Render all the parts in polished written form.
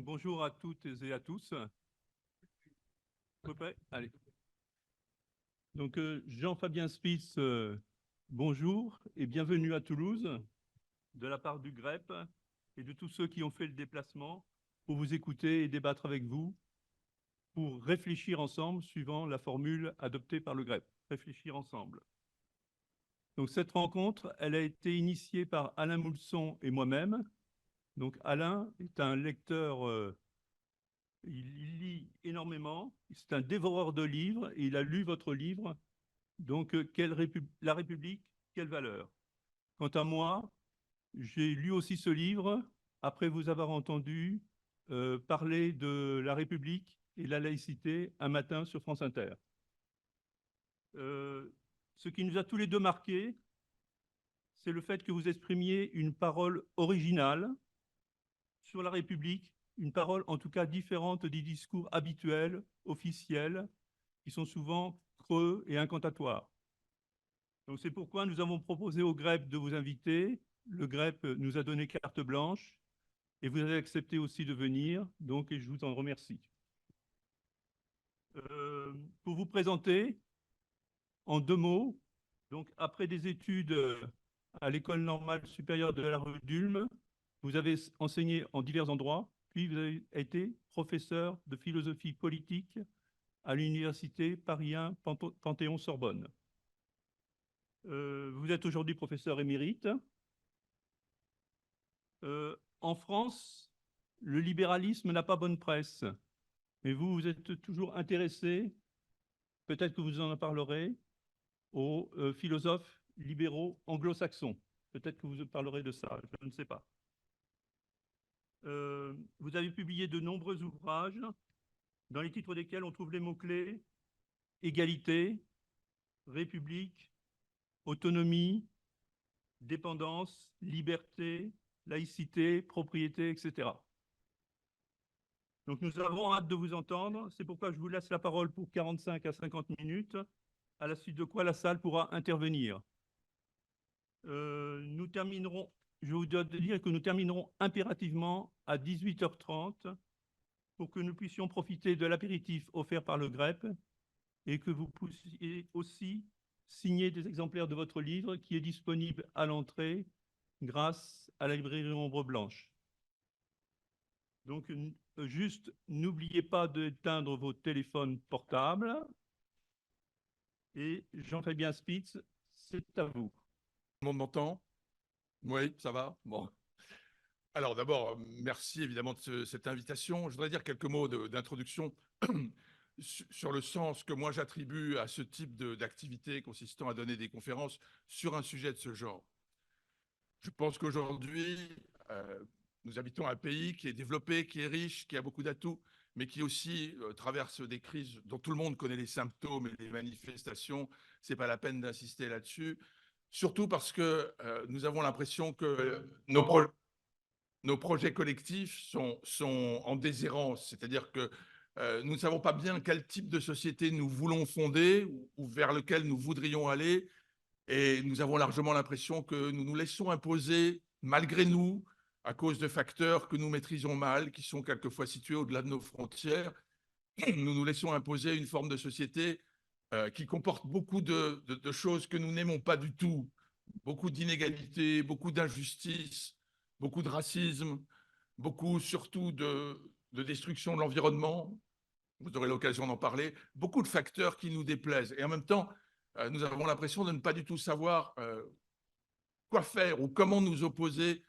Donc bonjour à toutes et à tous. À peu près. Allez. Donc Jean-Fabien Spitz, bonjour et bienvenue à Toulouse de la part du GREP et de tous ceux qui ont fait le déplacement pour vous écouter et débattre avec vous, pour réfléchir ensemble suivant la formule adoptée par le GREP. Réfléchir ensemble. Donc cette rencontre, elle a été initiée par Alain Moulson et moi-même. Donc Alain est un lecteur, il lit énormément, c'est un dévoreur de livres et il a lu votre livre. Donc la République, quelle valeur? Quant à moi, j'ai lu aussi ce livre après vous avoir entendu parler de la République et la laïcité un matin sur France Inter. Ce qui nous a tous les deux marqués, c'est le fait que vous exprimiez une parole originale sur la République, une parole en tout cas différente des discours habituels, officiels, qui sont souvent creux et incantatoires. Donc c'est pourquoi nous avons proposé au GREP de vous inviter. Le GREP nous a donné carte blanche et vous avez accepté aussi de venir, donc et je vous en remercie. Pour vous présenter, en 2 mots, donc après des études à l'École normale supérieure de la rue d'Ulm, vous avez enseigné en divers endroits, puis vous avez été professeur de philosophie politique à l'université Paris 1 Panthéon-Sorbonne. Vous êtes aujourd'hui professeur émérite. En France, le libéralisme n'a pas bonne presse, mais vous êtes toujours intéressé, peut-être que vous en parlerez, aux philosophes libéraux anglo-saxons. Peut-être que vous parlerez de ça, je ne sais pas. Vous avez publié de nombreux ouvrages dans les titres desquels on trouve les mots-clés égalité, république, autonomie, dépendance, liberté, laïcité, propriété, etc. Donc nous avons hâte de vous entendre. C'est pourquoi je vous laisse la parole pour 45 à 50 minutes, à la suite de quoi la salle pourra intervenir. Nous terminerons, je vous dois dire que nous terminerons impérativement à 18h30 pour que nous puissions profiter de l'apéritif offert par le GREP et que vous puissiez aussi signer des exemplaires de votre livre qui est disponible à l'entrée grâce à la librairie Ombre Blanche. Donc, juste, n'oubliez pas d'éteindre vos téléphones portables. Et Jean-Fabien Spitz, c'est à vous. Tout le monde m'entend? Oui, ça va? Bon. Alors d'abord, merci évidemment de cette invitation. Je voudrais dire quelques mots d'introduction sur le sens que moi j'attribue à ce type d'activité consistant à donner des conférences sur un sujet de ce genre. Je pense qu'aujourd'hui, nous habitons un pays qui est développé, qui est riche, qui a beaucoup d'atouts, mais qui aussi traverse des crises dont tout le monde connaît les symptômes et les manifestations. Ce n'est pas la peine d'insister là-dessus. Surtout parce que nous avons l'impression que nos projets collectifs sont en déshérence. C'est-à-dire que nous ne savons pas bien quel type de société nous voulons fonder ou vers lequel nous voudrions aller. Et nous avons largement l'impression que nous nous laissons imposer, malgré nous, à cause de facteurs que nous maîtrisons mal, qui sont quelquefois situés au-delà de nos frontières, nous nous laissons imposer une forme de société qui comporte beaucoup de choses que nous n'aimons pas du tout. Beaucoup d'inégalités, beaucoup d'injustices, beaucoup de racisme, beaucoup surtout de destruction de l'environnement. Vous aurez l'occasion d'en parler. Beaucoup de facteurs qui nous déplaisent. Et en même temps, nous avons l'impression de ne pas du tout savoir quoi faire ou comment nous opposer,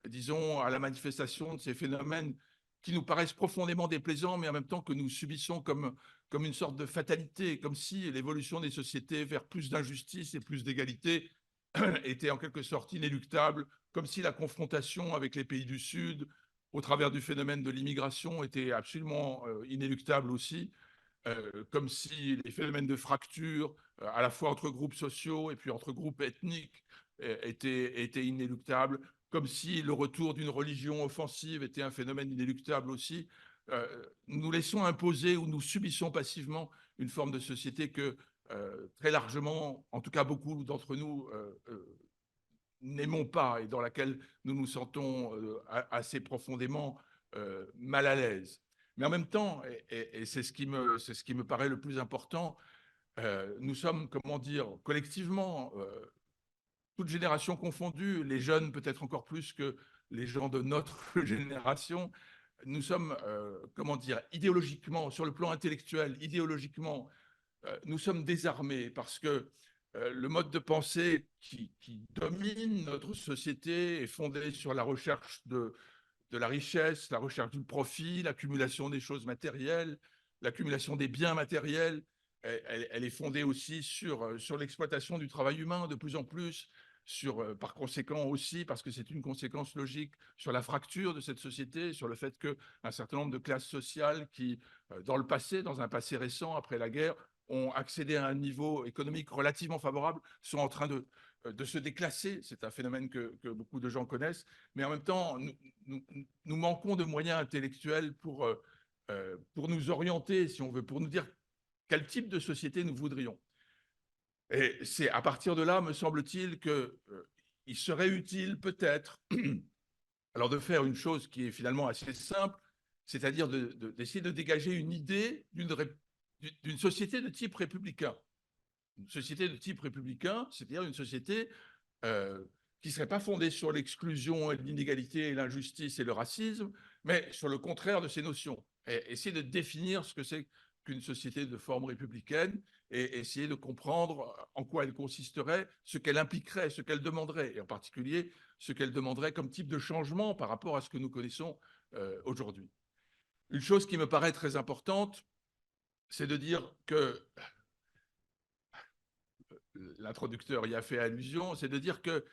disons, à la manifestation de ces phénomènes qui nous paraissent profondément déplaisants, mais en même temps que nous subissons comme une sorte de fatalité, comme si l'évolution des sociétés vers plus d'injustice et plus d'égalité était en quelque sorte inéluctable, comme si la confrontation avec les pays du Sud, au travers du phénomène de l'immigration, était absolument inéluctable aussi, comme si les phénomènes de fracture, à la fois entre groupes sociaux et puis entre groupes ethniques, étaient inéluctables, comme si le retour d'une religion offensive était un phénomène inéluctable aussi. Nous laissons imposer ou nous subissons passivement une forme de société que très largement, en tout cas beaucoup d'entre nous, n'aimons pas et dans laquelle nous nous sentons assez profondément mal à l'aise. Mais en même temps, et c'est ce qui me paraît le plus important, nous sommes, comment dire, collectivement, toutes générations confondues, les jeunes peut-être encore plus que les gens de notre génération, nous sommes, comment dire, idéologiquement, sur le plan intellectuel, idéologiquement, nous sommes désarmés parce que le mode de pensée qui domine notre société est fondé sur la recherche de la richesse, la recherche du profit, l'accumulation des choses matérielles, l'accumulation des biens matériels. Elle est fondée aussi sur l'exploitation du travail humain de plus en plus, par conséquent aussi, parce que c'est une conséquence logique, sur la fracture de cette société, sur le fait qu'un certain nombre de classes sociales qui, dans le passé, dans un passé récent, après la guerre, ont accédé à un niveau économique relativement favorable, sont en train de se déclasser. C'est un phénomène que beaucoup de gens connaissent. Mais en même temps, nous manquons de moyens intellectuels pour nous orienter, si on veut, pour nous dire quel type de société nous voudrions. Et c'est à partir de là, me semble-t-il, qu'il serait utile peut-être alors de faire une chose qui est finalement assez simple, c'est-à-dire d'essayer de dégager une idée d'une société de type républicain. Une société de type républicain, c'est-à-dire une société qui ne serait pas fondée sur l'exclusion, l'inégalité, l'injustice et le racisme, mais sur le contraire de ces notions. Et essayer de définir ce que c'est qu'une société de forme républicaine et essayer de comprendre en quoi elle consisterait, ce qu'elle impliquerait, ce qu'elle demanderait, et en particulier ce qu'elle demanderait comme type de changement par rapport à ce que nous connaissons aujourd'hui. Une chose qui me paraît très importante, c'est de dire que l'introducteur y a fait allusion, c'est de dire qu'il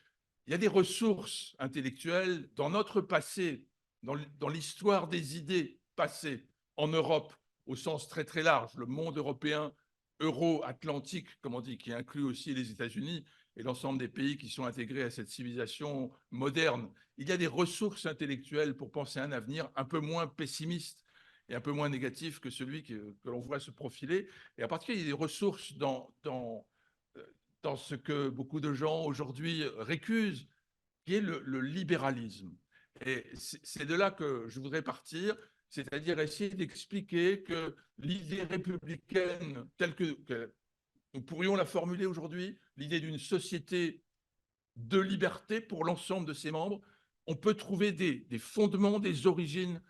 y a des ressources intellectuelles dans notre passé, dans l'histoire des idées passées en Europe, au sens très très large, le monde européen, euro-atlantique, comme on dit, qui inclut aussi les États-Unis et l'ensemble des pays qui sont intégrés à cette civilisation moderne. Il y a des ressources intellectuelles pour penser un avenir un peu moins pessimiste et un peu moins négatif que celui que l'on voit se profiler. Et en particulier, il y a des ressources dans ce que beaucoup de gens aujourd'hui récusent, qui est le libéralisme. Et c'est de là que je voudrais partir, c'est-à-dire essayer d'expliquer que l'idée républicaine telle que nous pourrions la formuler aujourd'hui, l'idée d'une société de liberté pour l'ensemble de ses membres, on peut trouver des fondements, des origines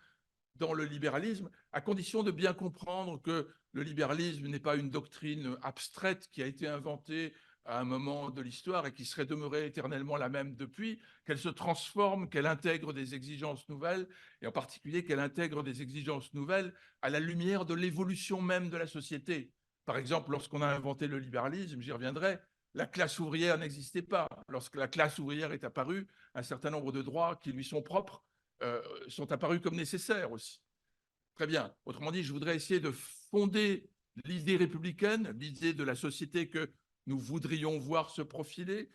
dans le libéralisme, à condition de bien comprendre que le libéralisme n'est pas une doctrine abstraite qui a été inventée à un moment de l'histoire et qui serait demeurée éternellement la même depuis, qu'elle se transforme, qu'elle intègre des exigences nouvelles, et en particulier qu'elle intègre des exigences nouvelles à la lumière de l'évolution même de la société. Par exemple, lorsqu'on a inventé le libéralisme, j'y reviendrai, la classe ouvrière n'existait pas. Lorsque la classe ouvrière est apparue, un certain nombre de droits qui lui sont propres sont apparus comme nécessaires aussi. Très bien. Autrement dit, je voudrais essayer de fonder l'idée républicaine, l'idée de la société que nous voudrions voir se profiler,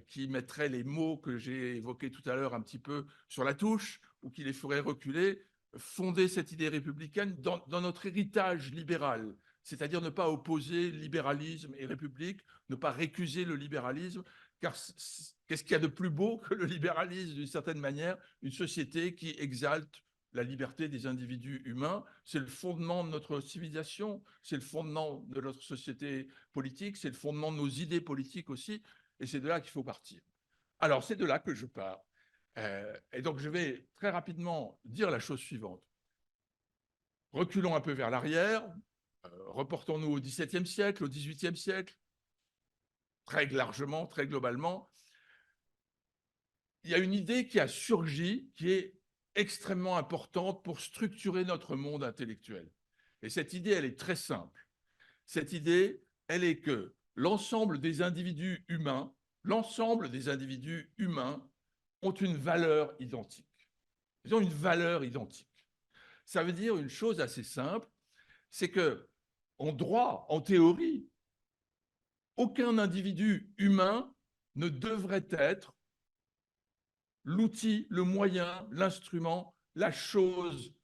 qui mettrait les mots que j'ai évoqués tout à l'heure un petit peu sur la touche, ou qui les ferait reculer, fonder cette idée républicaine dans notre héritage libéral, c'est-à-dire ne pas opposer libéralisme et république, ne pas récuser le libéralisme, car qu'est-ce qu'il y a de plus beau que le libéralisme, d'une certaine manière, une société qui exalte la liberté des individus humains, c'est le fondement de notre civilisation, c'est le fondement de notre société politique, c'est le fondement de nos idées politiques aussi, et c'est de là qu'il faut partir. Alors, c'est de là que je pars. Et donc, je vais très rapidement dire la chose suivante. Reculons un peu vers l'arrière, reportons-nous au XVIIe siècle, au XVIIIe siècle, très largement, très globalement. Il y a une idée qui a surgi, qui est extrêmement importante pour structurer notre monde intellectuel. Et cette idée, elle est très simple. Cette idée, elle est que l'ensemble des individus humains ont une valeur identique. Ils ont une valeur identique. Ça veut dire une chose assez simple, c'est que en droit, en théorie, aucun individu humain ne devrait être l'outil, le moyen, l'instrument, la chose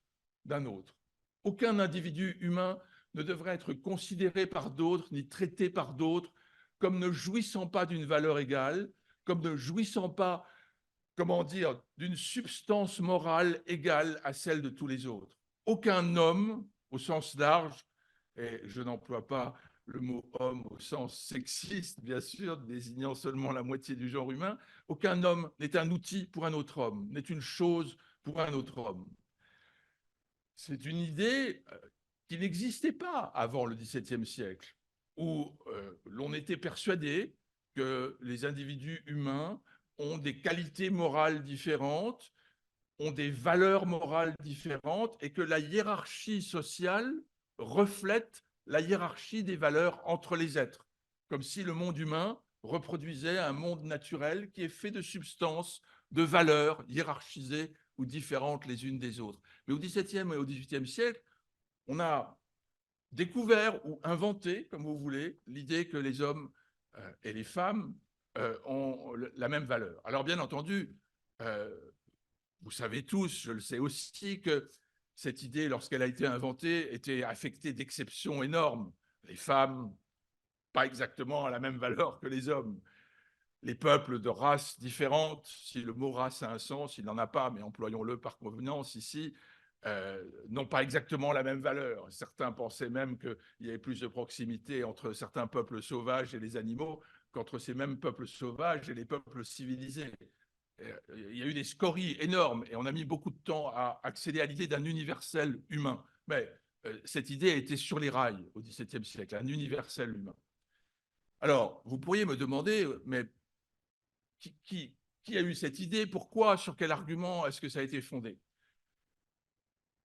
d'un autre. Aucun individu humain ne devrait être considéré par d'autres ni traité par d'autres comme ne jouissant pas d'une valeur égale, comme ne jouissant pas, comment dire, d'une substance morale égale à celle de tous les autres. Aucun homme, au sens large, et je n'emploie pas le mot homme au sens sexiste, bien sûr, désignant seulement la moitié du genre humain, aucun homme n'est un outil pour un autre homme, n'est une chose pour un autre homme. C'est une idée qui n'existait pas avant le XVIIe siècle, où l'on était persuadé que les individus humains ont des qualités morales différentes, ont des valeurs morales différentes, et que la hiérarchie sociale reflète la hiérarchie des valeurs entre les êtres, comme si le monde humain reproduisait un monde naturel qui est fait de substances, de valeurs hiérarchisées ou différentes les unes des autres. Mais au XVIIe et au XVIIIe siècle, on a découvert ou inventé, comme vous voulez, l'idée que les hommes et les femmes ont la même valeur. Alors bien entendu, vous savez tous, je le sais aussi, que cette idée, lorsqu'elle a été inventée, était affectée d'exceptions énormes. Les femmes, pas exactement à la même valeur que les hommes. Les peuples de races différentes, si le mot race a un sens, il n'en a pas, mais employons-le par convenance ici, n'ont pas exactement la même valeur. Certains pensaient même qu'il y avait plus de proximité entre certains peuples sauvages et les animaux qu'entre ces mêmes peuples sauvages et les peuples civilisés. Il y a eu des scories énormes et on a mis beaucoup de temps à accéder à l'idée d'un universel humain. Mais cette idée a été sur les rails au XVIIe siècle, un universel humain. Alors, vous pourriez me demander, mais qui a eu cette idée? Pourquoi? Sur quel argument est-ce que ça a été fondé?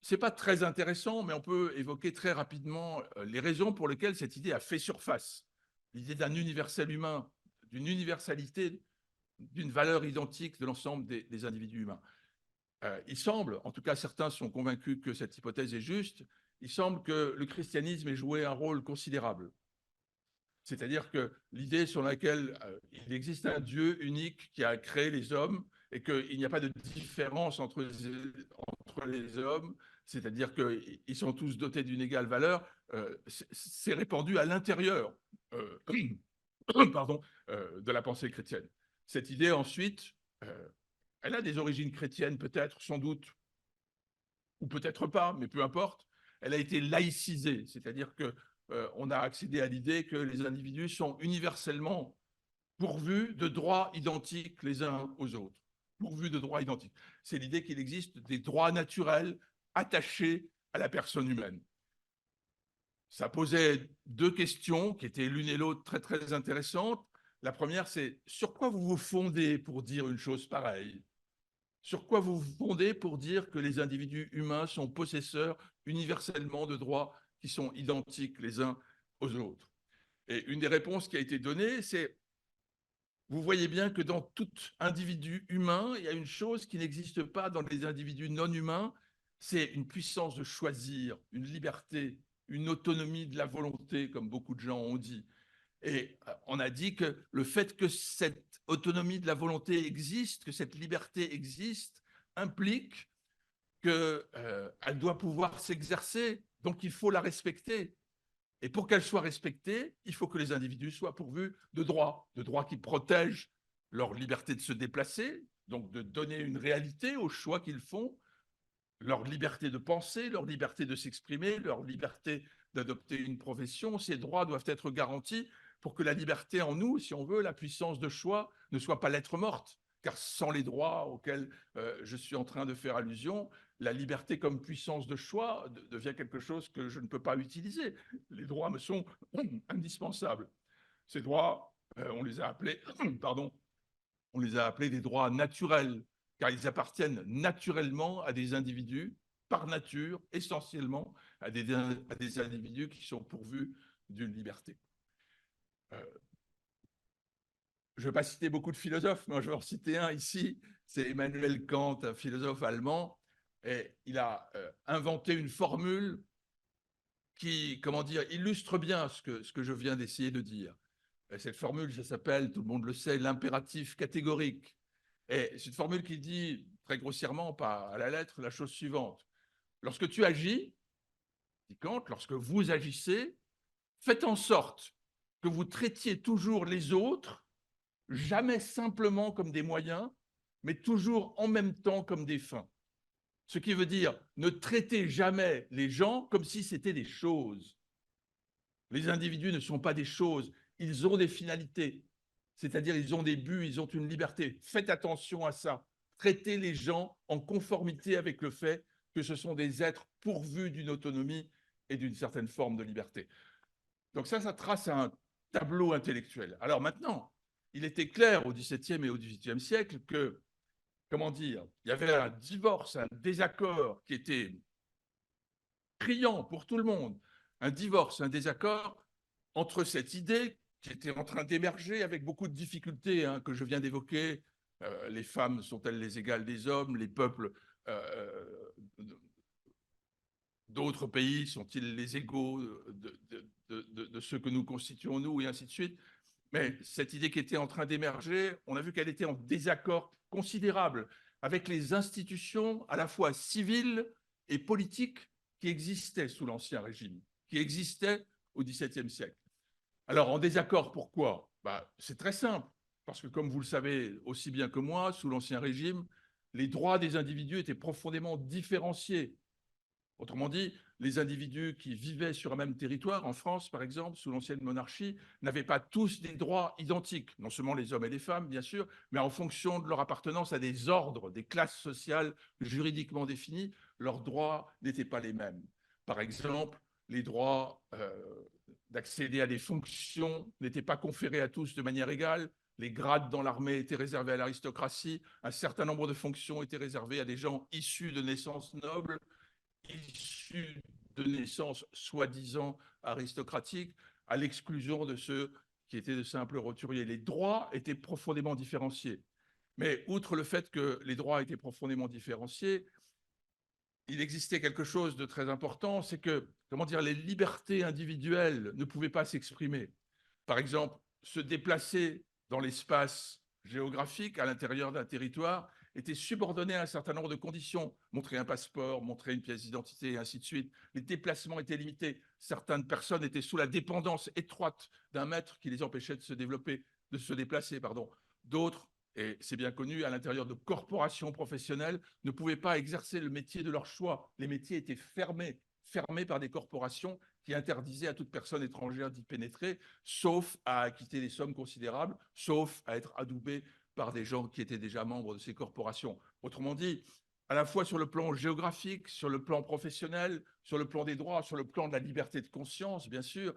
Ce n'est pas très intéressant, mais on peut évoquer très rapidement les raisons pour lesquelles cette idée a fait surface. L'idée d'un universel humain, d'une universalité, d'une valeur identique de l'ensemble des individus humains. Il semble, en tout cas certains sont convaincus que cette hypothèse est juste, il semble que le christianisme ait joué un rôle considérable. C'est-à-dire que l'idée sur laquelle il existe un Dieu unique qui a créé les hommes et qu'il n'y a pas de différence entre les hommes, c'est-à-dire qu'ils sont tous dotés d'une égale valeur, c'est répandu à l'intérieur de la pensée chrétienne. Cette idée, ensuite, elle a des origines chrétiennes, peut-être, sans doute, ou peut-être pas, mais peu importe. Elle a été laïcisée, c'est-à-dire qu'on a accédé à l'idée que les individus sont universellement pourvus de droits identiques les uns aux autres. Pourvus de droits identiques. C'est l'idée qu'il existe des droits naturels attachés à la personne humaine. Ça posait deux questions qui étaient l'une et l'autre très, très intéressantes. La première, c'est sur quoi vous vous fondez pour dire une chose pareille? Sur quoi vous vous fondez pour dire que les individus humains sont possesseurs universellement de droits qui sont identiques les uns aux autres? Et une des réponses qui a été donnée, c'est vous voyez bien que dans tout individu humain, il y a une chose qui n'existe pas dans les individus non humains, c'est une puissance de choisir, une liberté, une autonomie de la volonté, comme beaucoup de gens ont dit. Et on a dit que le fait que cette autonomie de la volonté existe, que cette liberté existe, implique qu'elle doit pouvoir s'exercer, donc il faut la respecter. Et pour qu'elle soit respectée, il faut que les individus soient pourvus de droits qui protègent leur liberté de se déplacer, donc de donner une réalité aux choix qu'ils font, leur liberté de penser, leur liberté de s'exprimer, leur liberté d'adopter une profession. Ces droits doivent être garantis pour que la liberté en nous, si on veut, la puissance de choix, ne soit pas lettre morte. Car sans les droits auxquels je suis en train de faire allusion, la liberté comme puissance de choix devient quelque chose que je ne peux pas utiliser. Les droits me sont indispensables. Ces droits, on les a appelés, on les a appelés des droits naturels, car ils appartiennent naturellement à des individus, par nature, essentiellement à des individus qui sont pourvus d'une liberté. Je ne vais pas citer beaucoup de philosophes, mais je vais en citer un ici, c'est Emmanuel Kant, un philosophe allemand, et il a inventé une formule qui, comment dire, illustre bien ce que je viens d'essayer de dire. Et cette formule, ça s'appelle, tout le monde le sait, l'impératif catégorique. Et c'est une formule qui dit, très grossièrement, pas à la lettre, la chose suivante. Lorsque tu agis, dit Kant, lorsque vous agissez, faites en sorte que vous traitiez toujours les autres jamais simplement comme des moyens, mais toujours en même temps comme des fins. Ce qui veut dire ne traitez jamais les gens comme si c'était des choses. Les individus ne sont pas des choses, ils ont des finalités, c'est-à-dire ils ont des buts, ils ont une liberté. Faites attention à ça. Traitez les gens en conformité avec le fait que ce sont des êtres pourvus d'une autonomie et d'une certaine forme de liberté. Donc ça trace un tableau intellectuel. Alors maintenant, il était clair au XVIIe et au XVIIIe siècle que, comment dire, il y avait un divorce, un désaccord qui était criant pour tout le monde, un divorce, un désaccord entre cette idée qui était en train d'émerger avec beaucoup de difficultés hein, que je viens d'évoquer, les femmes sont-elles les égales des hommes, les peuples d'autres pays sont-ils les égaux de ceux que nous constituons nous, et ainsi de suite. Mais cette idée qui était en train d'émerger, on a vu qu'elle était en désaccord considérable avec les institutions à la fois civiles et politiques qui existaient sous l'Ancien Régime, qui existaient au XVIIe siècle. Alors, en désaccord, pourquoi? C'est très simple, parce que comme vous le savez aussi bien que moi, sous l'Ancien Régime, les droits des individus étaient profondément différenciés. Autrement dit, les individus qui vivaient sur un même territoire, en France par exemple, sous l'ancienne monarchie, n'avaient pas tous des droits identiques, non seulement les hommes et les femmes, bien sûr, mais en fonction de leur appartenance à des ordres, des classes sociales juridiquement définies, leurs droits n'étaient pas les mêmes. Par exemple, les droits d'accéder à des fonctions n'étaient pas conférés à tous de manière égale, les grades dans l'armée étaient réservés à l'aristocratie, un certain nombre de fonctions étaient réservées à des gens issus de naissances nobles, issus de naissances soi-disant aristocratiques, à l'exclusion de ceux qui étaient de simples roturiers. Les droits étaient profondément différenciés. Mais outre le fait que les droits étaient profondément différenciés, il existait quelque chose de très important, c'est que, comment dire, les libertés individuelles ne pouvaient pas s'exprimer. Par exemple, se déplacer dans l'espace géographique à l'intérieur d'un territoire était subordonné à un certain nombre de conditions. Montrer un passeport, montrer une pièce d'identité, et ainsi de suite. Les déplacements étaient limités. Certaines personnes étaient sous la dépendance étroite d'un maître qui les empêchait de se développer, de se déplacer, pardon. D'autres, et c'est bien connu, à l'intérieur de corporations professionnelles, ne pouvaient pas exercer le métier de leur choix. Les métiers étaient fermés par des corporations qui interdisaient à toute personne étrangère d'y pénétrer, sauf à acquitter des sommes considérables, sauf à être adoubé par des gens qui étaient déjà membres de ces corporations. Autrement dit, à la fois sur le plan géographique, sur le plan professionnel, sur le plan des droits, sur le plan de la liberté de conscience, bien sûr,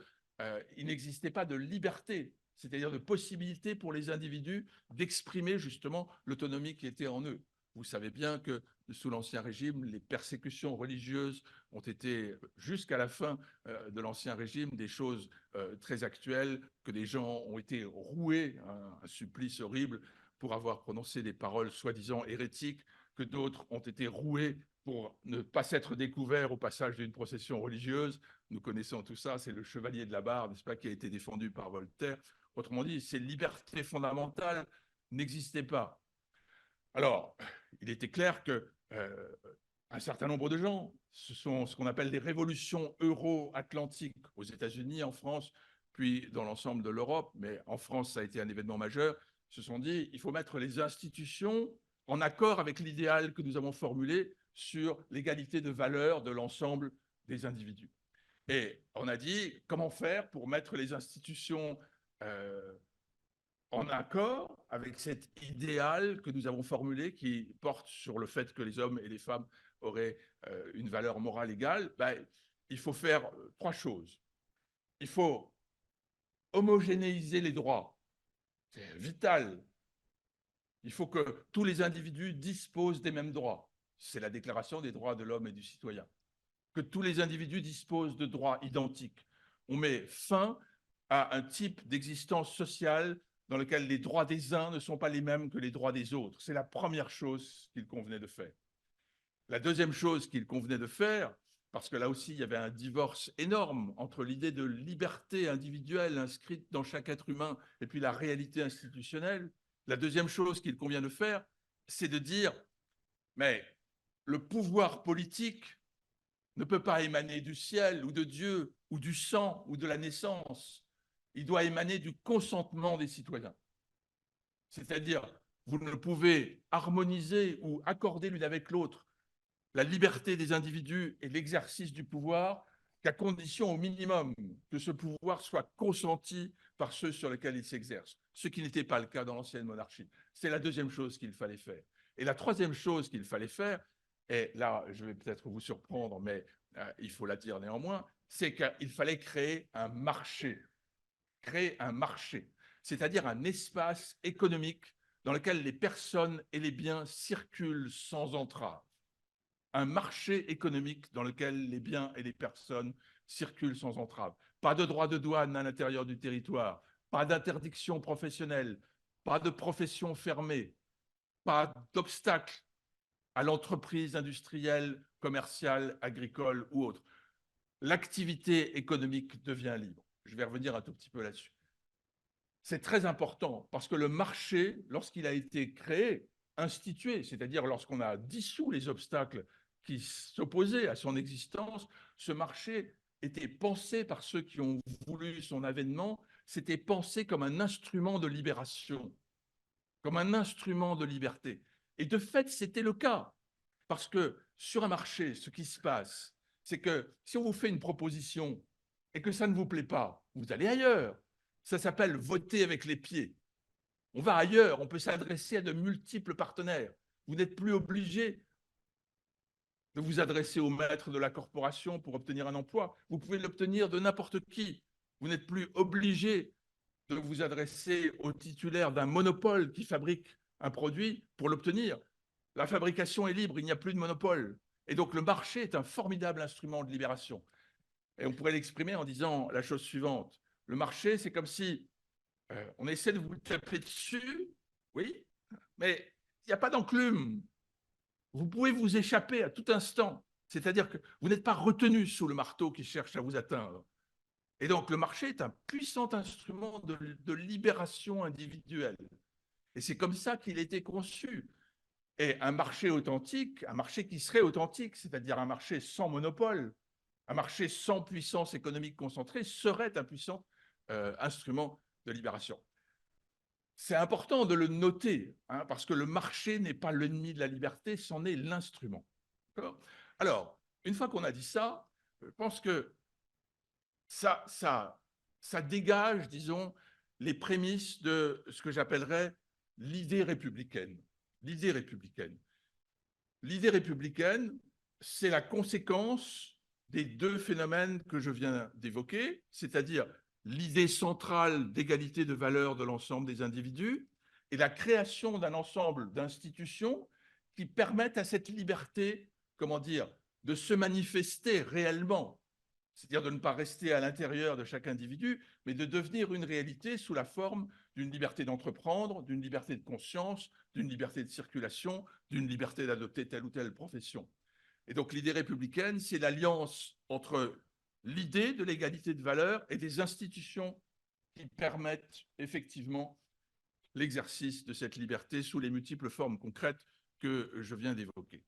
il n'existait pas de liberté, c'est-à-dire de possibilité pour les individus d'exprimer justement l'autonomie qui était en eux. Vous savez bien que sous l'Ancien Régime, les persécutions religieuses ont été, jusqu'à la fin de l'Ancien Régime, des choses très actuelles, que des gens ont été roués, hein, un supplice horrible, pour avoir prononcé des paroles soi-disant hérétiques, que d'autres ont été roués pour ne pas s'être découverts au passage d'une procession religieuse. Nous connaissons tout ça, c'est le chevalier de la barre, n'est-ce pas, qui a été défendu par Voltaire. Autrement dit, ces libertés fondamentales n'existaient pas. Alors, il était clair que un certain nombre de gens, ce sont ce qu'on appelle des révolutions euro-atlantiques aux États-Unis, en France, puis dans l'ensemble de l'Europe, mais en France, ça a été un événement majeur, se sont dit il faut mettre les institutions en accord avec l'idéal que nous avons formulé sur l'égalité de valeur de l'ensemble des individus. Et on a dit comment faire pour mettre les institutions en accord avec cet idéal que nous avons formulé qui porte sur le fait que les hommes et les femmes auraient une valeur morale égale. Il faut faire trois choses. Il faut homogénéiser les droits, c'est vital. Il faut que tous les individus disposent des mêmes droits. C'est la Déclaration des droits de l'homme et du citoyen. Que tous les individus disposent de droits identiques. On met fin à un type d'existence sociale dans lequel les droits des uns ne sont pas les mêmes que les droits des autres. C'est la première chose qu'il convenait de faire. La deuxième chose qu'il convenait de faire, parce que là aussi il y avait un divorce énorme entre l'idée de liberté individuelle inscrite dans chaque être humain et puis la réalité institutionnelle, la deuxième chose qu'il convient de faire, c'est de dire, mais le pouvoir politique ne peut pas émaner du ciel ou de Dieu ou du sang ou de la naissance. Il doit émaner du consentement des citoyens. C'est-à-dire, vous ne pouvez harmoniser ou accorder l'une avec l'autre la liberté des individus et l'exercice du pouvoir qu'à condition au minimum que ce pouvoir soit consenti par ceux sur lesquels il s'exerce, ce qui n'était pas le cas dans l'ancienne monarchie. C'est la deuxième chose qu'il fallait faire. Et la troisième chose qu'il fallait faire, et là je vais peut-être vous surprendre, mais il faut la dire néanmoins, c'est qu'il fallait créer un marché, c'est-à-dire un espace économique dans lequel les personnes et les biens circulent sans entrave. Un marché économique dans lequel les biens et les personnes circulent sans entrave. Pas de droit de douane à l'intérieur du territoire, pas d'interdiction professionnelle, pas de profession fermée, pas d'obstacle à l'entreprise industrielle, commerciale, agricole ou autre. L'activité économique devient libre. Je vais revenir un tout petit peu là-dessus. C'est très important parce que le marché, lorsqu'il a été créé, institué, c'est-à-dire lorsqu'on a dissous les obstacles qui s'opposaient à son existence, ce marché était pensé par ceux qui ont voulu son avènement, c'était pensé comme un instrument de libération, comme un instrument de liberté. Et de fait, c'était le cas. Parce que sur un marché, ce qui se passe, c'est que si on vous fait une proposition et que ça ne vous plaît pas, vous allez ailleurs. Ça s'appelle voter avec les pieds. On va ailleurs, on peut s'adresser à de multiples partenaires. Vous n'êtes plus obligé de vous adresser au maître de la corporation pour obtenir un emploi. Vous pouvez l'obtenir de n'importe qui. Vous n'êtes plus obligé de vous adresser au titulaire d'un monopole qui fabrique un produit pour l'obtenir. La fabrication est libre, il n'y a plus de monopole. Et donc le marché est un formidable instrument de libération. Et on pourrait l'exprimer en disant la chose suivante. Le marché, c'est comme si on essaie de vous taper dessus, oui, mais il n'y a pas d'enclume. Vous pouvez vous échapper à tout instant. C'est-à-dire que vous n'êtes pas retenu sous le marteau qui cherche à vous atteindre. Et donc le marché est un puissant instrument de libération individuelle. Et c'est comme ça qu'il a été conçu. Et un marché authentique, un marché qui serait authentique, c'est-à-dire un marché sans monopole, un marché sans puissance économique concentrée, serait un puissant instrument de libération. C'est important de le noter, hein, parce que le marché n'est pas l'ennemi de la liberté, c'en est l'instrument. Alors, une fois qu'on a dit ça, je pense que ça dégage, disons, les prémices de ce que j'appellerais l'idée républicaine. L'idée républicaine. L'idée républicaine, c'est la conséquence des deux phénomènes que je viens d'évoquer, c'est-à-dire l'idée centrale d'égalité de valeur de l'ensemble des individus et la création d'un ensemble d'institutions qui permettent à cette liberté, comment dire, de se manifester réellement, c'est-à-dire de ne pas rester à l'intérieur de chaque individu, mais de devenir une réalité sous la forme d'une liberté d'entreprendre, d'une liberté de conscience, d'une liberté de circulation, d'une liberté d'adopter telle ou telle profession. Et donc l'idée républicaine, c'est l'alliance entre l'idée de l'égalité de valeur et des institutions qui permettent effectivement l'exercice de cette liberté sous les multiples formes concrètes que je viens d'évoquer.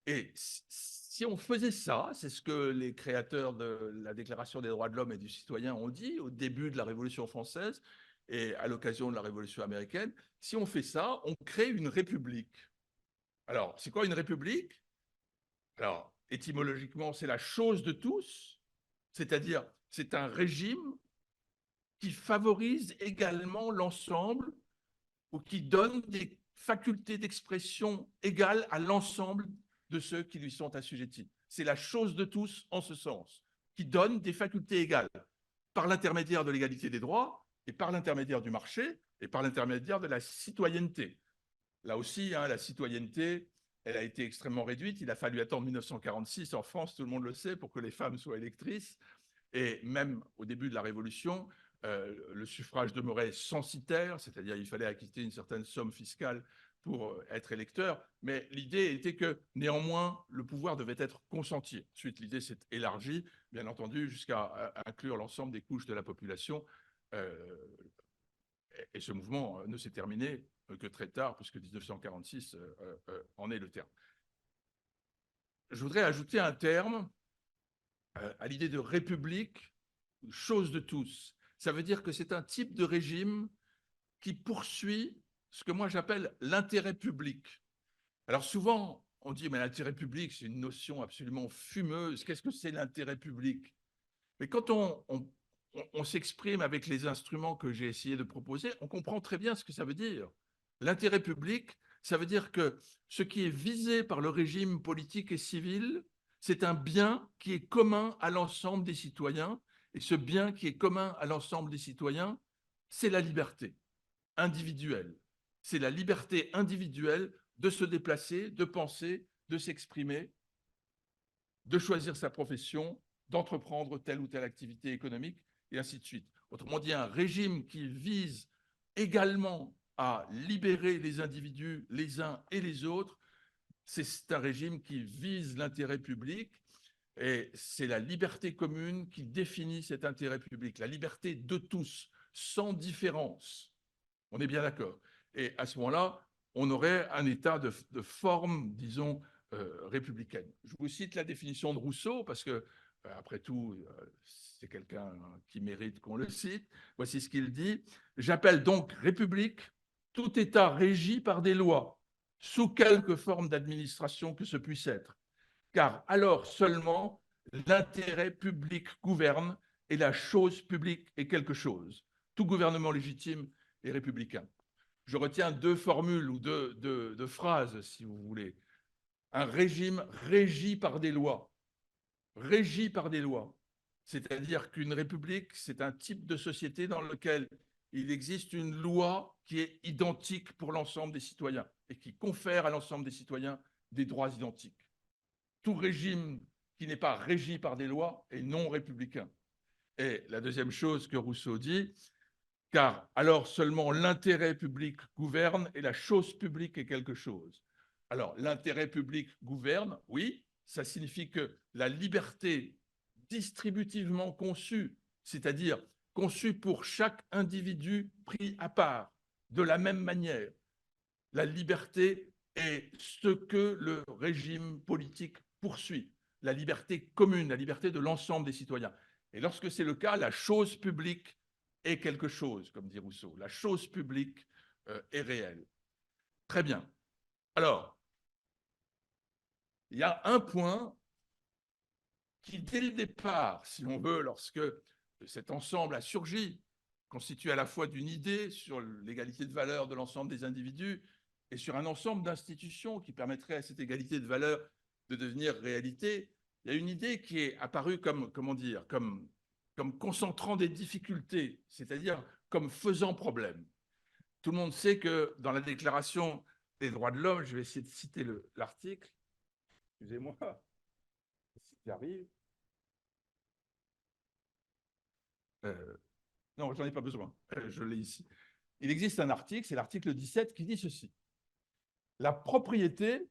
Et si on faisait ça, c'est ce que les créateurs de la Déclaration des droits de l'homme et du citoyen ont dit au début de la Révolution française et à l'occasion de la Révolution américaine, si on fait ça, on crée une république. Alors, c'est quoi une république? Alors, étymologiquement, c'est la chose de tous, c'est-à-dire c'est un régime qui favorise également l'ensemble ou qui donne des facultés d'expression égales à l'ensemble de ceux qui lui sont assujettis. C'est la chose de tous en ce sens, qui donne des facultés égales par l'intermédiaire de l'égalité des droits et par l'intermédiaire du marché et par l'intermédiaire de la citoyenneté. Là aussi, hein, la citoyenneté, elle a été extrêmement réduite. Il a fallu attendre 1946 en France, tout le monde le sait, pour que les femmes soient électrices. Et même au début de la Révolution, le suffrage demeurait censitaire, c'est-à-dire il fallait acquitter une certaine somme fiscale pour être électeur, mais l'idée était que néanmoins le pouvoir devait être consenti. Ensuite, l'idée s'est élargie, bien entendu, jusqu'à inclure l'ensemble des couches de la population. Et ce mouvement ne s'est terminé que très tard, puisque 1946 en est le terme. Je voudrais ajouter un terme à l'idée de république, chose de tous. Ça veut dire que c'est un type de régime qui poursuit ce que moi j'appelle l'intérêt public. Alors souvent, on dit, mais l'intérêt public, c'est une notion absolument fumeuse. Qu'est-ce que c'est l'intérêt public? Mais quand on s'exprime avec les instruments que j'ai essayé de proposer, on comprend très bien ce que ça veut dire. L'intérêt public, ça veut dire que ce qui est visé par le régime politique et civil, c'est un bien qui est commun à l'ensemble des citoyens. Et ce bien qui est commun à l'ensemble des citoyens, c'est la liberté individuelle. C'est la liberté individuelle de se déplacer, de penser, de s'exprimer, de choisir sa profession, d'entreprendre telle ou telle activité économique, et ainsi de suite. Autrement dit, un régime qui vise également à libérer les individus les uns et les autres, c'est un régime qui vise l'intérêt public, et c'est la liberté commune qui définit cet intérêt public, la liberté de tous, sans différence. On est bien d'accord. Et à ce moment-là, on aurait un état de forme, disons, républicaine. Je vous cite la définition de Rousseau, parce que, après tout, c'est quelqu'un qui mérite qu'on le cite. Voici ce qu'il dit. « J'appelle donc république tout État régi par des lois, sous quelque forme d'administration que ce puisse être, car alors seulement l'intérêt public gouverne et la chose publique est quelque chose. Tout gouvernement légitime est républicain. » Je retiens deux formules ou deux phrases, si vous voulez. Un régime régi par des lois. Régi par des lois. C'est-à-dire qu'une république, c'est un type de société dans lequel il existe une loi qui est identique pour l'ensemble des citoyens et qui confère à l'ensemble des citoyens des droits identiques. Tout régime qui n'est pas régi par des lois est non républicain. Et la deuxième chose que Rousseau dit, car alors seulement l'intérêt public gouverne et la chose publique est quelque chose. Alors, l'intérêt public gouverne, oui, ça signifie que la liberté distributivement conçue, c'est-à-dire conçue pour chaque individu pris à part, de la même manière, la liberté est ce que le régime politique poursuit, la liberté commune, la liberté de l'ensemble des citoyens. Et lorsque c'est le cas, la chose publique est quelque chose, comme dit Rousseau. La chose publique est réelle. Très bien. Alors, il y a un point qui, dès le départ, si on veut, lorsque cet ensemble a surgi, constitué à la fois d'une idée sur l'égalité de valeur de l'ensemble des individus et sur un ensemble d'institutions qui permettraient à cette égalité de valeur de devenir réalité, il y a une idée qui est apparue comme, comment dire, comme concentrant des difficultés, c'est-à-dire comme faisant problème. Tout le monde sait que dans la Déclaration des droits de l'homme, je vais essayer de citer l'article, excusez-moi, si j'arrive. Non, j'en ai pas besoin, je l'ai ici. Il existe un article, c'est l'article 17, qui dit ceci. La propriété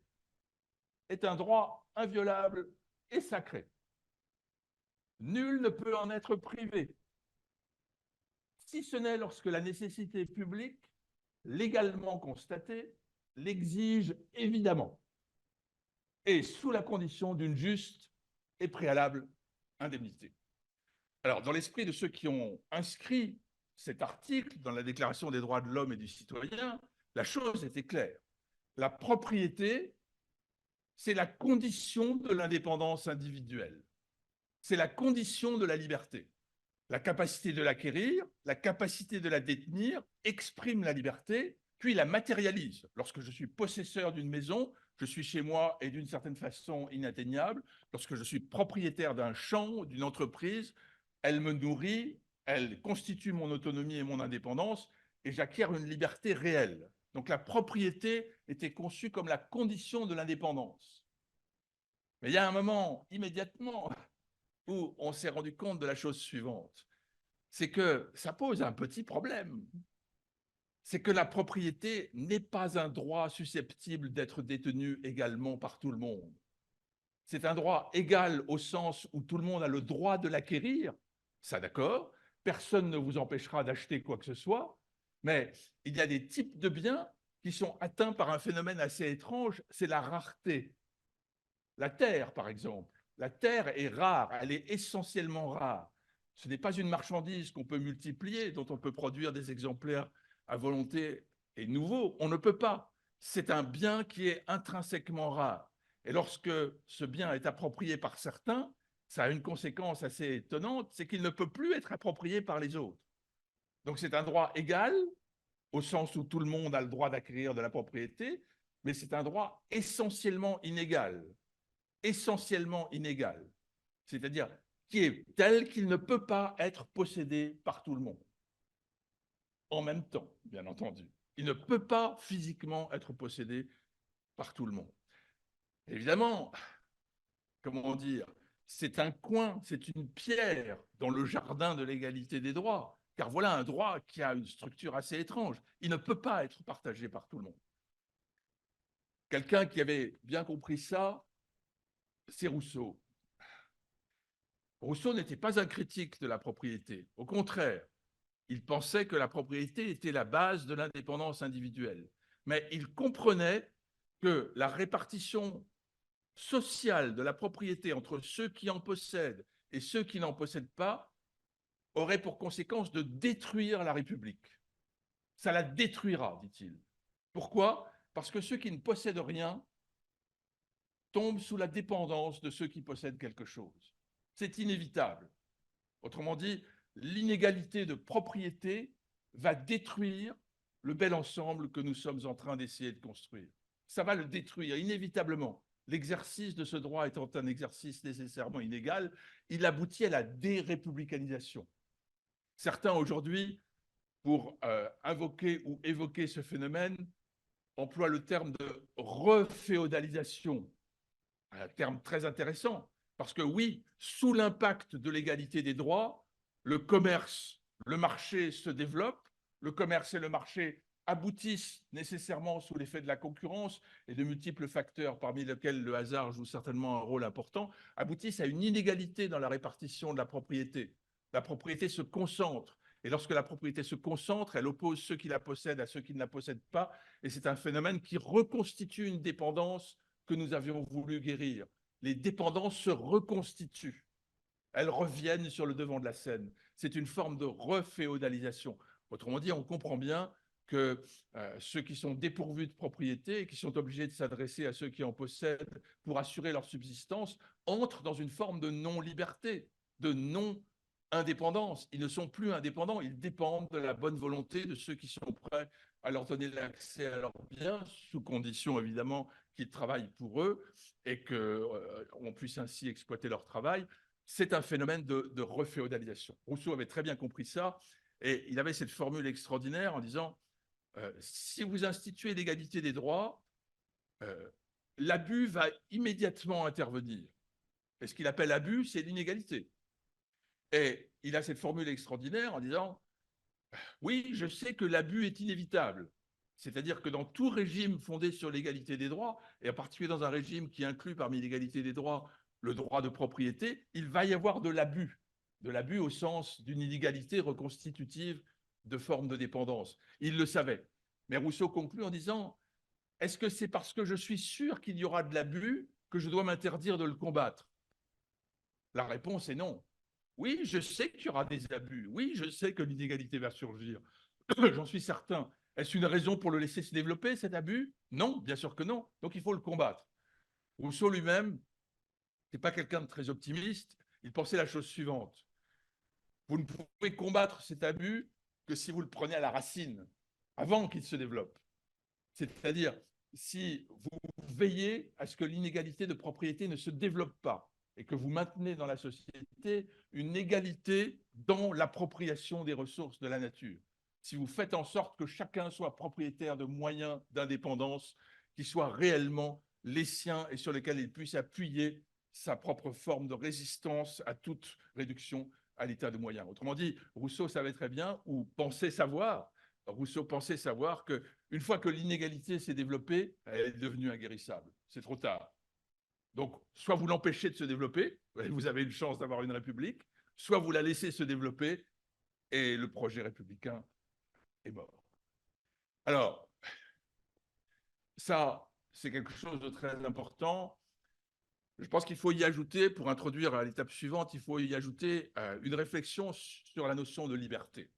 est un droit inviolable et sacré. Nul ne peut en être privé, si ce n'est lorsque la nécessité publique, légalement constatée, l'exige évidemment, et sous la condition d'une juste et préalable indemnité. Alors, dans l'esprit de ceux qui ont inscrit cet article dans la Déclaration des droits de l'homme et du citoyen, la chose était claire. La propriété, c'est la condition de l'indépendance individuelle. C'est la condition de la liberté. La capacité de l'acquérir, la capacité de la détenir exprime la liberté, puis la matérialise. Lorsque je suis possesseur d'une maison, je suis chez moi et d'une certaine façon inatteignable. Lorsque je suis propriétaire d'un champ, d'une entreprise, elle me nourrit, elle constitue mon autonomie et mon indépendance, et j'acquiers une liberté réelle. Donc la propriété était conçue comme la condition de l'indépendance. Mais il y a un moment, immédiatement, où on s'est rendu compte de la chose suivante, c'est que ça pose un petit problème. C'est que la propriété n'est pas un droit susceptible d'être détenu également par tout le monde. C'est un droit égal au sens où tout le monde a le droit de l'acquérir, ça d'accord, personne ne vous empêchera d'acheter quoi que ce soit, mais il y a des types de biens qui sont atteints par un phénomène assez étrange, c'est la rareté. La terre, par exemple. La terre est rare, elle est essentiellement rare. Ce n'est pas une marchandise qu'on peut multiplier, dont on peut produire des exemplaires à volonté est nouveau, on ne peut pas. C'est un bien qui est intrinsèquement rare. Et lorsque ce bien est approprié par certains, ça a une conséquence assez étonnante, c'est qu'il ne peut plus être approprié par les autres. Donc c'est un droit égal, au sens où tout le monde a le droit d'acquérir de la propriété, mais c'est un droit essentiellement inégal. Essentiellement inégal. C'est-à-dire qui est tel qu'il ne peut pas être possédé par tout le monde. En même temps, bien entendu. Il ne peut pas physiquement être possédé par tout le monde. Évidemment, comment dire, c'est un coin, c'est une pierre dans le jardin de l'égalité des droits, car voilà un droit qui a une structure assez étrange. Il ne peut pas être partagé par tout le monde. Quelqu'un qui avait bien compris ça, c'est Rousseau. Rousseau n'était pas un critique de la propriété. Au contraire, il pensait que la propriété était la base de l'indépendance individuelle. Mais il comprenait que la répartition sociale de la propriété entre ceux qui en possèdent et ceux qui n'en possèdent pas aurait pour conséquence de détruire la République. Ça la détruira, dit-il. Pourquoi? Parce que ceux qui ne possèdent rien tombent sous la dépendance de ceux qui possèdent quelque chose. C'est inévitable. Autrement dit, l'inégalité de propriété va détruire le bel ensemble que nous sommes en train d'essayer de construire. Ça va le détruire inévitablement. L'exercice de ce droit étant un exercice nécessairement inégal, il aboutit à la dérépublicanisation. Certains aujourd'hui, pour invoquer ou évoquer ce phénomène, emploient le terme de reféodalisation, un terme très intéressant, parce que oui, sous l'impact de l'égalité des droits, le commerce, le marché se développe, le commerce et le marché aboutissent nécessairement sous l'effet de la concurrence et de multiples facteurs, parmi lesquels le hasard joue certainement un rôle important, aboutissent à une inégalité dans la répartition de la propriété. La propriété se concentre, et lorsque la propriété se concentre, elle oppose ceux qui la possèdent à ceux qui ne la possèdent pas, et c'est un phénomène qui reconstitue une dépendance que nous avions voulu guérir. Les dépendances se reconstituent. Elles reviennent sur le devant de la scène. C'est une forme de reféodalisation. Autrement dit, on comprend bien que ceux qui sont dépourvus de propriété et qui sont obligés de s'adresser à ceux qui en possèdent pour assurer leur subsistance entrent dans une forme de non-liberté, de non-indépendance. Ils ne sont plus indépendants, ils dépendent de la bonne volonté de ceux qui sont prêts à leur donner l'accès à leurs biens, sous condition évidemment qu'ils travaillent pour eux et qu'on puisse ainsi exploiter leur travail. C'est un phénomène de reféodalisation. Rousseau avait très bien compris ça et il avait cette formule extraordinaire en disant si vous instituez l'égalité des droits, l'abus va immédiatement intervenir. Et ce qu'il appelle abus, c'est l'inégalité. Et il a cette formule extraordinaire en disant oui, je sais que l'abus est inévitable. C'est-à-dire que dans tout régime fondé sur l'égalité des droits, et en particulier dans un régime qui inclut parmi l'égalité des droits le droit de propriété, il va y avoir de l'abus au sens d'une inégalité reconstitutive de forme de dépendance. Il le savait. Mais Rousseau conclut en disant, est-ce que c'est parce que je suis sûr qu'il y aura de l'abus que je dois m'interdire de le combattre? La réponse est non. Oui, je sais qu'il y aura des abus. Oui, je sais que l'inégalité va surgir. J'en suis certain. Est-ce une raison pour le laisser se développer, cet abus? Non, bien sûr que non. Donc il faut le combattre. Rousseau lui-même n'est pas quelqu'un de très optimiste. Il pensait la chose suivante. Vous ne pouvez combattre cet abus que si vous le prenez à la racine, avant qu'il se développe. C'est-à-dire, si vous veillez à ce que l'inégalité de propriété ne se développe pas et que vous maintenez dans la société une égalité dans l'appropriation des ressources de la nature. Si vous faites en sorte que chacun soit propriétaire de moyens d'indépendance qui soient réellement les siens et sur lesquels il puisse appuyer sa propre forme de résistance à toute réduction à l'état de moyens. Autrement dit, Rousseau savait très bien, ou pensait savoir, Rousseau pensait savoir qu'une fois que l'inégalité s'est développée, elle est devenue inguérissable. C'est trop tard. Donc, soit vous l'empêchez de se développer, et vous avez une chance d'avoir une république, soit vous la laissez se développer, et le projet républicain est mort. Alors, ça, c'est quelque chose de très important. Je pense qu'il faut y ajouter, pour introduire à l'étape suivante, il faut y ajouter une réflexion sur la notion de liberté.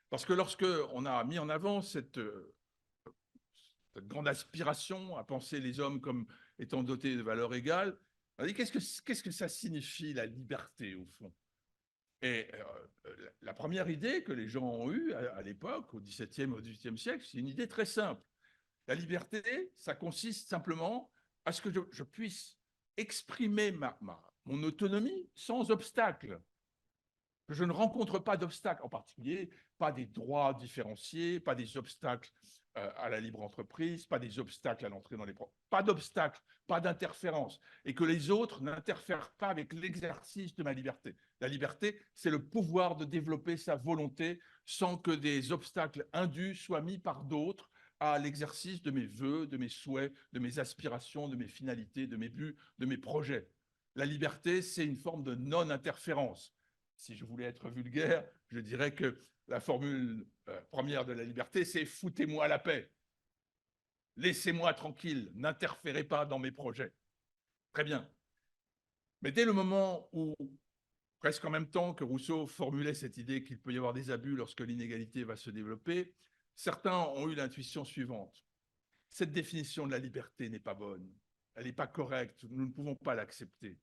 Parce que lorsque on a mis en avant cette grande aspiration à penser les hommes comme étant dotés de valeurs égales, on a dit qu'est-ce que ça signifie la liberté au fond? Et la première idée que les gens ont eue à l'époque, au XVIIe, au XVIIIe siècle, c'est une idée très simple. La liberté, ça consiste simplement à ce que je puisse exprimer mon autonomie sans obstacle, que je ne rencontre pas d'obstacles, en particulier pas des droits différenciés, pas des obstacles à la libre entreprise, pas des obstacles à l'entrée dans les pas d'obstacles, pas d'interférence, et que les autres n'interfèrent pas avec l'exercice de ma liberté. La liberté, c'est le pouvoir de développer sa volonté sans que des obstacles indus soient mis par d'autres à l'exercice de mes vœux, de mes souhaits, de mes aspirations, de mes finalités, de mes buts, de mes projets. La liberté, c'est une forme de non-interférence. Si je voulais être vulgaire, je dirais que la formule première de la liberté, c'est « foutez-moi la paix ». Laissez-moi tranquille, n'interférez pas dans mes projets. Très bien. Mais dès le moment où, presque en même temps que Rousseau formulait cette idée qu'il peut y avoir des abus lorsque l'inégalité va se développer, certains ont eu l'intuition suivante. Cette définition de la liberté n'est pas bonne, elle n'est pas correcte, nous ne pouvons pas l'accepter.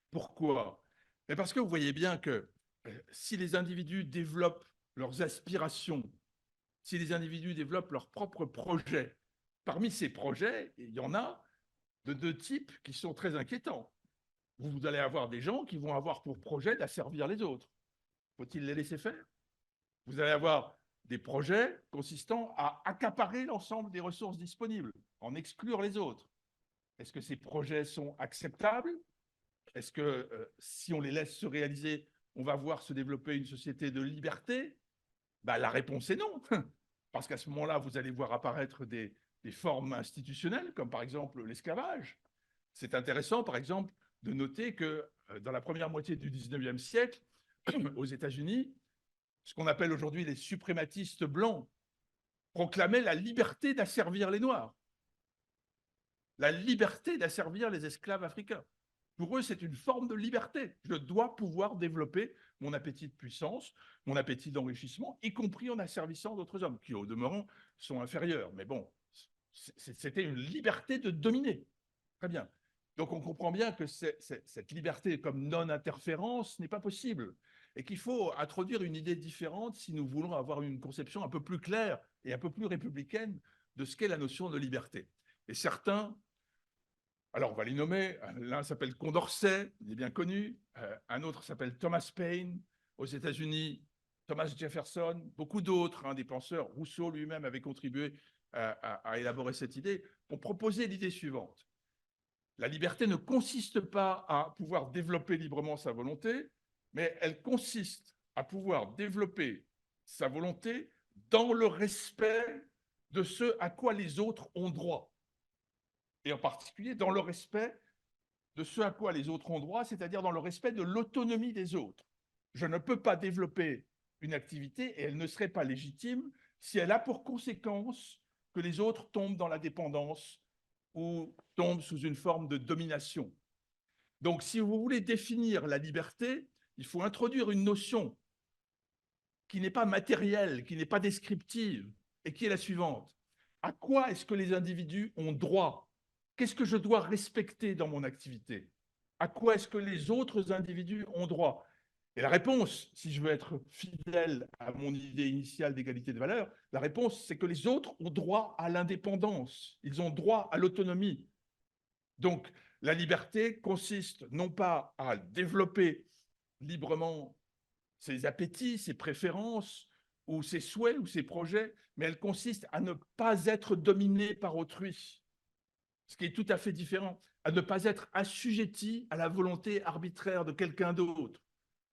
Pourquoi? Mais parce que vous voyez bien que si les individus développent leurs aspirations, si les individus développent leurs propres projets, parmi ces projets, il y en a de deux types qui sont très inquiétants. Vous allez avoir des gens qui vont avoir pour projet d'asservir les autres. Faut-il les laisser faire? Vous allez avoir des projets consistant à accaparer l'ensemble des ressources disponibles, en exclure les autres. Est-ce que ces projets sont acceptables? Est-ce que si on les laisse se réaliser, on va voir se développer une société de liberté? La réponse est non. Parce qu'à ce moment-là, vous allez voir apparaître des formes institutionnelles, comme par exemple l'esclavage. C'est intéressant, par exemple, de noter que dans la première moitié du 19e siècle, aux États-Unis, ce qu'on appelle aujourd'hui les suprématistes blancs proclamaient la liberté d'asservir les Noirs, la liberté d'asservir les esclaves africains. Pour eux, c'est une forme de liberté. Je dois pouvoir développer mon appétit de puissance, mon appétit d'enrichissement, y compris en asservissant d'autres hommes, qui, au demeurant, sont inférieurs. Mais bon, c'était une liberté de dominer. Très bien. Donc, on comprend bien que cette liberté comme non-interférence n'est pas possible et qu'il faut introduire une idée différente si nous voulons avoir une conception un peu plus claire et un peu plus républicaine de ce qu'est la notion de liberté. Et certains, alors on va les nommer, l'un s'appelle Condorcet, il est bien connu, un autre s'appelle Thomas Paine, aux États-Unis, Thomas Jefferson, beaucoup d'autres, des penseurs, Rousseau lui-même avait contribué à élaborer cette idée, ont proposé l'idée suivante. La liberté ne consiste pas à pouvoir développer librement sa volonté, mais elle consiste à pouvoir développer sa volonté dans le respect de ce à quoi les autres ont droit. Et en particulier dans le respect de ce à quoi les autres ont droit, c'est-à-dire dans le respect de l'autonomie des autres. Je ne peux pas développer une activité et elle ne serait pas légitime si elle a pour conséquence que les autres tombent dans la dépendance ou tombent sous une forme de domination. Donc, si vous voulez définir la liberté, il faut introduire une notion qui n'est pas matérielle, qui n'est pas descriptive, et qui est la suivante. À quoi est-ce que les individus ont droit? Qu'est-ce que je dois respecter dans mon activité? À quoi est-ce que les autres individus ont droit? Et la réponse, si je veux être fidèle à mon idée initiale d'égalité de valeur, la réponse, c'est que les autres ont droit à l'indépendance, ils ont droit à l'autonomie. Donc, la liberté consiste non pas à développer librement ses appétits, ses préférences, ou ses souhaits, ou ses projets, mais elle consiste à ne pas être dominé par autrui, ce qui est tout à fait différent, à ne pas être assujetti à la volonté arbitraire de quelqu'un d'autre.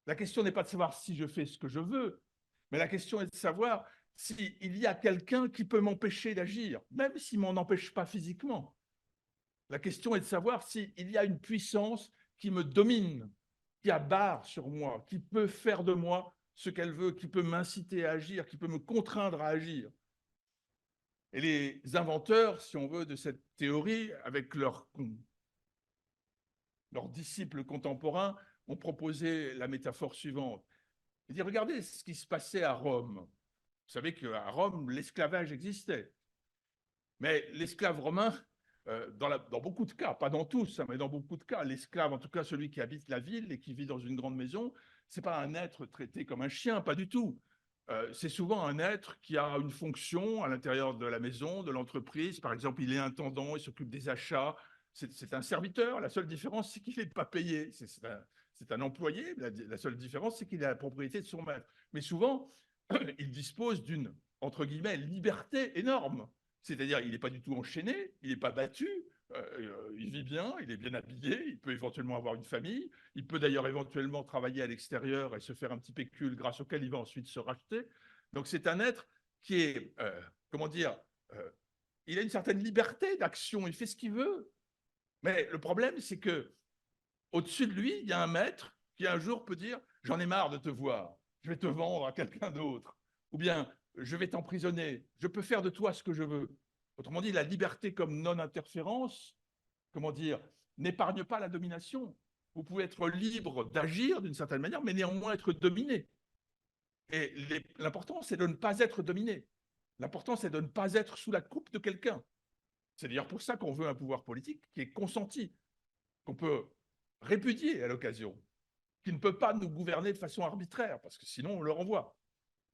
La question n'est pas de savoir si je fais ce que je veux, mais la question est de savoir s'il y a quelqu'un qui peut m'empêcher d'agir, même s'il ne m'en empêche pas physiquement. La question est de savoir s'il y a une puissance qui me domine, qui a barre sur moi, qui peut faire de moi ce qu'elle veut, qui peut m'inciter à agir, qui peut me contraindre à agir. Et les inventeurs, si on veut, de cette théorie, avec leurs disciples contemporains, ont proposé la métaphore suivante. Ils disent, regardez ce qui se passait à Rome. Vous savez qu'à Rome, l'esclavage existait. Mais l'esclave romain, dans beaucoup de cas, pas dans tous, hein, mais dans beaucoup de cas, l'esclave, en tout cas celui qui habite la ville et qui vit dans une grande maison, ce n'est pas un être traité comme un chien, pas du tout. C'est souvent un être qui a une fonction à l'intérieur de la maison, de l'entreprise. Par exemple, il est intendant, il s'occupe des achats. C'est un serviteur. La seule différence, c'est qu'il n'est pas payé. C'est un employé. La seule différence, c'est qu'il a la propriété de son maître. Mais souvent, il dispose d'une, entre guillemets, liberté énorme. C'est-à-dire, il n'est pas du tout enchaîné, il n'est pas battu, il vit bien, il est bien habillé, il peut éventuellement avoir une famille, il peut d'ailleurs éventuellement travailler à l'extérieur et se faire un petit pécule grâce auquel il va ensuite se racheter. Donc c'est un être qui est, comment dire, il a une certaine liberté d'action, il fait ce qu'il veut. Mais le problème, c'est que au-dessus de lui, il y a un maître qui un jour peut dire « J'en ai marre de te voir, je vais te vendre à quelqu'un d'autre. » Ou bien « Je vais t'emprisonner, je peux faire de toi ce que je veux. » Autrement dit, la liberté comme non-interférence, comment dire, n'épargne pas la domination. Vous pouvez être libre d'agir d'une certaine manière, mais néanmoins être dominé. Et l'important, c'est de ne pas être dominé. L'important, c'est de ne pas être sous la coupe de quelqu'un. C'est d'ailleurs pour ça qu'on veut un pouvoir politique qui est consenti, qu'on peut répudier à l'occasion, qui ne peut pas nous gouverner de façon arbitraire, parce que sinon on le renvoie.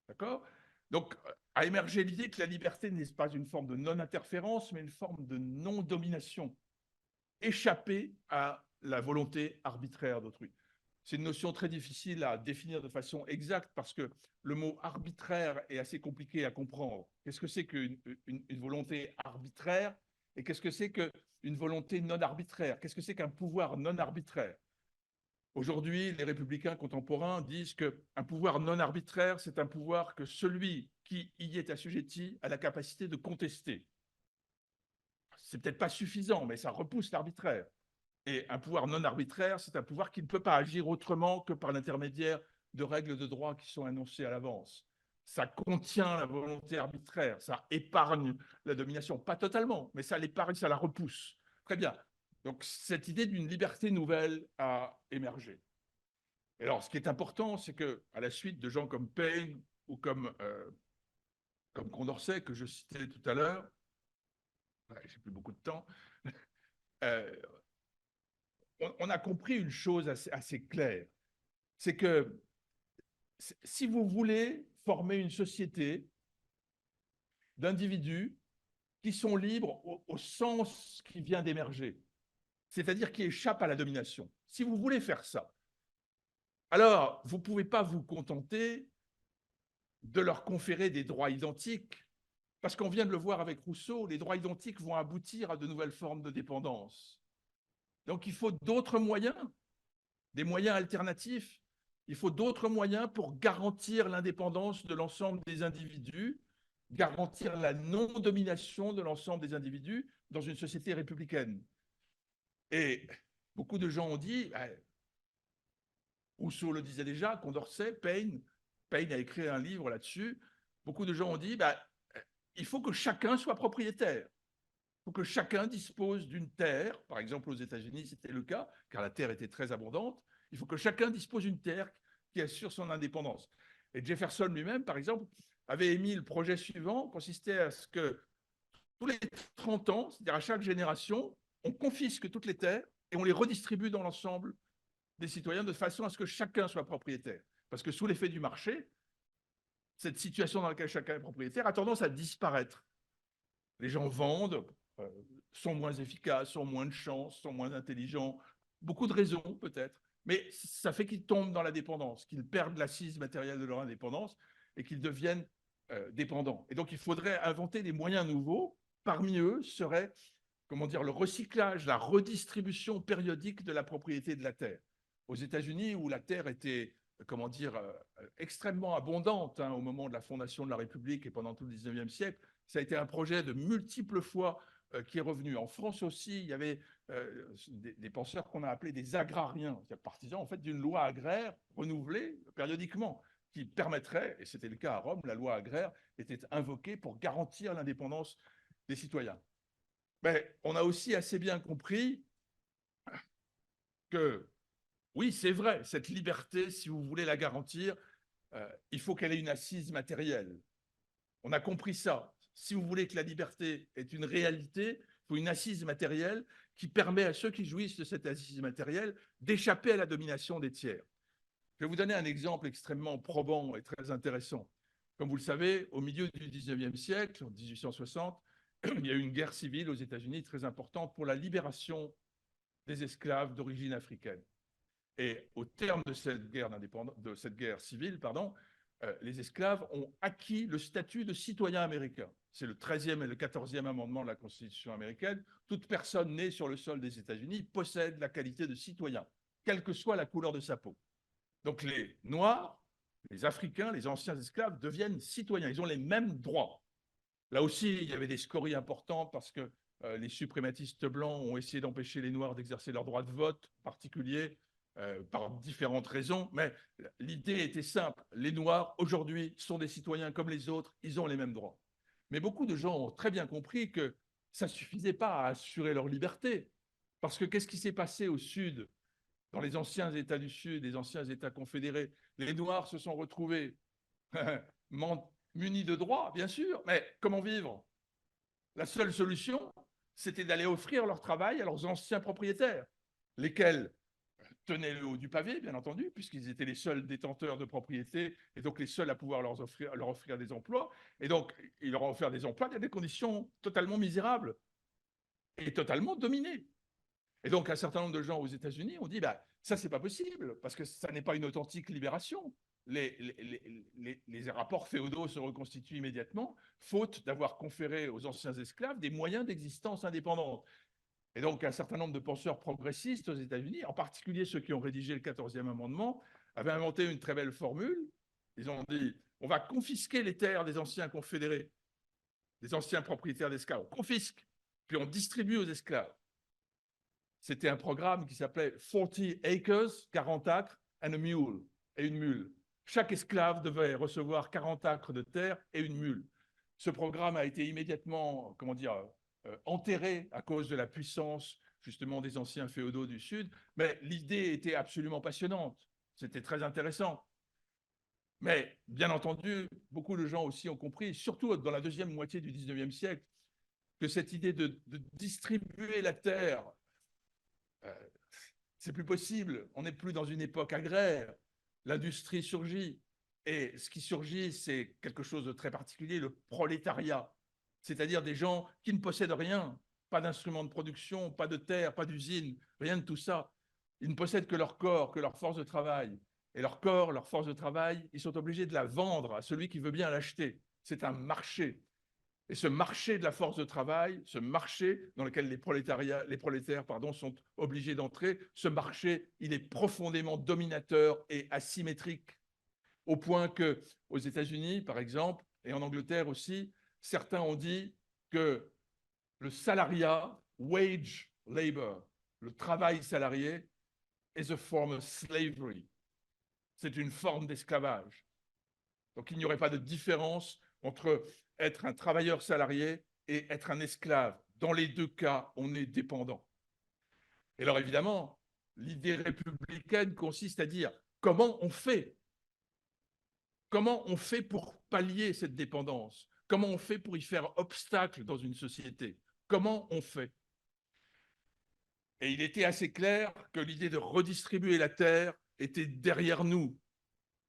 D'accord? Donc, a émergé l'idée que la liberté n'est pas une forme de non-interférence, mais une forme de non-domination, échappée à la volonté arbitraire d'autrui. C'est une notion très difficile à définir de façon exacte parce que le mot arbitraire est assez compliqué à comprendre. Qu'est-ce que c'est qu'une volonté arbitraire et qu'est-ce que c'est qu'une volonté non arbitraire? Qu'est-ce que c'est qu'un pouvoir non arbitraire? Aujourd'hui, les républicains contemporains disent qu'un pouvoir non arbitraire, c'est un pouvoir que celui qui y est assujetti a la capacité de contester. C'est peut-être pas suffisant, mais ça repousse l'arbitraire. Et un pouvoir non arbitraire, c'est un pouvoir qui ne peut pas agir autrement que par l'intermédiaire de règles de droit qui sont annoncées à l'avance. Ça contient la volonté arbitraire, ça épargne la domination. Pas totalement, mais ça l'épargne, ça la repousse. Très bien. Donc, cette idée d'une liberté nouvelle a émergé. Et alors, ce qui est important, c'est qu'à la suite de gens comme Paine ou comme Condorcet, que je citais tout à l'heure, j'ai plus beaucoup de temps, euh, on a compris une chose assez claire. C'est que si vous voulez former une société d'individus qui sont libres au sens qui vient d'émerger, c'est-à-dire qui échappent à la domination, si vous voulez faire ça, alors vous ne pouvez pas vous contenter de leur conférer des droits identiques, parce qu'on vient de le voir avec Rousseau, les droits identiques vont aboutir à de nouvelles formes de dépendance. Donc il faut d'autres moyens, des moyens alternatifs. Il faut d'autres moyens pour garantir l'indépendance de l'ensemble des individus, garantir la non-domination de l'ensemble des individus dans une société républicaine. Et beaucoup de gens ont dit, Rousseau le disait déjà, Condorcet, Paine a écrit un livre là-dessus, beaucoup de gens ont dit, il faut que chacun soit propriétaire. Il faut que chacun dispose d'une terre. Par exemple, aux États-Unis, c'était le cas, car la terre était très abondante. Il faut que chacun dispose d'une terre qui assure son indépendance. Et Jefferson lui-même, par exemple, avait émis le projet suivant, consistait à ce que tous les 30 ans, c'est-à-dire à chaque génération, on confisque toutes les terres et on les redistribue dans l'ensemble des citoyens de façon à ce que chacun soit propriétaire. Parce que sous l'effet du marché, cette situation dans laquelle chacun est propriétaire a tendance à disparaître. Les gens vendent, sont moins efficaces, ont moins de chance, sont moins intelligents, beaucoup de raisons peut-être, mais ça fait qu'ils tombent dans la dépendance, qu'ils perdent l'assise matérielle de leur indépendance et qu'ils deviennent dépendants. Et donc il faudrait inventer des moyens nouveaux. Parmi eux serait, comment dire, le recyclage, la redistribution périodique de la propriété de la terre. Aux États-Unis, où la terre était, comment dire, extrêmement abondante au moment de la fondation de la République et pendant tout le 19e siècle, ça a été un projet de multiples fois qui est revenu. En France aussi, il y avait des penseurs qu'on a appelés des agrariens, c'est-à-dire partisans en fait d'une loi agraire renouvelée périodiquement, qui permettrait, et c'était le cas à Rome, la loi agraire était invoquée pour garantir l'indépendance des citoyens. Mais on a aussi assez bien compris que, oui, c'est vrai, cette liberté, si vous voulez la garantir, il faut qu'elle ait une assise matérielle. On a compris ça. Si vous voulez que la liberté est une réalité, il faut une assise matérielle qui permet à ceux qui jouissent de cette assise matérielle d'échapper à la domination des tiers. Je vais vous donner un exemple extrêmement probant et très intéressant. Comme vous le savez, au milieu du 19e siècle, en 1860, il y a eu une guerre civile aux États-Unis très importante pour la libération des esclaves d'origine africaine. Et au terme de cette guerre civile, les esclaves ont acquis le statut de citoyen américain. C'est le 13e et le 14e amendement de la Constitution américaine. Toute personne née sur le sol des États-Unis possède la qualité de citoyen, quelle que soit la couleur de sa peau. Donc les Noirs, les Africains, les anciens esclaves deviennent citoyens. Ils ont les mêmes droits. Là aussi, il y avait des scories importantes parce que les suprématistes blancs ont essayé d'empêcher les Noirs d'exercer leur droit de vote particulier par différentes raisons. Mais l'idée était simple. Les Noirs, aujourd'hui, sont des citoyens comme les autres. Ils ont les mêmes droits. Mais beaucoup de gens ont très bien compris que ça ne suffisait pas à assurer leur liberté. Parce que qu'est-ce qui s'est passé au Sud, dans les anciens États du Sud, les anciens États confédérés? Les Noirs se sont retrouvés munis de droits, bien sûr, mais comment vivre? La seule solution, c'était d'aller offrir leur travail à leurs anciens propriétaires, lesquels tenaient le haut du pavé, bien entendu, puisqu'ils étaient les seuls détenteurs de propriété et donc les seuls à pouvoir leur offrir des emplois. Et donc, ils leur ont offert des emplois dans des conditions totalement misérables et totalement dominées. Et donc, un certain nombre de gens aux États-Unis ont dit bah, ça, c'est pas possible, parce que ça n'est pas une authentique libération. Les rapports féodaux se reconstituent immédiatement, faute d'avoir conféré aux anciens esclaves des moyens d'existence indépendante. Et donc, un certain nombre de penseurs progressistes aux États-Unis, en particulier ceux qui ont rédigé le 14e amendement, avaient inventé une très belle formule. Ils ont dit on va confisquer les terres des anciens confédérés, des anciens propriétaires d'esclaves. On confisque, puis on distribue aux esclaves. C'était un programme qui s'appelait 40 acres, 40 acres, and a mule, et une mule. Chaque esclave devait recevoir 40 acres de terre et une mule. Ce programme a été immédiatement, enterré à cause de la puissance, justement, des anciens féodaux du Sud, mais l'idée était absolument passionnante. C'était très intéressant. Mais, bien entendu, beaucoup de gens aussi ont compris, surtout dans la deuxième moitié du 19e siècle, que cette idée de distribuer la terre, c'est plus possible. On n'est plus dans une époque agraire. L'industrie surgit. Et ce qui surgit, c'est quelque chose de très particulier, le prolétariat. C'est-à-dire des gens qui ne possèdent rien, pas d'instruments de production, pas de terre, pas d'usine, rien de tout ça. Ils ne possèdent que leur corps, que leur force de travail. Et leur corps, leur force de travail, ils sont obligés de la vendre à celui qui veut bien l'acheter. C'est un marché. Et ce marché de la force de travail, ce marché dans lequel les prolétaires sont obligés d'entrer, ce marché, il est profondément dominateur et asymétrique, au point que aux États-Unis, par exemple, et en Angleterre aussi, certains ont dit que le salariat, wage labor, le travail salarié, is a form of slavery. C'est une forme d'esclavage. Donc il n'y aurait pas de différence entre être un travailleur salarié et être un esclave. Dans les deux cas, on est dépendant. Et alors évidemment, l'idée républicaine consiste à dire comment on fait? Comment on fait pour pallier cette dépendance? Comment on fait pour y faire obstacle dans une société? Comment on fait? Et il était assez clair que l'idée de redistribuer la terre était derrière nous.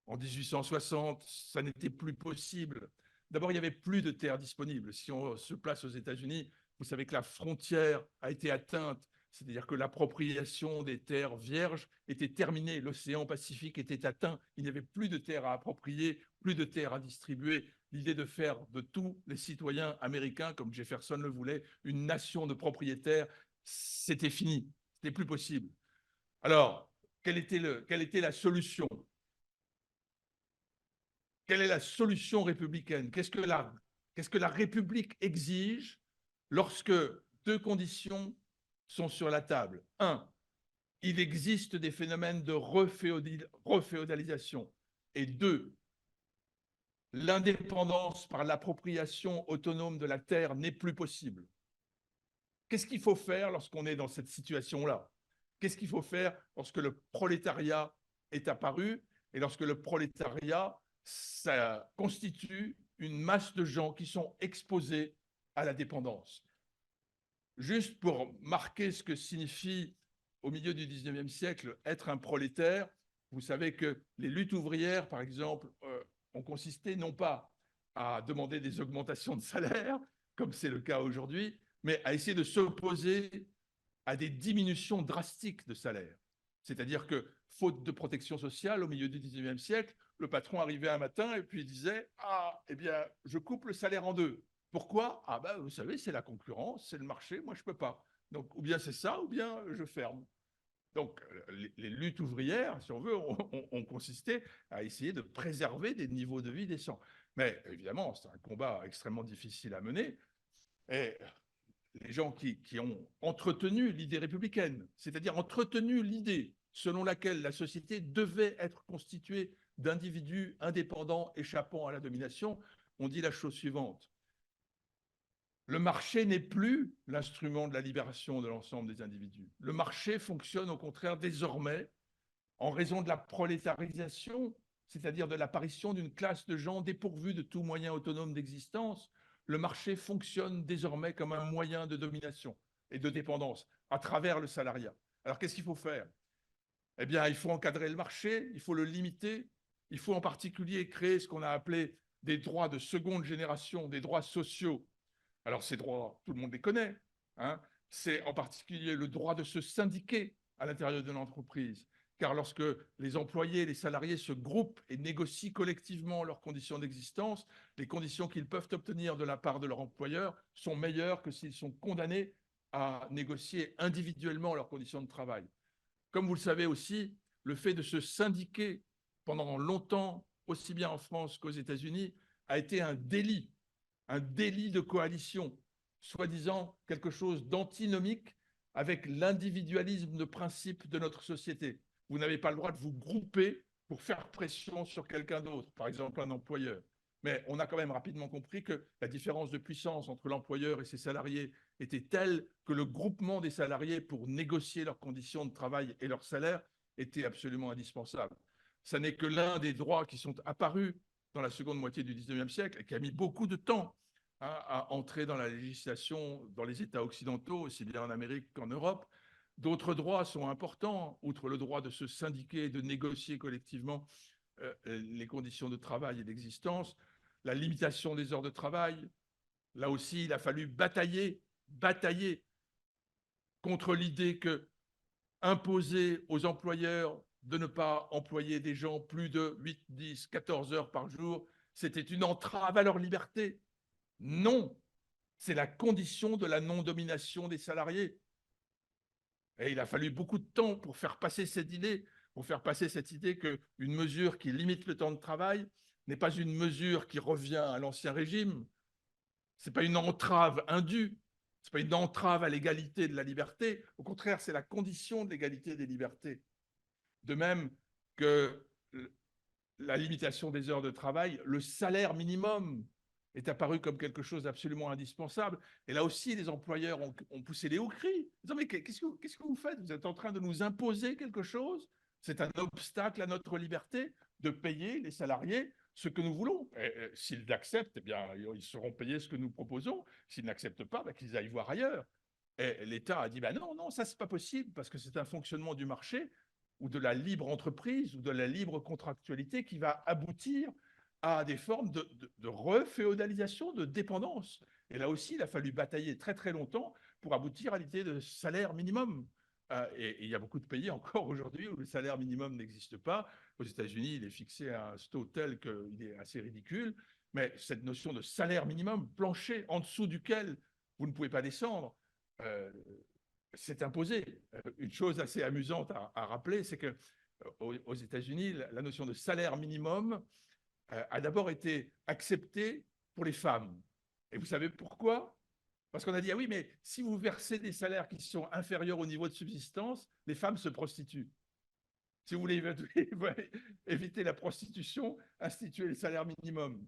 En 1860, ça n'était plus possible. D'abord, il n'y avait plus de terre disponible. Si on se place aux États-Unis, vous savez que la frontière a été atteinte, c'est-à-dire que l'appropriation des terres vierges était terminée. L'océan Pacifique était atteint. Il n'y avait plus de terres à approprier, plus de terres à distribuer. L'idée de faire de tous les citoyens américains, comme Jefferson le voulait, une nation de propriétaires, c'était fini. C'était plus possible. Alors, quelle était la solution? Quelle est la solution républicaine? Qu'est-ce que la République exige lorsque deux conditions sont sur la table? Un, il existe des phénomènes de reféodalisation. Et deux, l'indépendance par l'appropriation autonome de la terre n'est plus possible. Qu'est-ce qu'il faut faire lorsqu'on est dans cette situation-là? Qu'est-ce qu'il faut faire lorsque le prolétariat est apparu et lorsque le prolétariat ça constitue une masse de gens qui sont exposés à la dépendance. Juste pour marquer ce que signifie au milieu du 19e siècle être un prolétaire, vous savez que les luttes ouvrières, par exemple, ont consisté non pas à demander des augmentations de salaire, comme c'est le cas aujourd'hui, mais à essayer de s'opposer à des diminutions drastiques de salaire. C'est-à-dire que, faute de protection sociale, au milieu du 19e siècle, le patron arrivait un matin et puis disait « Ah, eh bien, je coupe le salaire en deux. Pourquoi? Ah ben, vous savez, c'est la concurrence, c'est le marché, moi je ne peux pas. Donc, ou bien c'est ça, ou bien je ferme. » Donc, les luttes ouvrières, si on veut, ont consisté à essayer de préserver des niveaux de vie décents. Mais évidemment, c'est un combat extrêmement difficile à mener. Et les gens qui ont entretenu l'idée républicaine, c'est-à-dire entretenu l'idée selon laquelle la société devait être constituée d'individus indépendants échappant à la domination, ont dit la chose suivante. Le marché n'est plus l'instrument de la libération de l'ensemble des individus. Le marché fonctionne au contraire désormais en raison de la prolétarisation, c'est-à-dire de l'apparition d'une classe de gens dépourvus de tout moyen autonome d'existence. Le marché fonctionne désormais comme un moyen de domination et de dépendance à travers le salariat. Alors qu'est-ce qu'il faut faire? Eh bien, il faut encadrer le marché, il faut le limiter, il faut en particulier créer ce qu'on a appelé des droits de seconde génération, des droits sociaux. Alors ces droits, tout le monde les connaît, hein. C'est en particulier le droit de se syndiquer à l'intérieur d'une entreprise, car lorsque les employés, les salariés se groupent et négocient collectivement leurs conditions d'existence, les conditions qu'ils peuvent obtenir de la part de leur employeur sont meilleures que s'ils sont condamnés à négocier individuellement leurs conditions de travail. Comme vous le savez aussi, le fait de se syndiquer pendant longtemps, aussi bien en France qu'aux États-Unis, a été un délit de coalition, soi-disant quelque chose d'antinomique avec l'individualisme de principe de notre société. Vous n'avez pas le droit de vous grouper pour faire pression sur quelqu'un d'autre, par exemple un employeur. Mais on a quand même rapidement compris que la différence de puissance entre l'employeur et ses salariés était telle que le groupement des salariés pour négocier leurs conditions de travail et leur salaire était absolument indispensable. Ce n'est que l'un des droits qui sont apparus dans la seconde moitié du 19e siècle et qui a mis beaucoup de temps à entrer dans la législation dans les États occidentaux, aussi bien en Amérique qu'en Europe. D'autres droits sont importants, outre le droit de se syndiquer, de négocier collectivement les conditions de travail et d'existence, la limitation des heures de travail. Là aussi, il a fallu batailler contre l'idée que imposer aux employeurs de ne pas employer des gens plus de 8, 10, 14 heures par jour, c'était une entrave à leur liberté. Non, c'est la condition de la non-domination des salariés. Et il a fallu beaucoup de temps pour faire passer cette idée, qu'une mesure qui limite le temps de travail n'est pas une mesure qui revient à l'ancien régime, ce n'est pas une entrave indue, ce n'est pas une entrave à l'égalité de la liberté, au contraire, c'est la condition de l'égalité des libertés. De même que la limitation des heures de travail, le salaire minimum est apparu comme quelque chose d'absolument indispensable. Et là aussi, les employeurs ont poussé les hauts cris. Ils disent, mais qu'est-ce que vous faites? Vous êtes en train de nous imposer quelque chose? C'est un obstacle à notre liberté de payer les salariés ce que nous voulons. S'ils l'acceptent, eh bien, ils seront payés ce que nous proposons. S'ils n'acceptent pas, qu'ils aillent voir ailleurs. Et l'État a dit, non, ça, c'est pas possible parce que c'est un fonctionnement du marché ou de la libre entreprise ou de la libre contractualité qui va aboutir à des formes de reféodalisation, de dépendance. Et là aussi, il a fallu batailler très très longtemps pour aboutir à l'idée de salaire minimum. Et il y a beaucoup de pays encore aujourd'hui où le salaire minimum n'existe pas. Aux États-Unis, il est fixé à un taux tel qu'il est assez ridicule. Mais cette notion de salaire minimum, plancher, en dessous duquel vous ne pouvez pas descendre, s'est imposé. Une chose assez amusante à rappeler, c'est que aux États-Unis, la notion de salaire minimum a d'abord été acceptée pour les femmes. Et vous savez pourquoi? Parce qu'on a dit, ah oui, mais si vous versez des salaires qui sont inférieurs au niveau de subsistance, les femmes se prostituent. Si vous voulez éviter la prostitution, instituez le salaire minimum.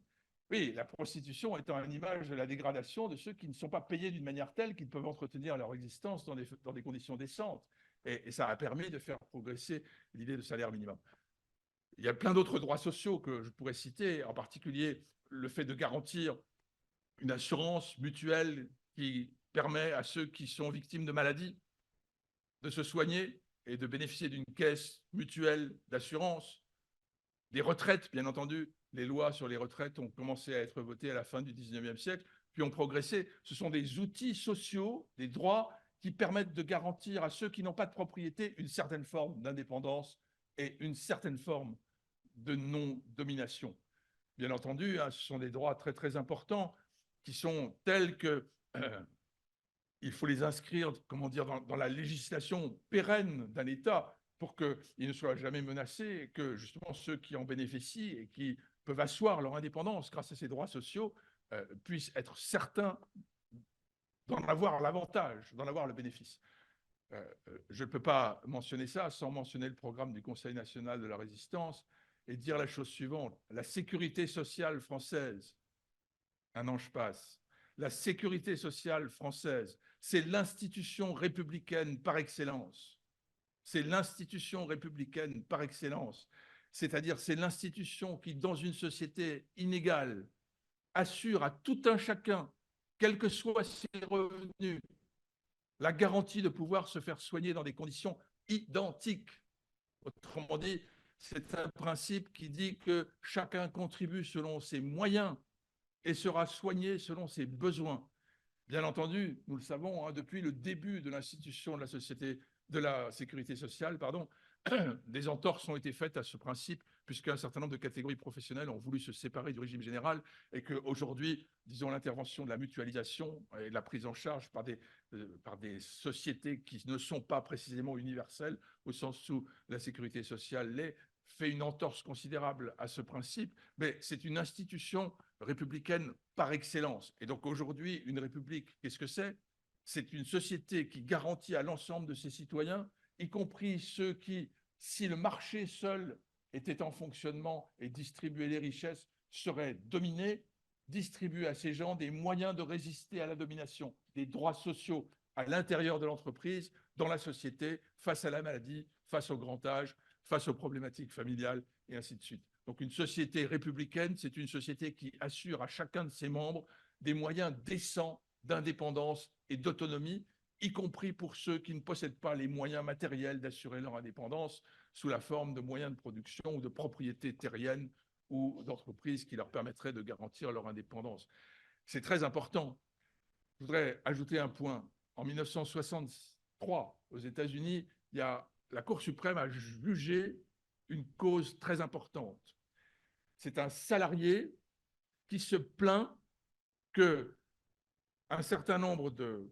Oui, la prostitution étant une image de la dégradation de ceux qui ne sont pas payés d'une manière telle qu'ils peuvent entretenir leur existence dans des conditions décentes. Et ça a permis de faire progresser l'idée de salaire minimum. Il y a plein d'autres droits sociaux que je pourrais citer, en particulier le fait de garantir une assurance mutuelle qui permet à ceux qui sont victimes de maladies de se soigner et de bénéficier d'une caisse mutuelle d'assurance. Des retraites, bien entendu, les lois sur les retraites ont commencé à être votées à la fin du 19e siècle, puis ont progressé. Ce sont des outils sociaux, des droits qui permettent de garantir à ceux qui n'ont pas de propriété une certaine forme d'indépendance et une certaine forme de non-domination. Bien entendu, ce sont des droits très, très importants qui sont tels que il faut les inscrire, comment dire, dans la législation pérenne d'un État pour qu'ils ne soient jamais menacés et que justement ceux qui en bénéficient et qui peuvent asseoir leur indépendance grâce à ces droits sociaux puissent être certains d'en avoir l'avantage, d'en avoir le bénéfice. Je ne peux pas mentionner ça sans mentionner le programme du Conseil national de la résistance et dire la chose suivante. La sécurité sociale française, un an je passe, la sécurité sociale française, c'est l'institution républicaine par excellence. C'est l'institution républicaine par excellence. C'est-à-dire, c'est l'institution qui, dans une société inégale, assure à tout un chacun, quels que soient ses revenus, la garantie de pouvoir se faire soigner dans des conditions identiques. Autrement dit, c'est un principe qui dit que chacun contribue selon ses moyens et sera soigné selon ses besoins. Bien entendu, nous le savons, depuis le début de l'institution de la société, de la sécurité sociale, des entorses ont été faites à ce principe, puisqu'un certain nombre de catégories professionnelles ont voulu se séparer du régime général et qu'aujourd'hui, disons, l'intervention de la mutualisation et de la prise en charge par des sociétés qui ne sont pas précisément universelles, au sens où la sécurité sociale l'est, fait une entorse considérable à ce principe, mais c'est une institution républicaine par excellence. Et donc aujourd'hui, une république, qu'est-ce que c'est? C'est une société qui garantit à l'ensemble de ses citoyens, y compris ceux qui, si le marché seul était en fonctionnement et distribuait les richesses, seraient dominés, distribuer à ces gens des moyens de résister à la domination, des droits sociaux à l'intérieur de l'entreprise, dans la société, face à la maladie, face au grand âge, face aux problématiques familiales, et ainsi de suite. Donc une société républicaine, c'est une société qui assure à chacun de ses membres des moyens décents d'indépendance et d'autonomie, y compris pour ceux qui ne possèdent pas les moyens matériels d'assurer leur indépendance sous la forme de moyens de production ou de propriétés terriennes ou d'entreprises qui leur permettraient de garantir leur indépendance. C'est très important. Je voudrais ajouter un point. En 1963, aux États-Unis, la Cour suprême a jugé une cause très importante. C'est un salarié qui se plaint que un certain nombre de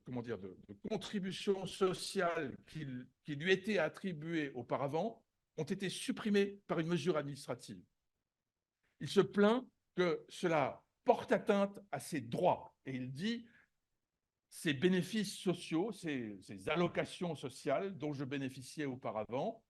contributions sociales qui lui étaient attribuées auparavant ont été supprimées par une mesure administrative. Il se plaint que cela porte atteinte à ses droits et il dit ces bénéfices sociaux, ces allocations sociales dont je bénéficiais auparavant,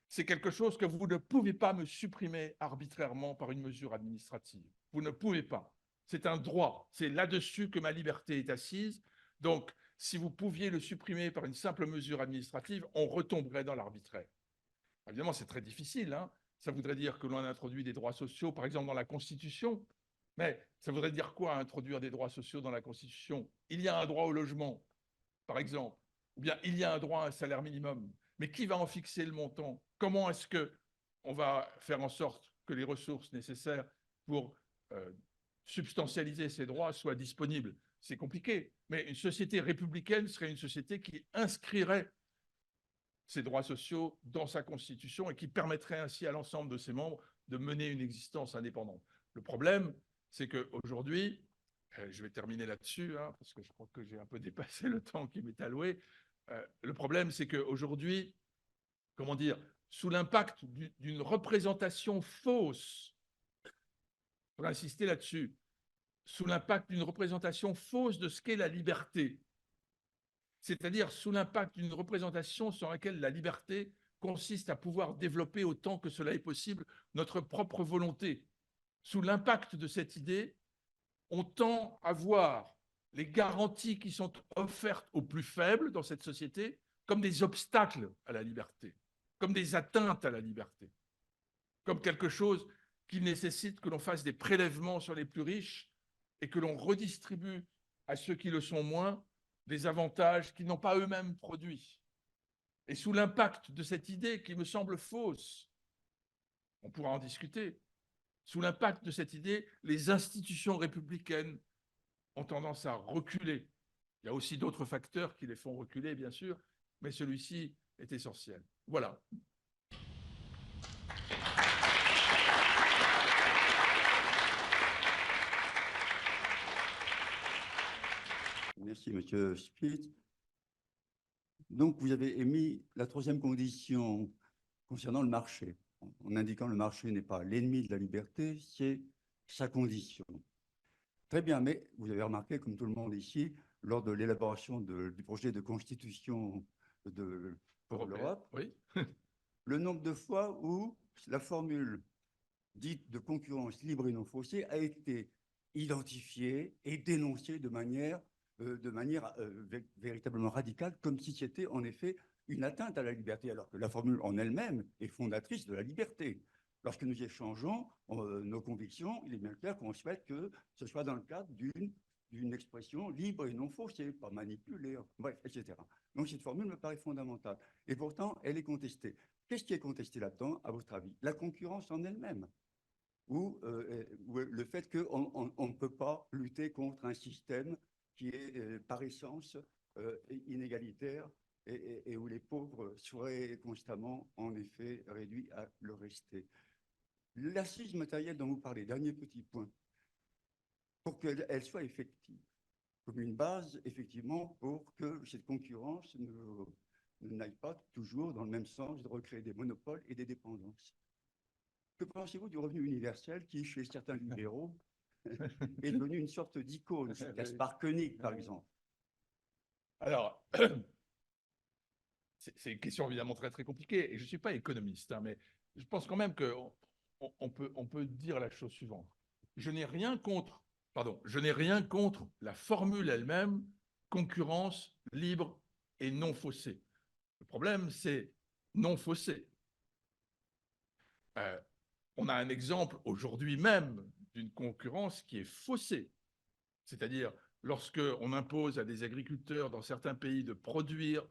c'est quelque chose que vous ne pouvez pas me supprimer arbitrairement par une mesure administrative. Vous ne pouvez pas. C'est un droit. C'est là-dessus que ma liberté est assise. Donc, si vous pouviez le supprimer par une simple mesure administrative, on retomberait dans l'arbitraire. Évidemment, c'est très difficile. Ça voudrait dire que l'on a introduit des droits sociaux, par exemple, dans la Constitution. Mais ça voudrait dire quoi, introduire des droits sociaux dans la Constitution? Il y a un droit au logement, par exemple. Ou bien il y a un droit à un salaire minimum. Mais qui va en fixer le montant? Comment est-ce qu'on va faire en sorte que les ressources nécessaires pour substantialiser ces droits soient disponibles? C'est compliqué. Mais une société républicaine serait une société qui inscrirait ces droits sociaux dans sa constitution et qui permettrait ainsi à l'ensemble de ses membres de mener une existence indépendante. Le problème, c'est qu'aujourd'hui, je vais terminer là-dessus, parce que je crois que j'ai un peu dépassé le temps qui m'est alloué. Le problème, c'est qu'aujourd'hui, sous l'impact d'une représentation fausse, pour insister là-dessus, sous l'impact d'une représentation fausse de ce qu'est la liberté, c'est-à-dire sous l'impact d'une représentation sur laquelle la liberté consiste à pouvoir développer autant que cela est possible notre propre volonté. Sous l'impact de cette idée, on tend à voir les garanties qui sont offertes aux plus faibles dans cette société comme des obstacles à la liberté, comme des atteintes à la liberté. comme quelque chose qui nécessite que l'on fasse des prélèvements sur les plus riches et que l'on redistribue à ceux qui le sont moins des avantages qu'ils n'ont pas eux-mêmes produits. Et sous l'impact de cette idée qui me semble fausse, on pourra en discuter, sous l'impact de cette idée, les institutions républicaines ont tendance à reculer. Il y a aussi d'autres facteurs qui les font reculer, bien sûr, mais celui-ci est essentiel. Voilà. Merci, Monsieur Spitz. Donc, vous avez émis la troisième condition concernant le marché, en indiquant que le marché n'est pas l'ennemi de la liberté, c'est sa condition. Très bien, mais vous avez remarqué, comme tout le monde ici, lors de l'élaboration du projet de constitution pour l'Europe, oui. le nombre de fois où la formule dite de concurrence libre et non faussée a été identifiée et dénoncée de manière véritablement radicale, comme si c'était en effet une atteinte à la liberté, alors que la formule en elle-même est fondatrice de la liberté. Lorsque nous échangeons nos convictions, il est bien clair qu'on souhaite que ce soit dans le cadre d'une expression libre et non faussée, pas manipulée, bref, etc. Donc cette formule me paraît fondamentale. Et pourtant, elle est contestée. Qu'est-ce qui est contesté là-dedans, à votre avis? La concurrence en elle-même, ou le fait qu'on ne peut pas lutter contre un système qui est par essence inégalitaire et où les pauvres seraient constamment, en effet, réduits à le rester. L'assise matérielle dont vous parlez, dernier petit point, pour qu'elle soit effective, comme une base, effectivement, pour que cette concurrence n'aille pas toujours dans le même sens de recréer des monopoles et des dépendances. Que pensez-vous du revenu universel qui, chez certains libéraux, est devenu une sorte d'icône, Gaspard Koenig, par exemple? Alors, c'est une question évidemment très, très compliquée, et je ne suis pas économiste, hein, mais je pense quand même qu'on peut dire la chose suivante. Je n'ai rien contre la formule elle-même, concurrence libre et non faussée. Le problème, c'est non faussée. On a un exemple aujourd'hui même d'une concurrence qui est faussée. C'est-à-dire, lorsqu'on impose à des agriculteurs dans certains pays de produire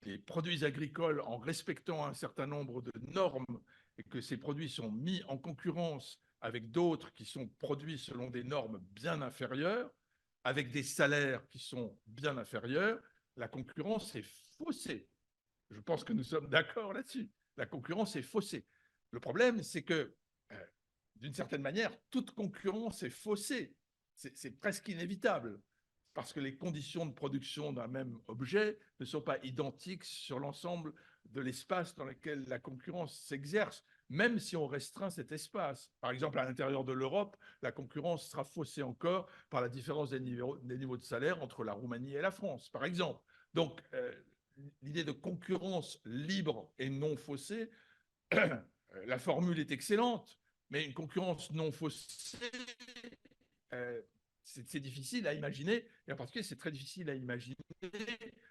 des produits agricoles en respectant un certain nombre de normes et que ces produits sont mis en concurrence avec d'autres qui sont produits selon des normes bien inférieures, avec des salaires qui sont bien inférieurs, la concurrence est faussée. Je pense que nous sommes d'accord là-dessus. La concurrence est faussée. Le problème, c'est que, d'une certaine manière, toute concurrence est faussée. C'est presque inévitable, parce que les conditions de production d'un même objet ne sont pas identiques sur l'ensemble de l'espace dans lequel la concurrence s'exerce, même si on restreint cet espace. Par exemple, à l'intérieur de l'Europe, la concurrence sera faussée encore par la différence des niveaux de salaire entre la Roumanie et la France, par exemple. Donc, l'idée de concurrence libre et non faussée, la formule est excellente, mais une concurrence non faussée, c'est difficile à imaginer, et en particulier, c'est très difficile à imaginer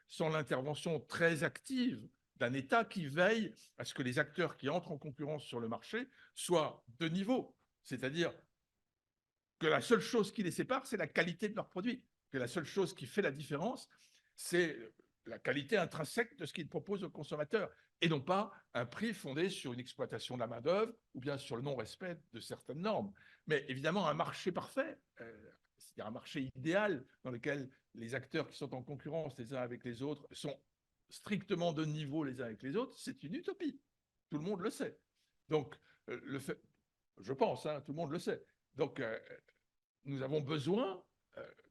sans l'intervention très active d'un État qui veille à ce que les acteurs qui entrent en concurrence sur le marché soient de niveau, c'est-à-dire que la seule chose qui les sépare, c'est la qualité de leurs produits, que la seule chose qui fait la différence, c'est la qualité intrinsèque de ce qu'ils proposent aux consommateurs, et non pas un prix fondé sur une exploitation de la main-d'œuvre ou bien sur le non-respect de certaines normes. Mais évidemment, un marché parfait, c'est-à-dire un marché idéal dans lequel les acteurs qui sont en concurrence les uns avec les autres sont strictement de niveau les uns avec les autres, c'est une utopie. Tout le monde le sait. Donc, je pense, hein, tout le monde le sait. Donc, nous avons besoin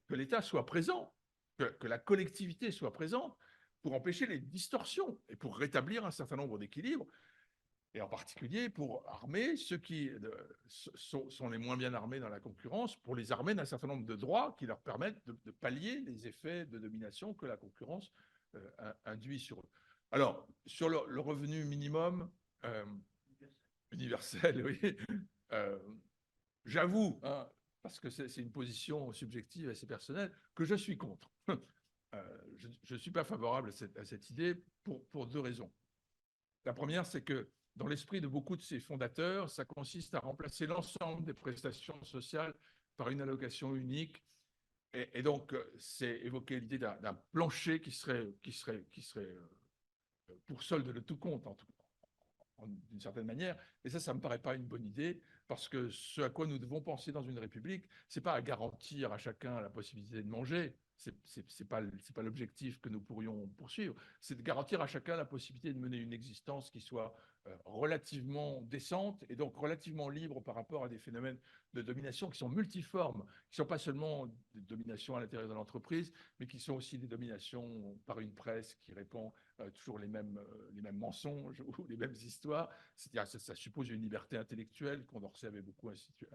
que l'État soit présent, que la collectivité soit présente pour empêcher les distorsions et pour rétablir un certain nombre d'équilibres, et en particulier pour armer ceux qui sont les moins bien armés dans la concurrence, pour les armer d'un certain nombre de droits qui leur permettent de pallier les effets de domination que la concurrence induit sur eux. Alors, sur le revenu minimum universel, oui, j'avoue, hein, parce que c'est une position subjective assez personnelle, que je suis contre. Je ne suis pas favorable à cette idée pour deux raisons. La première, c'est que dans l'esprit de beaucoup de ses fondateurs, ça consiste à remplacer l'ensemble des prestations sociales par une allocation unique. Et donc, c'est évoquer l'idée d'un plancher qui serait pour solde de tout compte, d'une certaine manière. Et ça ne me paraît pas une bonne idée, parce que ce à quoi nous devons penser dans une république, ce n'est pas à garantir à chacun la possibilité de manger, ce n'est pas l'objectif que nous pourrions poursuivre, c'est de garantir à chacun la possibilité de mener une existence qui soit relativement décente et donc relativement libre par rapport à des phénomènes de domination qui sont multiformes, qui ne sont pas seulement des dominations à l'intérieur de l'entreprise, mais qui sont aussi des dominations par une presse qui répand toujours les mêmes mensonges ou les mêmes histoires. C'est-à-dire ça suppose une liberté intellectuelle, Condorcet avait beaucoup insisté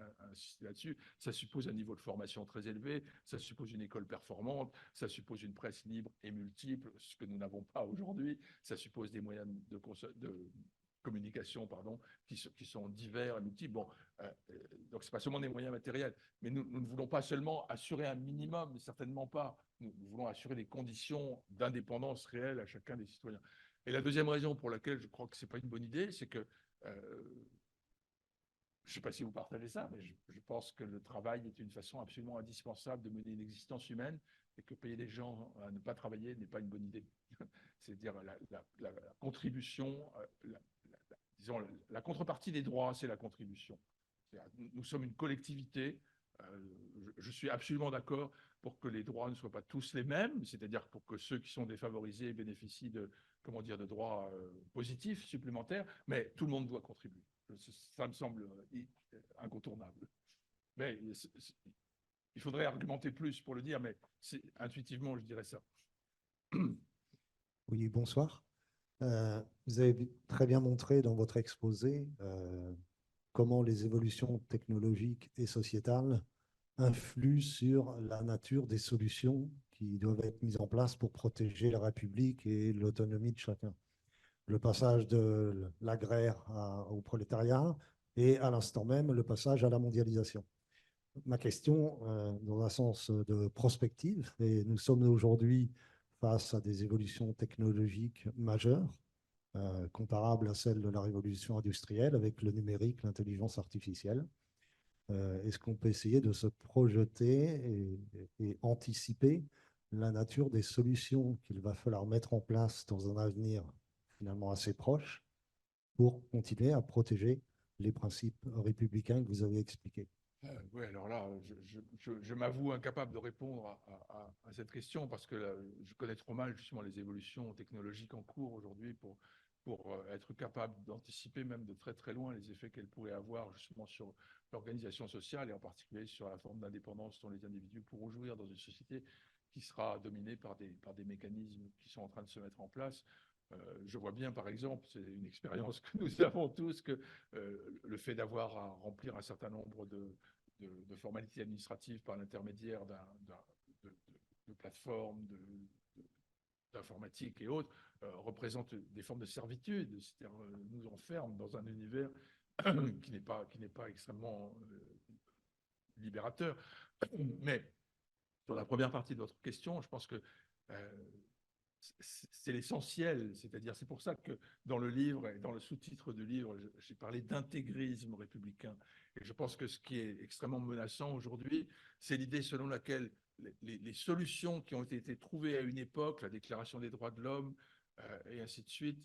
là-dessus, ça suppose un niveau de formation très élevé, ça suppose une école performante, ça suppose une presse libre et multiple, ce que nous n'avons pas aujourd'hui, ça suppose des moyens de communication qui sont divers et multiples. Bon, donc, ce n'est pas seulement des moyens matériels, mais nous ne voulons pas seulement assurer un minimum, certainement pas. Nous voulons assurer des conditions d'indépendance réelle à chacun des citoyens. Et la deuxième raison pour laquelle je crois que ce n'est pas une bonne idée, c'est que, je ne sais pas si vous partagez ça, mais je pense que le travail est une façon absolument indispensable de mener une existence humaine et que payer les gens à ne pas travailler n'est pas une bonne idée. C'est-à-dire la contribution, disons, la contrepartie des droits, c'est la contribution. Nous sommes une collectivité. Je suis absolument d'accord pour que les droits ne soient pas tous les mêmes, c'est-à-dire pour que ceux qui sont défavorisés bénéficient de droits positifs supplémentaires, mais tout le monde doit contribuer. Ça me semble incontournable. Mais il faudrait argumenter plus pour le dire, mais intuitivement, je dirais ça. Oui, bonsoir. Vous avez très bien montré dans votre exposé comment les évolutions technologiques et sociétales influent sur la nature des solutions qui doivent être mises en place pour protéger la République et l'autonomie de chacun. Le passage de l'agraire au prolétariat et à l'instant même le passage à la mondialisation. Ma question, dans un sens de prospective, et nous sommes aujourd'hui face à des évolutions technologiques majeures, comparables à celles de la révolution industrielle avec le numérique, l'intelligence artificielle. Est-ce qu'on peut essayer de se projeter et anticiper la nature des solutions qu'il va falloir mettre en place dans un avenir finalement assez proche pour continuer à protéger les principes républicains que vous avez expliqués? Oui, alors là, je m'avoue incapable de répondre à cette question parce que là, je connais trop mal justement les évolutions technologiques en cours aujourd'hui pour être capable d'anticiper même de très très loin les effets qu'elles pourraient avoir justement sur l'organisation sociale et en particulier sur la forme d'indépendance dont les individus pourront jouir dans une société qui sera dominée par des mécanismes qui sont en train de se mettre en place. Je vois bien, par exemple, c'est une expérience que nous avons tous, que le fait d'avoir à remplir un certain nombre de formalités administratives par l'intermédiaire de plateformes, d'informatique et autres, représente des formes de servitude, c'est-à-dire nous enferme dans un univers qui n'est pas extrêmement libérateur. Mais sur la première partie de votre question, je pense que c'est l'essentiel, c'est-à-dire c'est pour ça que dans le livre et dans le sous-titre du livre, j'ai parlé d'intégrisme républicain. Et je pense que ce qui est extrêmement menaçant aujourd'hui, c'est l'idée selon laquelle les solutions qui ont été trouvées à une époque, la Déclaration des droits de l'homme et ainsi de suite,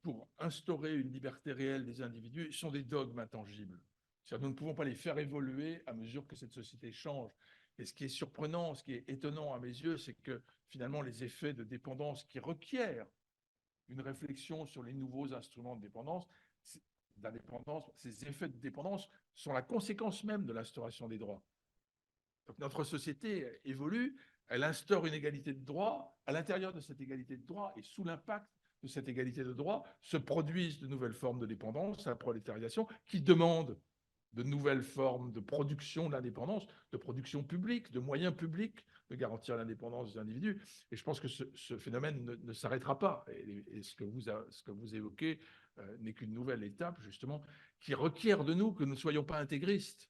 pour instaurer une liberté réelle des individus, sont des dogmes intangibles. C'est-à-dire, nous ne pouvons pas les faire évoluer à mesure que cette société change. Et ce qui est surprenant, ce qui est étonnant à mes yeux, c'est que finalement, les effets de dépendance qui requièrent une réflexion sur les nouveaux instruments de dépendance, ces effets de dépendance sont la conséquence même de l'instauration des droits. Donc notre société évolue, elle instaure une égalité de droits. À l'intérieur de cette égalité de droits et sous l'impact de cette égalité de droits se produisent de nouvelles formes de dépendance, la prolétarisation, qui demande de nouvelles formes de production de l'indépendance, de production publique, de moyens publics de garantir l'indépendance des individus. Et je pense que ce phénomène ne s'arrêtera pas. Et ce que vous évoquez n'est qu'une nouvelle étape, justement, qui requiert de nous que nous ne soyons pas intégristes.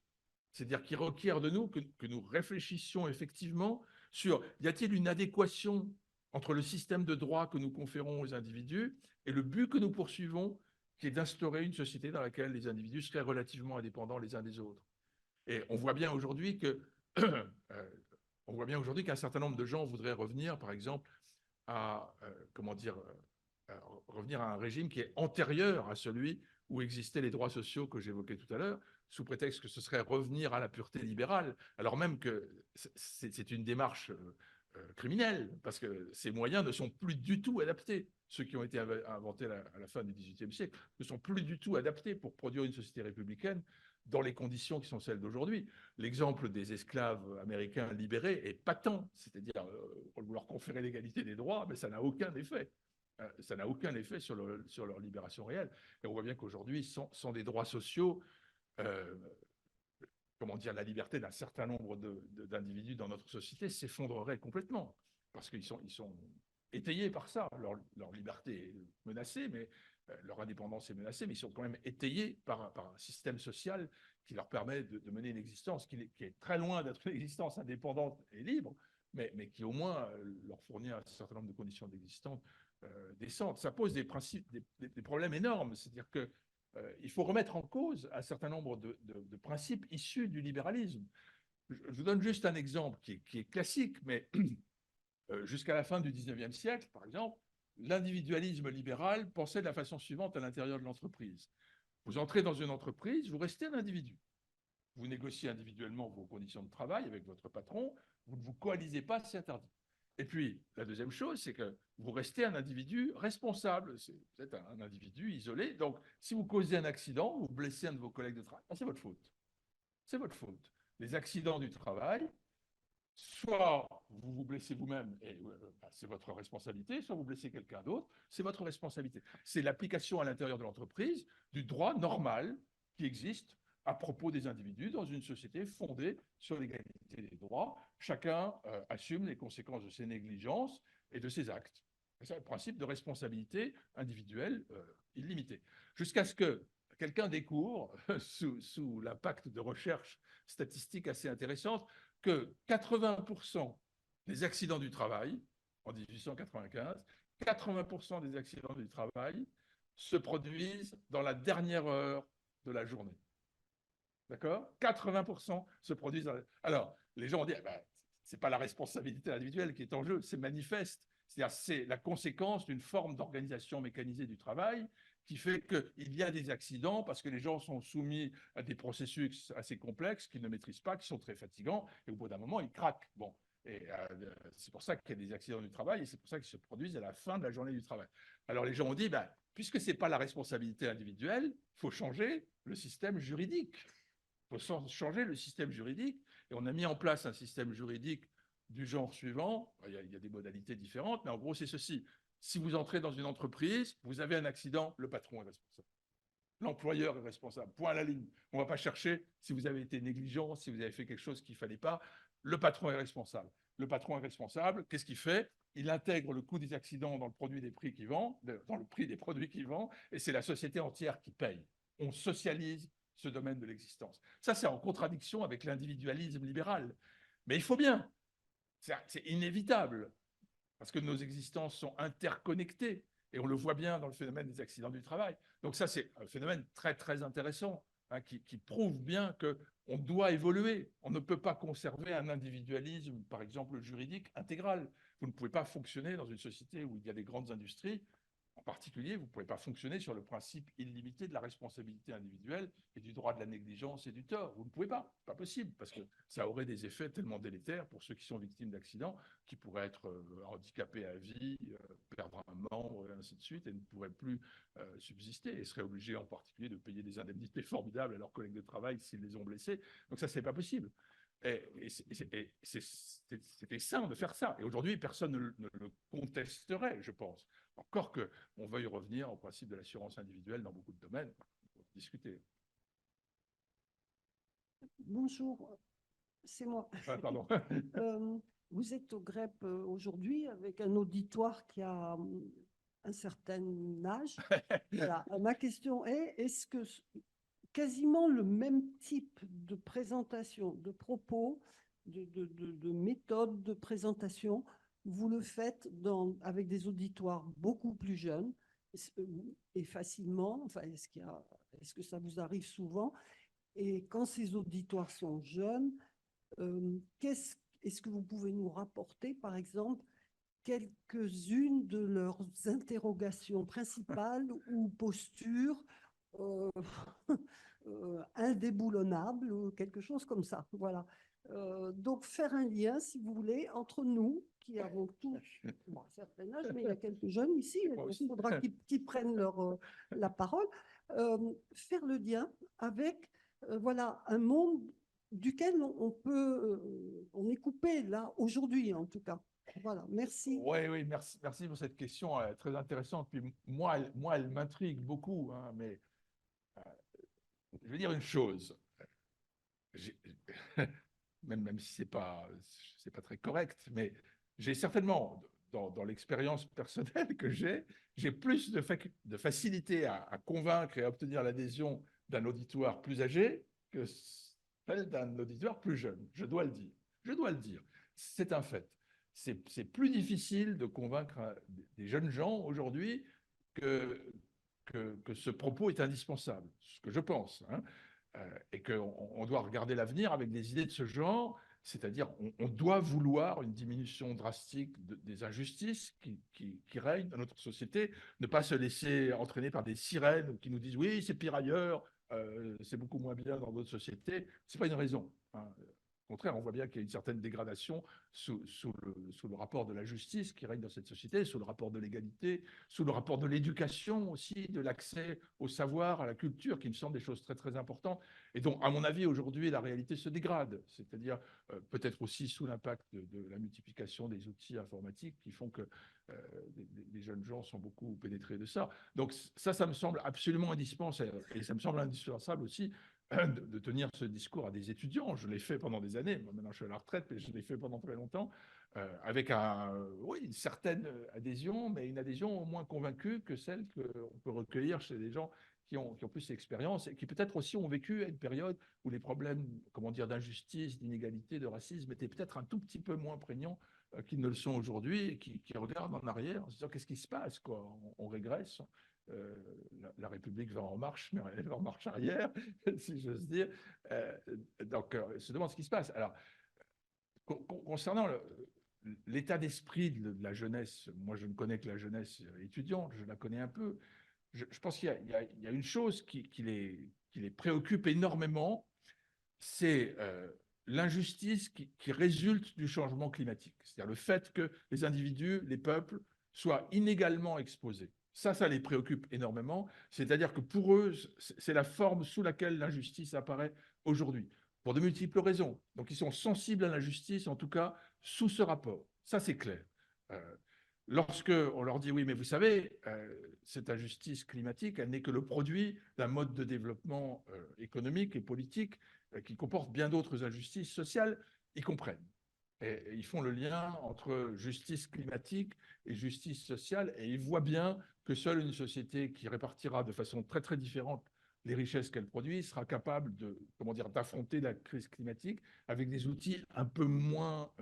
C'est-à-dire qui requiert de nous que nous réfléchissions effectivement sur y a-t-il une adéquation entre le système de droit que nous conférons aux individus et le but que nous poursuivons, qui est d'instaurer une société dans laquelle les individus seraient relativement indépendants les uns des autres. Et on voit bien aujourd'hui qu'un certain nombre de gens voudraient revenir, par exemple, à, revenir à un régime qui est antérieur à celui où existaient les droits sociaux que j'évoquais tout à l'heure, sous prétexte que ce serait revenir à la pureté libérale, alors même que c'est une démarche criminelle, parce que ces moyens ne sont plus du tout adaptés. Ceux qui ont été inventés à la fin du XVIIIe siècle ne sont plus du tout adaptés pour produire une société républicaine dans les conditions qui sont celles d'aujourd'hui. L'exemple des esclaves américains libérés est patent, c'est-à-dire on leur conférer l'égalité des droits, mais ça n'a aucun effet. Ça n'a aucun effet sur leur libération réelle. Et on voit bien qu'aujourd'hui, sans des droits sociaux, la liberté d'un certain nombre d'individus dans notre société s'effondrerait complètement, parce qu'ils sont étayés par ça. Leur liberté est menacée, mais leur indépendance est menacée, mais ils sont quand même étayés par un système social qui leur permet de mener une existence qui est très loin d'être une existence indépendante et libre, mais qui au moins leur fournit un certain nombre de conditions d'existence décentes. Ça pose des problèmes énormes, c'est-à-dire que il faut remettre en cause un certain nombre de principes issus du libéralisme. Je vous donne juste un exemple qui est classique, mais jusqu'à la fin du XIXe siècle, par exemple, l'individualisme libéral pensait de la façon suivante à l'intérieur de l'entreprise. Vous entrez dans une entreprise, vous restez un individu. Vous négociez individuellement vos conditions de travail avec votre patron, vous ne vous coalisez pas, c'est interdit. Et puis, la deuxième chose, c'est que vous restez un individu responsable. Vous êtes un individu isolé. Donc, si vous causez un accident, vous blessez un de vos collègues de travail, c'est votre faute. C'est votre faute. Les accidents du travail, soit vous vous blessez vous-même, et c'est votre responsabilité, soit vous blessez quelqu'un d'autre, c'est votre responsabilité. C'est l'application à l'intérieur de l'entreprise du droit normal qui existe à propos des individus dans une société fondée sur l'égalité des droits. Chacun assume les conséquences de ses négligences et de ses actes. C'est le principe de responsabilité individuelle illimitée. Jusqu'à ce que quelqu'un découvre, sous l'impact de recherches statistiques assez intéressantes, que 80% des accidents du travail, en 1895, 80% des accidents du travail se produisent dans la dernière heure de la journée. D'accord ? 80% se produisent dans la... Alors, les gens ont dit, ce n'est pas la responsabilité individuelle qui est en jeu, c'est manifeste. C'est-à-dire, c'est la conséquence d'une forme d'organisation mécanisée du travail qui fait qu'il y a des accidents parce que les gens sont soumis à des processus assez complexes qu'ils ne maîtrisent pas, qui sont très fatigants, et au bout d'un moment, ils craquent. Bon. Et c'est pour ça qu'il y a des accidents du travail, et c'est pour ça qu'ils se produisent à la fin de la journée du travail. Alors, les gens ont dit, puisque ce n'est pas la responsabilité individuelle, il faut changer le système juridique. Il faut changer le système juridique, et on a mis en place un système juridique du genre suivant. Il y a des modalités différentes, mais en gros, c'est ceci. Si vous entrez dans une entreprise, vous avez un accident, le patron est responsable. L'employeur est responsable. Point à la ligne. On ne va pas chercher si vous avez été négligent, si vous avez fait quelque chose qu'il ne fallait pas. Le patron est responsable. Le patron est responsable. Qu'est-ce qu'il fait ? Il intègre le coût des accidents dans le produit des prix qu'il vend, dans le prix des produits qu'il vend, et c'est la société entière qui paye. On socialise ce domaine de l'existence. Ça, c'est en contradiction avec l'individualisme libéral. Mais il faut bien. C'est inévitable, parce que nos existences sont interconnectées, et on le voit bien dans le phénomène des accidents du travail. Donc ça, c'est un phénomène très, très intéressant, qui prouve bien qu'on doit évoluer. On ne peut pas conserver un individualisme, par exemple, juridique intégral. Vous ne pouvez pas fonctionner dans une société où il y a des grandes industries. En particulier, vous ne pouvez pas fonctionner sur le principe illimité de la responsabilité individuelle et du droit de la négligence et du tort. Vous ne pouvez pas, pas possible, parce que ça aurait des effets tellement délétères pour ceux qui sont victimes d'accidents, qui pourraient être handicapés à vie, perdre un membre, et ainsi de suite, et ne pourraient plus subsister, et seraient obligés en particulier de payer des indemnités formidables à leurs collègues de travail s'ils les ont blessés. Donc ça, ce n'est pas possible. Et c'était sain de faire ça. Et aujourd'hui, personne ne le contesterait, je pense. Encore qu'on veuille revenir au principe de l'assurance individuelle dans beaucoup de domaines, on peut discuter. Bonjour, c'est moi. Ah, pardon. Vous êtes au GREP aujourd'hui avec un auditoire qui a un certain âge. Voilà. Ma question est, est-ce que quasiment le même type de présentation, de propos, de méthode de présentation, vous le faites avec des auditoires beaucoup plus jeunes et facilement, enfin, est-ce que ça vous arrive souvent? Et quand ces auditoires sont jeunes, est-ce que vous pouvez nous rapporter, par exemple, quelques-unes de leurs interrogations principales ou postures euh, indéboulonnables ou quelque chose comme ça. Voilà. Donc, faire un lien, si vous voulez, entre nous, qui avons tous bon, un certain âge, mais il y a quelques jeunes ici, Moi il aussi. faudra qu'ils prennent la parole, faire le lien avec voilà, un monde duquel on est coupé, là, aujourd'hui, en tout cas. Voilà, merci. Oui, oui, merci, merci pour cette question très intéressante. Puis moi, elle m'intrigue beaucoup, hein, mais je vais dire une chose. J'ai- même si c'est pas très correct, mais j'ai certainement, dans l'expérience personnelle que j'ai plus de facilité à convaincre et à obtenir l'adhésion d'un auditoire plus âgé que celle d'un auditoire plus jeune. Je dois le dire. Je dois le dire. C'est un fait. C'est plus difficile de convaincre des jeunes gens aujourd'hui que ce propos est indispensable, ce que je pense, hein. Et qu'on doit regarder l'avenir avec des idées de ce genre, c'est-à-dire on doit vouloir une diminution drastique des injustices qui règnent dans notre société, ne pas se laisser entraîner par des sirènes qui nous disent oui, c'est pire ailleurs, c'est beaucoup moins bien dans d'autres sociétés. Ce n'est pas une raison, hein. Au contraire, on voit bien qu'il y a une certaine dégradation sous le rapport de la justice qui règne dans cette société, sous le rapport de l'égalité, sous le rapport de l'éducation aussi, de l'accès au savoir, à la culture, qui me semblent des choses très, très importantes. Et donc, à mon avis, aujourd'hui, la réalité se dégrade, c'est-à-dire peut-être aussi sous l'impact de la multiplication des outils informatiques qui font que les jeunes gens sont beaucoup pénétrés de ça. Donc ça me semble absolument indispensable. Et ça me semble indispensable aussi de tenir ce discours à des étudiants. Je l'ai fait pendant des années. Moi, maintenant, je suis à la retraite, mais je l'ai fait pendant très longtemps, avec oui, une certaine adhésion, mais une adhésion au moins convaincue que celle qu'on peut recueillir chez des gens qui ont plus d'expérience et qui peut-être aussi ont vécu à une période où les problèmes, comment dire, d'injustice, d'inégalité, de racisme étaient peut-être un tout petit peu moins prégnants qu'ils ne le sont aujourd'hui et qui regardent en arrière en se disant qu'est-ce qui se passe, quoi, on régresse. La République va en marche, mais elle va en marche arrière, si j'ose dire. Donc, se demande ce qui se passe. Alors, concernant l'état d'esprit de la jeunesse, moi je ne connais que la jeunesse étudiante, je la connais un peu. Je pense qu'il y a une chose qui les préoccupe énormément, c'est l'injustice qui résulte du changement climatique. C'est-à-dire le fait que les individus, les peuples, soient inégalement exposés. Ça les préoccupe énormément. C'est-à-dire que pour eux, c'est la forme sous laquelle l'injustice apparaît aujourd'hui, pour de multiples raisons. Donc ils sont sensibles à l'injustice, en tout cas, sous ce rapport. Ça, c'est clair. Euh, Lorsque on leur dit oui, mais vous savez, cette injustice climatique, elle n'est que le produit d'un mode de développement économique et politique qui comporte bien d'autres injustices sociales, ils comprennent. Et ils font le lien entre justice climatique et justice sociale, et ils voient bien que seule une société qui répartira de façon très très différente les richesses qu'elle produit sera capable de, comment dire, d'affronter la crise climatique avec des outils un peu moins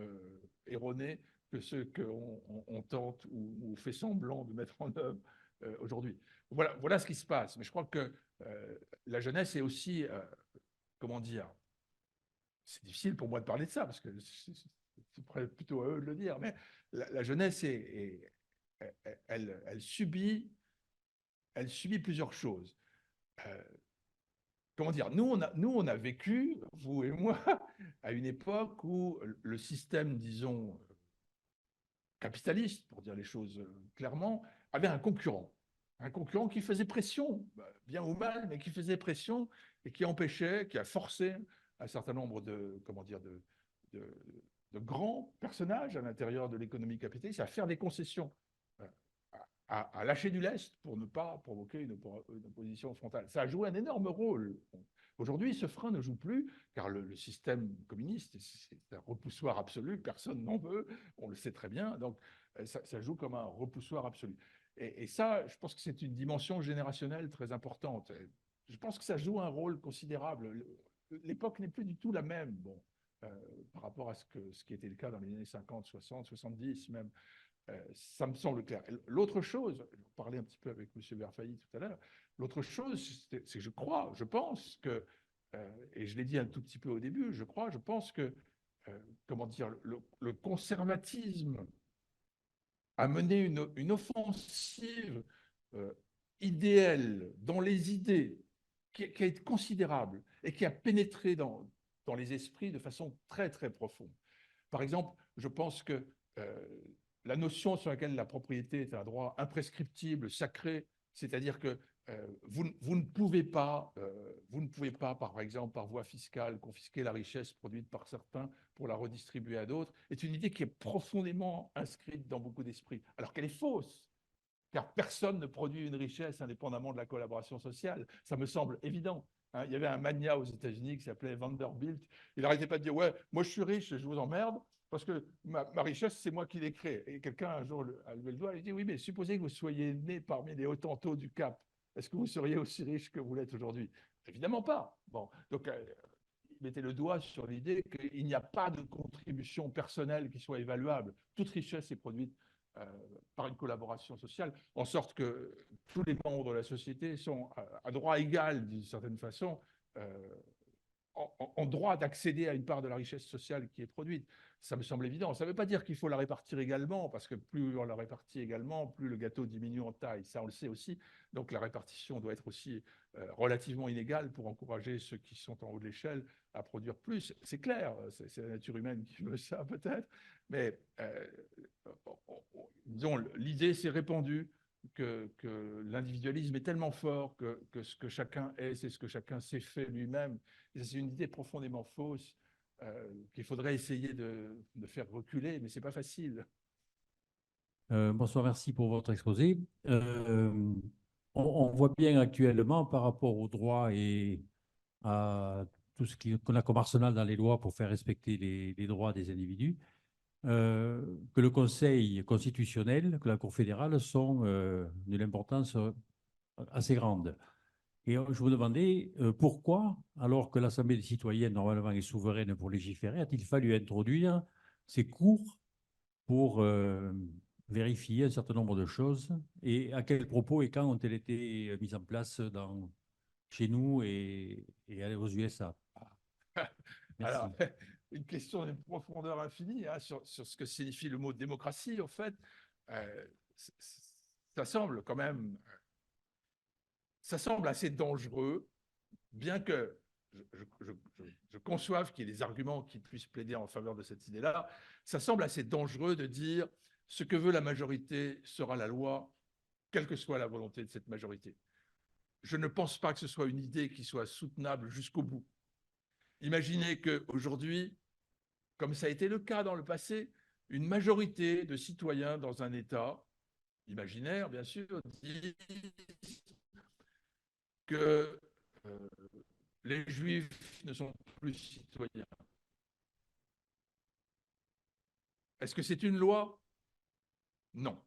erronés que ceux qu'on tente ou fait semblant de mettre en œuvre aujourd'hui. Voilà ce qui se passe. Mais je crois que la jeunesse est aussi, comment dire, c'est difficile pour moi de parler de ça, parce que c'est plutôt à eux de le dire, mais la jeunesse, elle subit plusieurs choses. Euh, Comment dire, nous, on a vécu, vous et moi, à une époque où le système, disons, capitaliste, pour dire les choses clairement, avait un concurrent. Un concurrent qui faisait pression, bien ou mal, mais qui faisait pression et qui empêchait, qui a forcé un certain nombre de, comment dire, de, de grands personnages à l'intérieur de l'économie capitaliste à faire des concessions, à lâcher du lest pour ne pas provoquer une opposition frontale. Ça a joué un énorme rôle. Aujourd'hui, ce frein ne joue plus, car le système communiste, c'est un repoussoir absolu, personne n'en veut, on le sait très bien, donc ça joue comme un repoussoir absolu. Et ça, je pense que c'est une dimension générationnelle très importante. Je pense que ça joue un rôle considérable. L'époque n'est plus du tout la même, bon, par rapport à ce qui était le cas dans les années 50, 60, 70 même. Ça me semble clair. L'autre chose, je parlais un petit peu avec M. Verfailly tout à l'heure, l'autre chose, c'est que je pense que, et je l'ai dit un tout petit peu au début, je pense que, comment dire, le conservatisme a mené une offensive idéale dans les idées qui a été considérable et qui a pénétré dans les esprits de façon très, très profonde. Par exemple, je pense que la notion sur laquelle la propriété est un droit imprescriptible, sacré, c'est-à-dire que vous ne pouvez pas, par exemple, par voie fiscale, confisquer la richesse produite par certains pour la redistribuer à d'autres, est une idée qui est profondément inscrite dans beaucoup d'esprits, alors qu'elle est fausse, car personne ne produit une richesse indépendamment de la collaboration sociale. Ça me semble évident. Hein. Il y avait un magnat aux États-Unis qui s'appelait Vanderbilt. Il n'arrêtait pas de dire « Ouais, moi je suis riche, je vous emmerde, parce que ma richesse, c'est moi qui l'ai créée. » Et quelqu'un un jour a levé le doigt et il dit « Oui, mais supposez que vous soyez né parmi les Hottentots du Cap. Est-ce que vous seriez aussi riche que vous l'êtes aujourd'hui ?» Évidemment pas. Bon, donc il mettait le doigt sur l'idée qu'il n'y a pas de contribution personnelle qui soit évaluable. Toute richesse est produite par une collaboration sociale, en sorte que tous les membres de la société sont à droit égal, d'une certaine façon, en droit d'accéder à une part de la richesse sociale qui est produite. Ça me semble évident. Ça ne veut pas dire qu'il faut la répartir également, parce que plus on la répartit également, plus le gâteau diminue en taille. Ça, on le sait aussi. Donc la répartition doit être aussi relativement inégale pour encourager ceux qui sont en haut de l'échelle à produire plus. C'est clair, c'est la nature humaine qui veut ça peut-être, mais disons, l'idée s'est répandue que l'individualisme est tellement fort que ce que chacun est, c'est ce que chacun s'est fait lui-même. C'est une idée profondément fausse qu'il faudrait essayer de faire reculer, mais ce n'est pas facile. Bonsoir, merci pour votre exposé. On voit bien actuellement par rapport au droit et à tout ce qu'on a comme arsenal dans les lois pour faire respecter les droits des individus, que le Conseil constitutionnel, que la Cour fédérale sont d'une importance assez grande. Et je vous demandais pourquoi, alors que l'Assemblée des citoyens, normalement, est souveraine pour légiférer, a-t-il fallu introduire ces cours pour vérifier un certain nombre de choses et à quel propos et quand ont-elles été mises en place chez nous et aux USA? Merci. Alors, une question d'une profondeur infinie hein, sur ce que signifie le mot démocratie, en fait. Ça semble quand même... Ça semble assez dangereux, bien que je conçoive qu'il y ait des arguments qui puissent plaider en faveur de cette idée-là. Ça semble assez dangereux de dire ce que veut la majorité sera la loi, quelle que soit la volonté de cette majorité. Je ne pense pas que ce soit une idée qui soit soutenable jusqu'au bout. Imaginez qu'aujourd'hui, comme ça a été le cas dans le passé, une majorité de citoyens dans un État, imaginaire bien sûr, disent que les Juifs ne sont plus citoyens. Est-ce que c'est une loi? Non.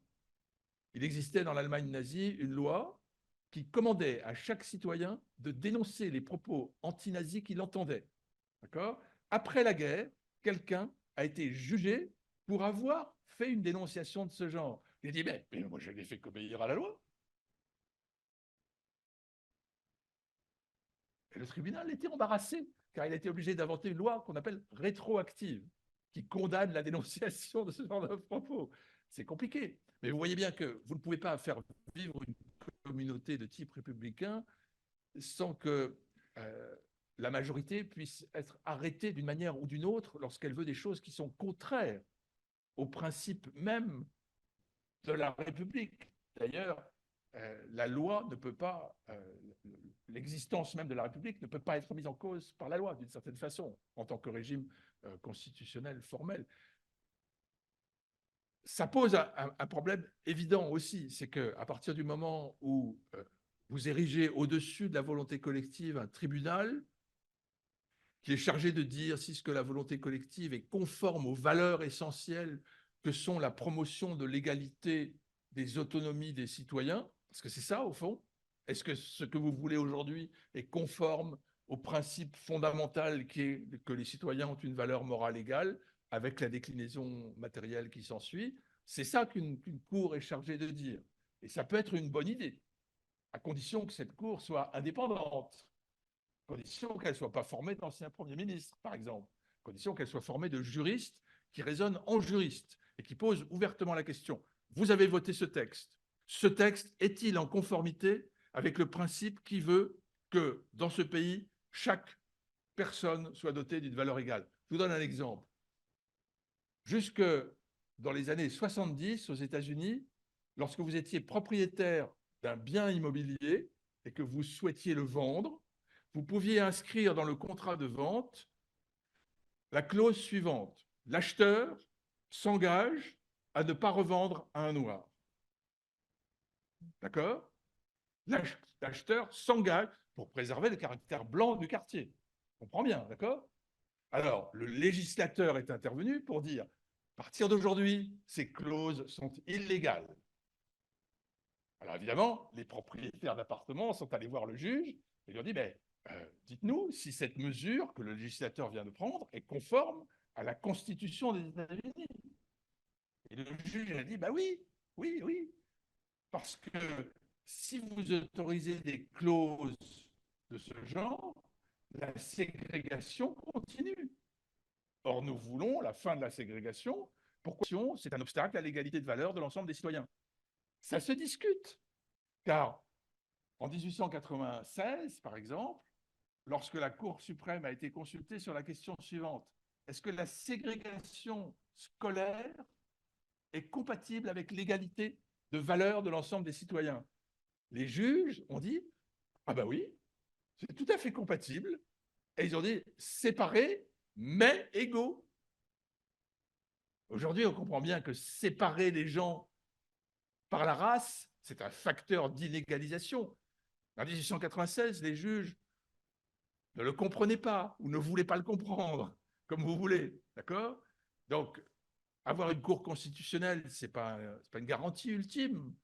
Il existait dans l'Allemagne nazie une loi qui commandait à chaque citoyen de dénoncer les propos anti-nazis qu'il entendait. D'accord? Après la guerre, quelqu'un a été jugé pour avoir fait une dénonciation de ce genre. Il a dit, mais moi je n'ai fait qu'obéir à la loi. Et le tribunal était embarrassé, car il a été obligé d'inventer une loi qu'on appelle rétroactive, qui condamne la dénonciation de ce genre de propos. C'est compliqué. Mais vous voyez bien que vous ne pouvez pas faire vivre une communauté de type républicain sans que la majorité puisse être arrêtée d'une manière ou d'une autre lorsqu'elle veut des choses qui sont contraires au principe même de la République. D'ailleurs, la loi ne peut pas, l'existence même de la République ne peut pas être mise en cause par la loi, d'une certaine façon, en tant que régime constitutionnel formel. Ça pose un problème évident aussi, c'est qu'à partir du moment où vous érigez au-dessus de la volonté collective un tribunal qui est chargé de dire si ce que la volonté collective est conforme aux valeurs essentielles que sont la promotion de l'égalité des autonomies des citoyens, parce que c'est ça au fond, est-ce que ce que vous voulez aujourd'hui est conforme au principe fondamental qui est que les citoyens ont une valeur morale égale avec la déclinaison matérielle qui s'ensuit, C'est ça qu'une cour est chargée de dire. Et ça peut être une bonne idée, à condition que cette cour soit indépendante, à condition qu'elle ne soit pas formée d'anciens premiers ministres, par exemple, à condition qu'elle soit formée de juristes qui raisonnent en juristes et qui posent ouvertement la question. Vous avez voté ce texte. Ce texte est-il en conformité avec le principe qui veut que dans ce pays, chaque personne soit dotée d'une valeur égale? Je vous donne un exemple. Jusque dans les années 70 aux États-Unis, lorsque vous étiez propriétaire d'un bien immobilier et que vous souhaitiez le vendre, vous pouviez inscrire dans le contrat de vente la clause suivante. L'acheteur s'engage à ne pas revendre à un noir. D'accord? L'acheteur s'engage pour préserver le caractère blanc du quartier. On comprend bien, d'accord? Alors, le législateur est intervenu pour dire, à partir d'aujourd'hui, ces clauses sont illégales. Alors évidemment, les propriétaires d'appartements sont allés voir le juge et lui ont dit, dites-nous si cette mesure que le législateur vient de prendre est conforme à la Constitution des États-Unis. Et le juge a dit, oui, oui, oui, parce que si vous autorisez des clauses de ce genre, la ségrégation continue. Or, nous voulons la fin de la ségrégation. Pourquoi? C'est un obstacle à l'égalité de valeur de l'ensemble des citoyens. Ça se discute, car en 1896, par exemple, lorsque la Cour suprême a été consultée sur la question suivante, est-ce que la ségrégation scolaire est compatible avec l'égalité de valeur de l'ensemble des citoyens? Les juges ont dit, ah ben oui, c'est tout à fait compatible. Et ils ont dit, séparés, mais égaux. Aujourd'hui, on comprend bien que séparer les gens par la race, c'est un facteur d'inégalisation. En 1896, les juges ne le comprenaient pas ou ne voulaient pas le comprendre, comme vous voulez, d'accord? Donc, avoir une cour constitutionnelle, ce n'est pas une garantie ultime,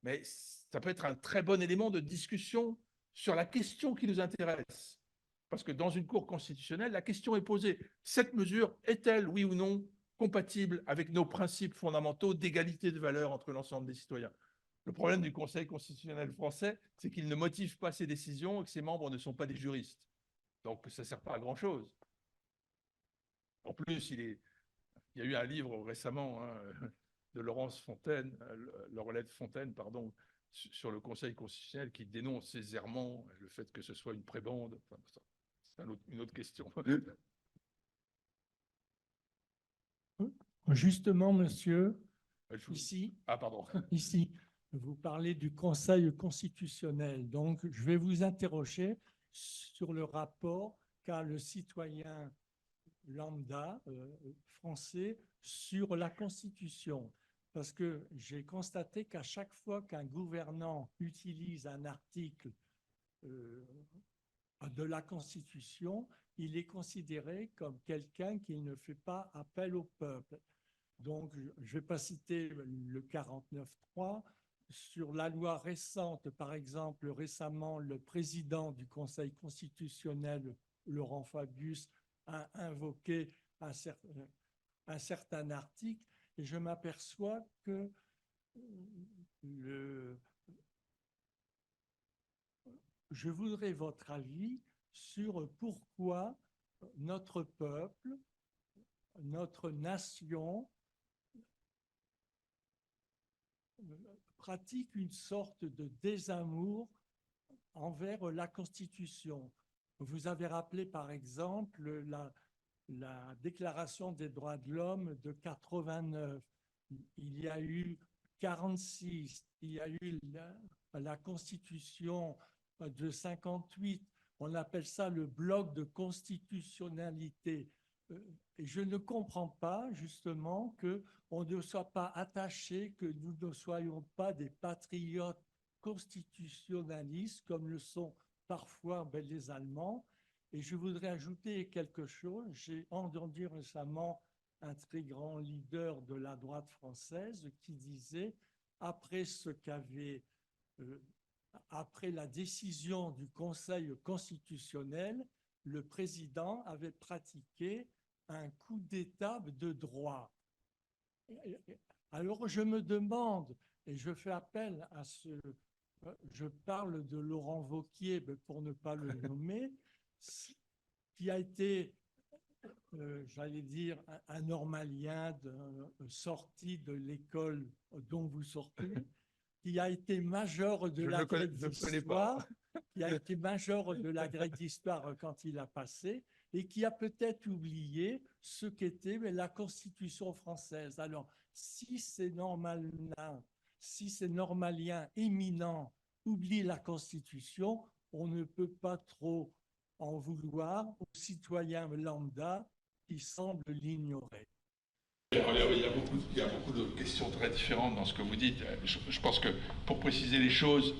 mais ça peut être un très bon élément de discussion sur la question qui nous intéresse. Parce que dans une cour constitutionnelle, la question est posée. Cette mesure est-elle, oui ou non, compatible avec nos principes fondamentaux d'égalité de valeur entre l'ensemble des citoyens? Le problème du Conseil constitutionnel français, c'est qu'il ne motive pas ses décisions et que ses membres ne sont pas des juristes. Donc, ça ne sert pas à grand-chose. En plus, il y a eu un livre récemment de Laurence Fontaine, Laurelette Fontaine, pardon, sur le Conseil constitutionnel qui dénonce ces errements, le fait que ce soit une prébande. Enfin, c'est une autre question. Justement, monsieur, ici, pardon. ici, vous parlez du Conseil constitutionnel. Donc, je vais vous interroger sur le rapport qu'a le citoyen lambda français sur la Constitution. Parce que j'ai constaté qu'à chaque fois qu'un gouvernant utilise un article de la Constitution, il est considéré comme quelqu'un qui ne fait pas appel au peuple. Donc, je ne vais pas citer le 49.3. Sur la loi récente, par exemple, récemment, le président du Conseil constitutionnel, Laurent Fabius, a invoqué un certain article et je m'aperçois que je voudrais votre avis sur pourquoi notre peuple, notre nation pratique une sorte de désamour envers la Constitution. Vous avez rappelé par exemple la Déclaration des droits de l'homme de 89. Il y a eu 46, il y a eu la Constitution de 58. On appelle ça le bloc de constitutionnalité. Et je ne comprends pas justement qu'on ne soit pas attaché, que nous ne soyons pas des patriotes constitutionnalistes comme le sont parfois les Allemands. Et je voudrais ajouter quelque chose. J'ai entendu récemment un très grand leader de la droite française qui disait, après la décision du Conseil constitutionnel, le président avait pratiqué un coup d'État de droit. Alors je me demande, et je fais appel à je parle de Laurent Wauquiez, mais pour ne pas le nommer, qui a été, j'allais dire, un normalien sorti de l'école dont vous sortez, qui a été major de la grève d'histoire, qui a été major de la grève d'histoire quand il a passé, et qui a peut-être oublié ce qu'était la Constitution française. Alors, si ces normaliens éminents oublient la Constitution, on ne peut pas trop en vouloir aux citoyens lambda qui semblent l'ignorer. Il y a beaucoup de questions très différentes dans ce que vous dites. Je pense que, pour préciser les choses,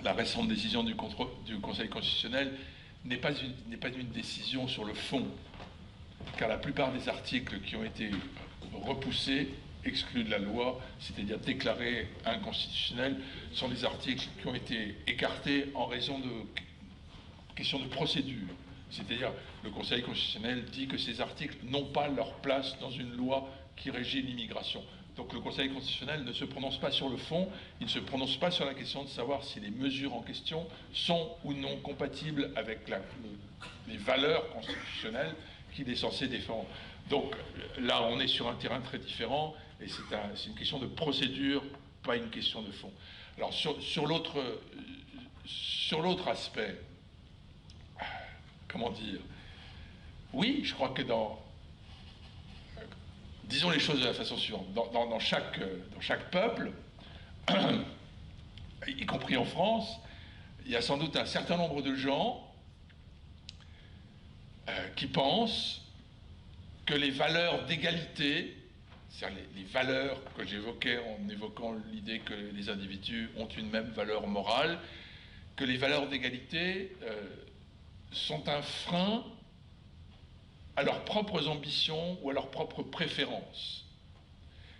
la récente décision du Conseil constitutionnel n'est pas une décision sur le fond, car la plupart des articles qui ont été repoussés, exclus de la loi, c'est-à-dire déclarés inconstitutionnels, sont des articles qui ont été écartés en raison de questions de procédure. C'est-à-dire, le Conseil constitutionnel dit que ces articles n'ont pas leur place dans une loi qui régit l'immigration. Donc le Conseil constitutionnel ne se prononce pas sur le fond, il ne se prononce pas sur la question de savoir si les mesures en question sont ou non compatibles avec les valeurs constitutionnelles qu'il est censé défendre. Donc là, on est sur un terrain très différent, et c'est une question de procédure, pas une question de fond. Alors sur l'autre aspect, comment dire, oui, je crois que disons les choses de la façon suivante. Dans chaque peuple, y compris en France, il y a sans doute un certain nombre de gens qui pensent que les valeurs d'égalité, c'est-à-dire les valeurs que j'évoquais en évoquant l'idée que les individus ont une même valeur morale, que les valeurs d'égalité sont un frein à leurs propres ambitions ou à leurs propres préférences.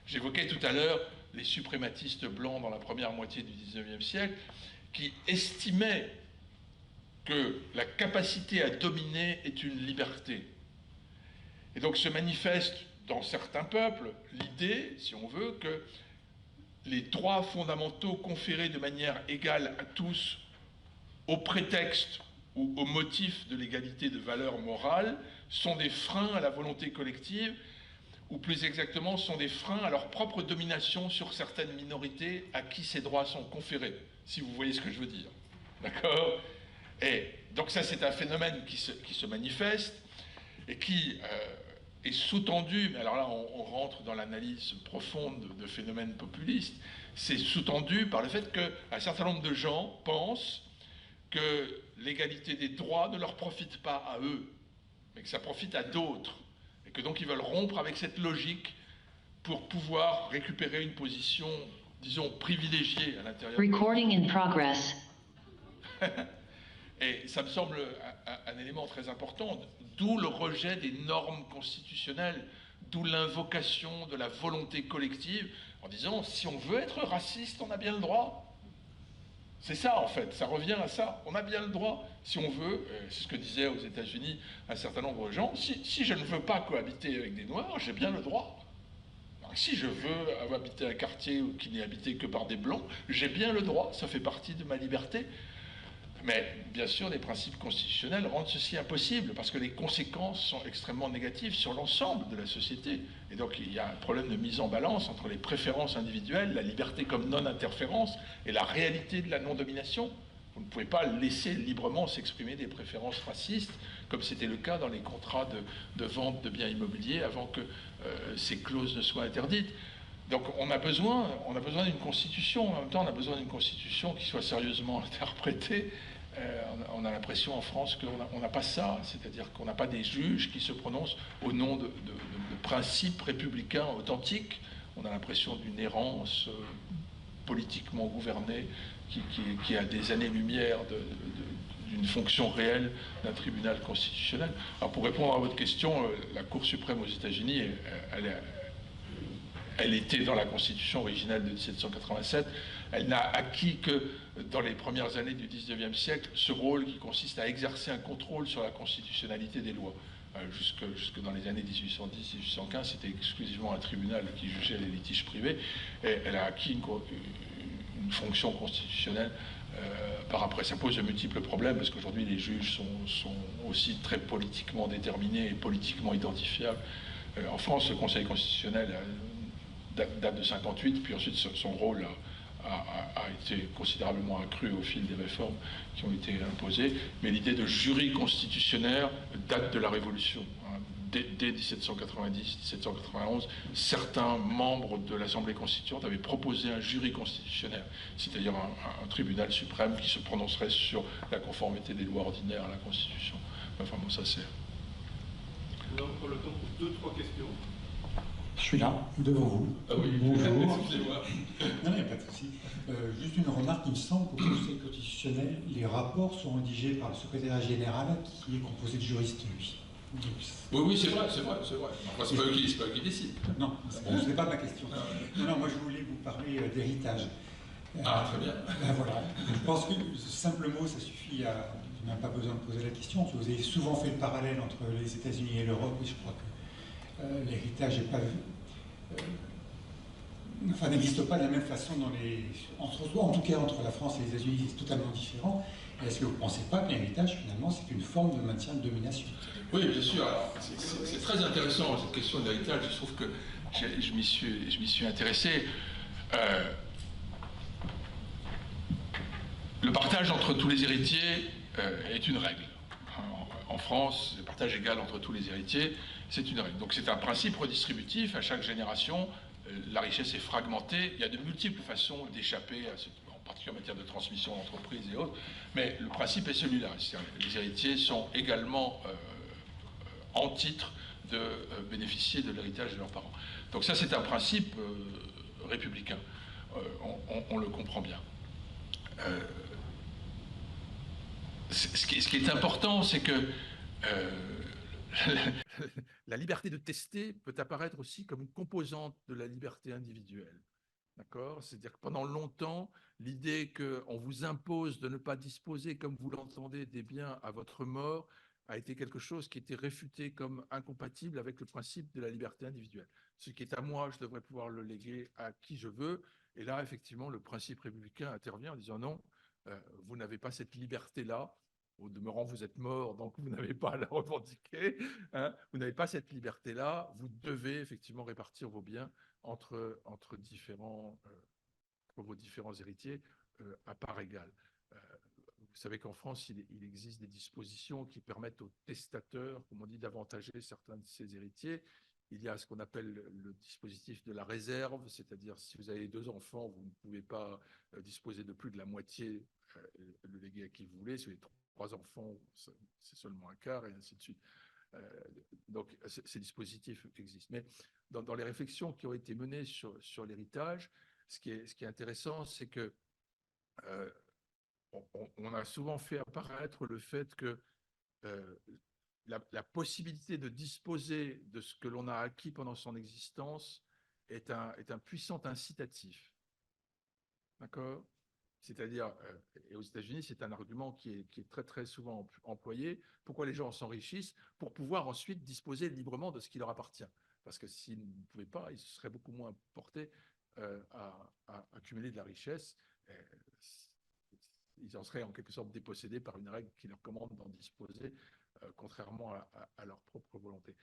J'évoquais tout à l'heure les suprématistes blancs dans la première moitié du XIXe siècle qui estimaient que la capacité à dominer est une liberté. Et donc se manifeste dans certains peuples l'idée, si on veut, que les droits fondamentaux conférés de manière égale à tous au prétexte ou au motif de l'égalité de valeur morale sont des freins à la volonté collective, ou plus exactement sont des freins à leur propre domination sur certaines minorités à qui ces droits sont conférés, si vous voyez ce que je veux dire. D'accord ? Et donc ça, c'est un phénomène qui se manifeste et qui est sous-tendu, mais alors là, on rentre dans l'analyse profonde de phénomènes populistes, c'est sous-tendu par le fait qu'un certain nombre de gens pensent que l'égalité des droits ne leur profite pas à eux, mais que ça profite à d'autres, et que donc ils veulent rompre avec cette logique pour pouvoir récupérer une position, disons, privilégiée à l'intérieur. Recording in progress. Et ça me semble un élément très important, d'où le rejet des normes constitutionnelles, d'où l'invocation de la volonté collective, en disant, si on veut être raciste, on a bien le droit. C'est ça, en fait, ça revient à ça. On a bien le droit, si on veut, c'est ce que disaient aux États-Unis un certain nombre de gens, si je ne veux pas cohabiter avec des Noirs, j'ai bien le droit. Alors, si je veux habiter un quartier qui n'est habité que par des Blancs, j'ai bien le droit, ça fait partie de ma liberté. Mais bien sûr, les principes constitutionnels rendent ceci impossible parce que les conséquences sont extrêmement négatives sur l'ensemble de la société. Et donc il y a un problème de mise en balance entre les préférences individuelles, la liberté comme non-interférence et la réalité de la non-domination. Vous ne pouvez pas laisser librement s'exprimer des préférences racistes, comme c'était le cas dans les contrats de vente de biens immobiliers avant que ces clauses ne soient interdites. Donc on a besoin d'une constitution, en même temps on a besoin d'une constitution qui soit sérieusement interprétée. On a l'impression en France qu'on n'a pas ça, c'est-à-dire qu'on n'a pas des juges qui se prononcent au nom de principes républicains authentiques. On a l'impression d'une errance politiquement gouvernée qui a des années-lumière d'une fonction réelle d'un tribunal constitutionnel. Alors pour répondre à votre question, la Cour suprême aux États-Unis, elle était dans la Constitution originale de 1787. Elle n'a acquis que dans les premières années du XIXe siècle ce rôle qui consiste à exercer un contrôle sur la constitutionnalité des lois. jusque dans les années 1810-1815, c'était exclusivement un tribunal qui jugeait les litiges privés, et elle a acquis une fonction constitutionnelle par après. Ça pose de multiples problèmes, parce qu'aujourd'hui, les juges sont aussi très politiquement déterminés et politiquement identifiables. En France, le Conseil constitutionnel date de 1958, puis ensuite son rôle a été considérablement accru au fil des réformes qui ont été imposées, mais l'idée de jury constitutionnel date de la Révolution. Dès 1790-1791, certains membres de l'Assemblée constituante avaient proposé un jury constitutionnel, c'est-à-dire un tribunal suprême qui se prononcerait sur la conformité des lois ordinaires à la Constitution. Enfin bon, ça c'est... On a encore le temps pour 2-3 questions. Je suis là, devant vous. Ah oui, bonjour. excusez-moi. Non, il n'y a pas de souci. Juste une remarque, il me semble qu'au Conseil constitutionnel, les rapports sont rédigés par le secrétaire général qui est composé de juristes, lui. Donc, Oui, c'est vrai. Enfin, c'est pas eux qui décident. non, ce n'est pas ma question. Non, moi je voulais vous parler d'héritage. Ah, très bien. Voilà. Je pense que ce simple mot, ça suffit à... Je n'ai pas besoin de poser la question. Vous avez souvent fait le parallèle entre les États-Unis et l'Europe, et je crois que l'héritage n'est pas n'existe pas de la même façon en tout cas entre la France et les États-Unis, c'est totalement différent. Est-ce que vous ne pensez pas que l'héritage, finalement, c'est une forme de maintien de domination? Oui, bien sûr. Alors, c'est très intéressant, cette question de l'héritage. Je trouve que je m'y suis intéressé. Le partage entre tous les héritiers est une règle. En France, le partage égal entre tous les héritiers, c'est une règle. Donc c'est un principe redistributif. À chaque génération, la richesse est fragmentée. Il y a de multiples façons d'échapper à ce, en particulier en matière de transmission d'entreprise et autres. Mais le principe est celui-là. Les héritiers sont également en titre de bénéficier de l'héritage de leurs parents. Donc ça, c'est un principe républicain. On le comprend bien. Ce qui est important, c'est que la liberté de tester peut apparaître aussi comme une composante de la liberté individuelle. D'accord ? C'est-à-dire que pendant longtemps, l'idée qu'on vous impose de ne pas disposer, comme vous l'entendez, des biens à votre mort a été quelque chose qui était réfuté comme incompatible avec le principe de la liberté individuelle. Ce qui est à moi, je devrais pouvoir le léguer à qui je veux. Et là, effectivement, le principe républicain intervient en disant non, vous n'avez pas cette liberté-là. Au demeurant, vous êtes mort, donc vous n'avez pas à la revendiquer. Hein, vous n'avez pas cette liberté-là. Vous devez effectivement répartir vos biens entre vos différents héritiers à part égale. Vous savez qu'en France, il existe des dispositions qui permettent aux testateurs, comme on dit, d'avantager certains de ses héritiers. Il y a ce qu'on appelle le dispositif de la réserve, c'est-à-dire si vous avez 2 enfants, vous ne pouvez pas disposer de plus de la moitié, le léguer à qui vous voulez. Si vous avez 3 enfants, c'est seulement un quart, et ainsi de suite. Donc, ces dispositifs existent. Mais dans les réflexions qui ont été menées sur l'héritage, ce qui est intéressant, c'est que on a souvent fait apparaître le fait que la possibilité de disposer de ce que l'on a acquis pendant son existence est un puissant incitatif. D'accord ? C'est-à-dire, et aux États-Unis, c'est un argument qui est très très souvent employé. Pourquoi les gens s'enrichissent? Pour pouvoir ensuite disposer librement de ce qui leur appartient. Parce que s'ils ne pouvaient pas, ils seraient beaucoup moins portés à accumuler de la richesse. Ils en seraient en quelque sorte dépossédés par une règle qui leur commande d'en disposer, contrairement à leur propre volonté.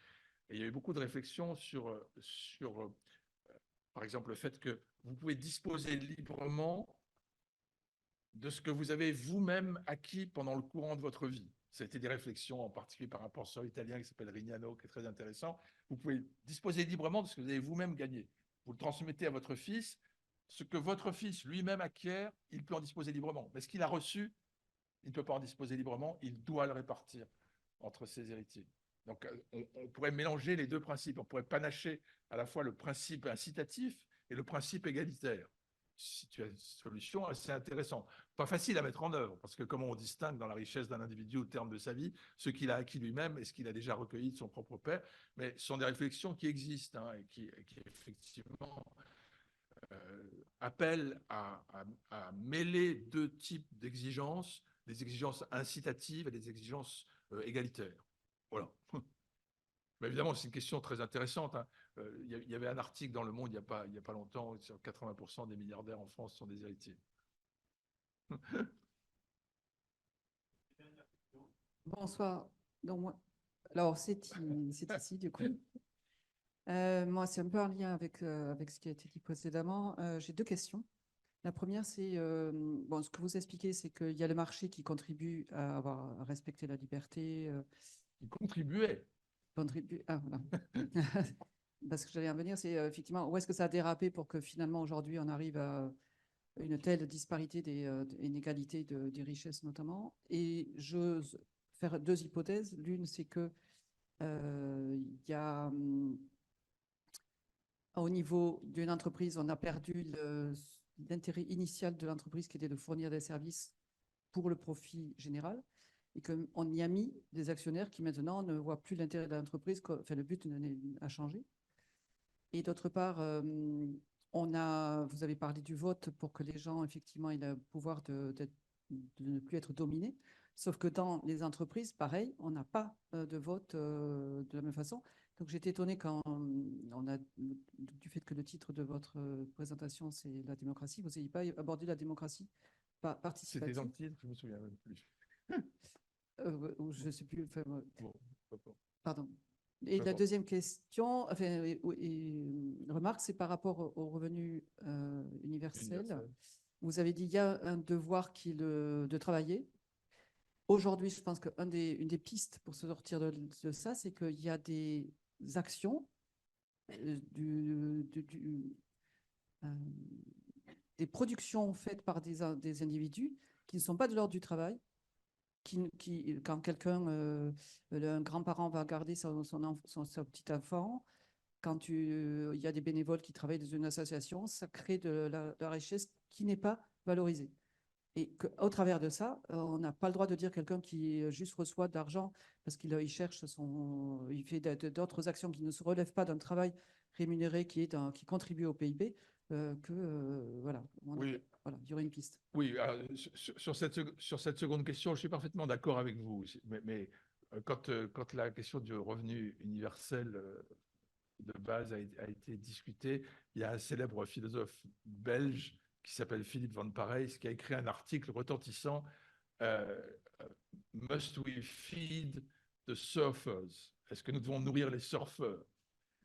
Et il y a eu beaucoup de réflexions sur par exemple, le fait que vous pouvez disposer librement de ce que vous avez vous-même acquis pendant le courant de votre vie. Ça a été des réflexions, en particulier par un penseur italien qui s'appelle Rignano, qui est très intéressant. Vous pouvez disposer librement de ce que vous avez vous-même gagné. Vous le transmettez à votre fils. Ce que votre fils lui-même acquiert, il peut en disposer librement. Mais ce qu'il a reçu, il ne peut pas en disposer librement. Il doit le répartir entre ses héritiers. Donc, on pourrait mélanger les deux principes. On pourrait panacher à la fois le principe incitatif et le principe égalitaire. C'est une solution assez intéressante. Pas facile à mettre en œuvre, parce que comment on distingue dans la richesse d'un individu au terme de sa vie ce qu'il a acquis lui-même et ce qu'il a déjà recueilli de son propre père. Mais ce sont des réflexions qui existent et qui effectivement appellent à mêler 2 types d'exigences, des exigences incitatives et des exigences égalitaires. Voilà. Mais évidemment, c'est une question très intéressante, hein. Il y avait un article dans Le Monde il y a pas longtemps sur 80% des milliardaires en France sont des héritiers. Bonsoir. Donc, alors, c'est ici, du coup. Moi, c'est un peu en lien avec ce qui a été dit précédemment. J'ai deux questions. La première, c'est, bon, ce que vous expliquez, c'est qu'il y a le marché qui contribue à respecter la liberté. Ils contribuaient. Ah, voilà. Parce que j'allais en venir, c'est effectivement, où est-ce que ça a dérapé pour que finalement, aujourd'hui, on arrive à une telle disparité des inégalités des richesses, notamment. Et j'ose faire deux hypothèses. L'une, c'est que il y a, au niveau d'une entreprise, on a perdu l'intérêt initial de l'entreprise qui était de fournir des services pour le profit général et qu'on y a mis des actionnaires qui maintenant ne voient plus l'intérêt de l'entreprise, enfin le but a changé. Et d'autre part, vous avez parlé du vote pour que les gens, effectivement, aient le pouvoir de ne plus être dominés. Sauf que dans les entreprises, pareil, on n'a pas de vote de la même façon. Donc j'étais étonnée quand on a, du fait que le titre de votre présentation, c'est la démocratie, vous n'ayez pas abordé la démocratie participative. C'était dans le titre, je me souviens même plus. Je ne sais plus. Enfin, Bon, pardon. Et la deuxième question, enfin, remarque, c'est par rapport au revenu universel. Vous avez dit qu'il y a un devoir qui est de travailler. Aujourd'hui, je pense qu'une des pistes pour se sortir de ça, c'est qu'il y a des actions, des productions faites par des individus qui ne sont pas de l'ordre du travail, quand quelqu'un, un grand-parent va garder son petit enfant, quand il y a des bénévoles qui travaillent dans une association, ça crée de la richesse qui n'est pas valorisée. Et qu'au travers de ça, on n'a pas le droit de dire quelqu'un qui juste reçoit de l'argent parce qu'il cherche il fait d'autres actions qui ne se relèvent pas d'un travail rémunéré qui contribue au PIB, voilà, Oui. voilà, il y aurait une piste. Oui, sur cette seconde question, je suis parfaitement d'accord avec vous. Mais quand la question du revenu universel de base a été discutée, il y a un célèbre philosophe belge qui s'appelle Philippe Van Parijs qui a écrit un article retentissant Must we feed the surfers? Est-ce que nous devons nourrir les surfeurs?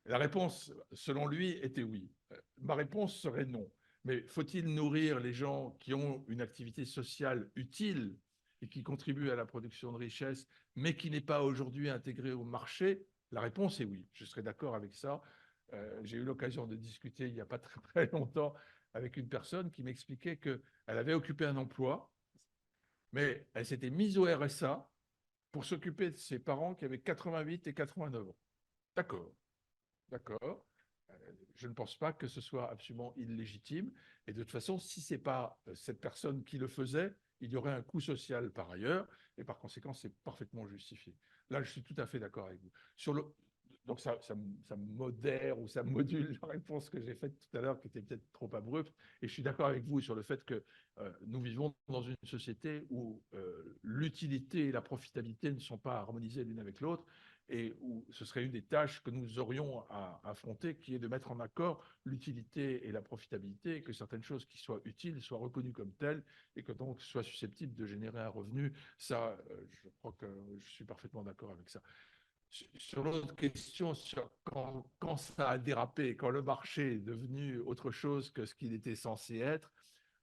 La réponse, selon lui, était oui. Ma réponse serait non. Mais faut-il nourrir les gens qui ont une activité sociale utile et qui contribuent à la production de richesse, mais qui n'est pas aujourd'hui intégrée au marché? La réponse est oui. Je serais d'accord avec ça. J'ai eu l'occasion de discuter il n'y a pas très, très longtemps avec une personne qui m'expliquait qu'elle avait occupé un emploi, mais elle s'était mise au RSA pour s'occuper de ses parents qui avaient 88 et 89 ans. D'accord. D'accord. Je ne pense pas que ce soit absolument illégitime. Et de toute façon, si ce n'est pas cette personne qui le faisait, il y aurait un coût social par ailleurs. Et par conséquent, c'est parfaitement justifié. Là, je suis tout à fait d'accord avec vous. Donc, ça modère ou ça module la réponse que j'ai faite tout à l'heure, qui était peut-être trop abrupte. Et je suis d'accord avec vous sur le fait que nous vivons dans une société où l'utilité et la profitabilité ne sont pas harmonisées l'une avec l'autre, et où ce serait une des tâches que nous aurions à affronter, qui est de mettre en accord l'utilité et la profitabilité, et que certaines choses qui soient utiles soient reconnues comme telles, et que donc soient susceptibles de générer un revenu. Ça, je crois que je suis parfaitement d'accord avec ça. Sur l'autre question, sur quand ça a dérapé, quand le marché est devenu autre chose que ce qu'il était censé être,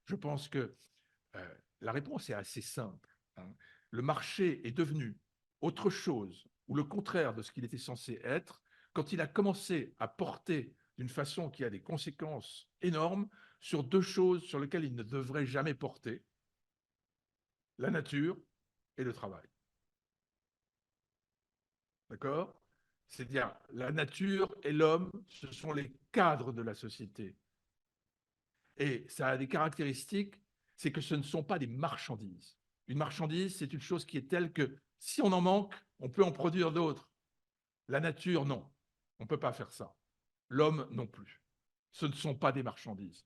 je pense que la réponse est assez simple, hein. Le marché est devenu autre chose, ou le contraire de ce qu'il était censé être, quand il a commencé à porter d'une façon qui a des conséquences énormes sur deux choses sur lesquelles il ne devrait jamais porter: la nature et le travail. D'accord? C'est-à-dire, la nature et l'homme, ce sont les cadres de la société. Et ça a des caractéristiques, c'est que ce ne sont pas des marchandises. Une marchandise, c'est une chose qui est telle que si on en manque, on peut en produire d'autres. La nature, non. On ne peut pas faire ça. L'homme, non plus. Ce ne sont pas des marchandises.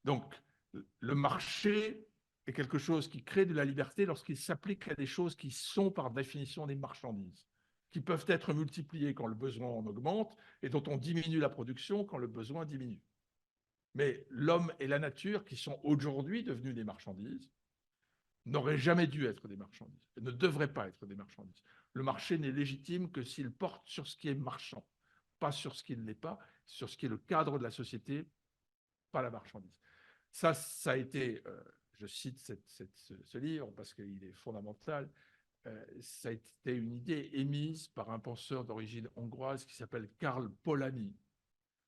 Donc, le marché est quelque chose qui crée de la liberté lorsqu'il s'applique à des choses qui sont par définition des marchandises, qui peuvent être multipliées quand le besoin en augmente et dont on diminue la production quand le besoin diminue. Mais l'homme et la nature, qui sont aujourd'hui devenus des marchandises, n'auraient jamais dû être des marchandises, et ne devraient pas être des marchandises. Le marché n'est légitime que s'il porte sur ce qui est marchand, pas sur ce qui ne l'est pas, sur ce qui est le cadre de la société, pas la marchandise. Ça a été, je cite ce livre parce qu'il est fondamental, ça a été une idée émise par un penseur d'origine hongroise qui s'appelle Karl Polanyi,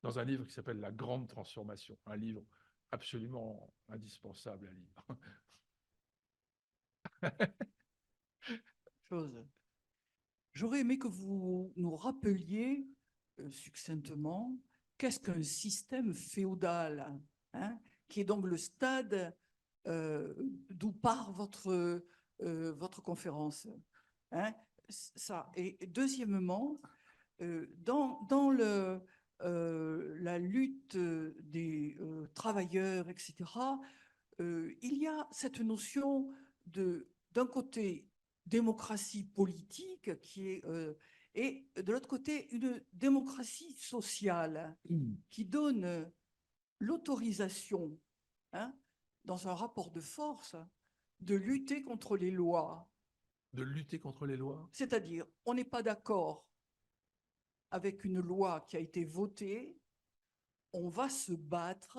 dans un livre qui s'appelle La Grande Transformation, un livre absolument indispensable à lire. J'aurais aimé que vous nous rappeliez succinctement qu'est-ce qu'un système féodal, hein, qui est donc le stade d'où part votre conférence. Hein, ça. Et deuxièmement, dans la lutte des travailleurs, etc., il y a cette notion d'un côté, démocratie politique qui est, et de l'autre côté, une démocratie sociale qui donne l'autorisation, hein, dans un rapport de force, de lutter contre les lois. De lutter contre les lois. C'est-à-dire, on n'est pas d'accord avec une loi qui a été votée, on va se battre,